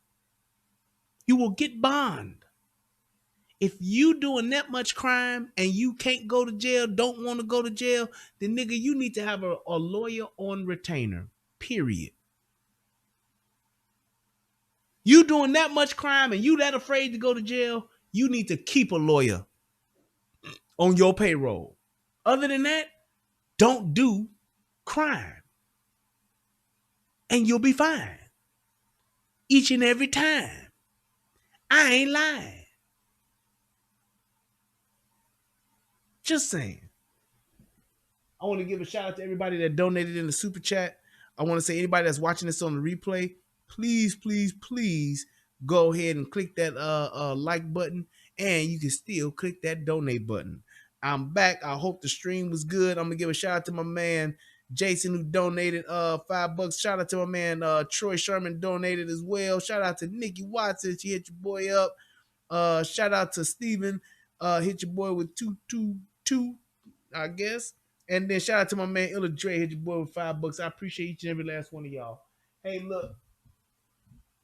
You will get bond. If you doing that much crime and you can't go to jail, don't want to go to jail, then nigga, you need to have a lawyer on retainer, period. You doing that much crime and you that afraid to go to jail, you need to keep a lawyer on your payroll. Other than that, don't do crime. And you'll be fine. Each and every time. I ain't lying. Just saying. I want to give a shout out to everybody that donated in the super chat. I want to say anybody that's watching this on the replay, please, please, please go ahead and click that like button, and you can still click that donate button. I'm back. I hope the stream was good. I'm gonna give a shout out to my man Jason who donated $5. Shout out to my man Troy Sherman donated as well. Shout out to Nikki Watson. She hit your boy up. Shout out to Steven. Hit your boy with 222, I guess. And then shout out to my man Illa Dre. Hit your boy with $5. I appreciate each and every last one of y'all. Hey, look.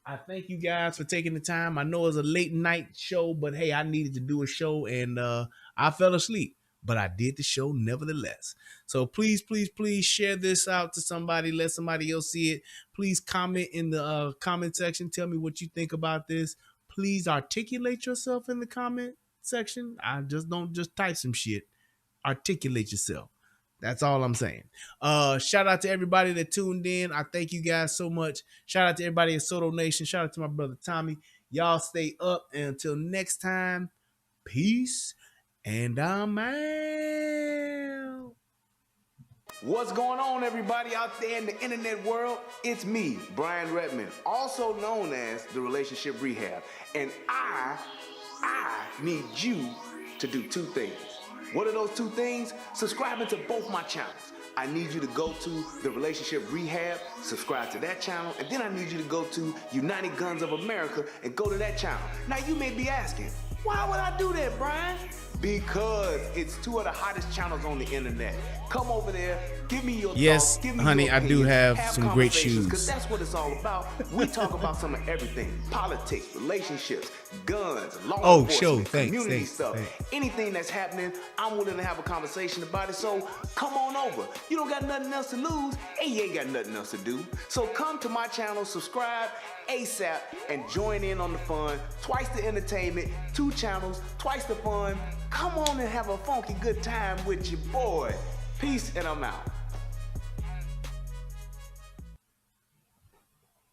I thank you guys for taking the time. I know it's a late night show, but hey, I needed to do a show and I fell asleep, but I did the show nevertheless. So please, please, please share this out to somebody. Let somebody else see it. Please comment in the comment section. Tell me what you think about this. Please articulate yourself in the comment section. I just don't just type some shit. Articulate yourself. That's all I'm saying. Shout out to everybody that tuned in. I thank you guys so much. Shout out to everybody in Soto Nation. Shout out to my brother Tommy. Y'all stay up. And until next time, peace. And I'm out. What's going on, everybody out there in the internet world? It's me, Brian Redmond, also known as the Relationship Rehab. And I need you to do two things. What are those two things? Subscribing to both my channels. I need you to go to the Relationship Rehab, subscribe to that channel, and then I need you to go to United Guns of America and go to that channel. Now you may be asking, why would I do that, Brian? Because it's two of the hottest channels on the internet. Come over there, give me your yes, thoughts, give me honey, your I do opinions, have some great shoes. Because that's what it's all about. We talk about some of everything. Politics, relationships, guns, law enforcement, community stuff. Anything that's happening, I'm willing to have a conversation about it. So come on over. You don't got nothing else to lose, and you ain't got nothing else to do. So come to my channel, subscribe ASAP, and join in on the fun. Twice the entertainment, 2 channels, twice the fun. Come on and have a funky good time with your boy. Peace, and I'm out.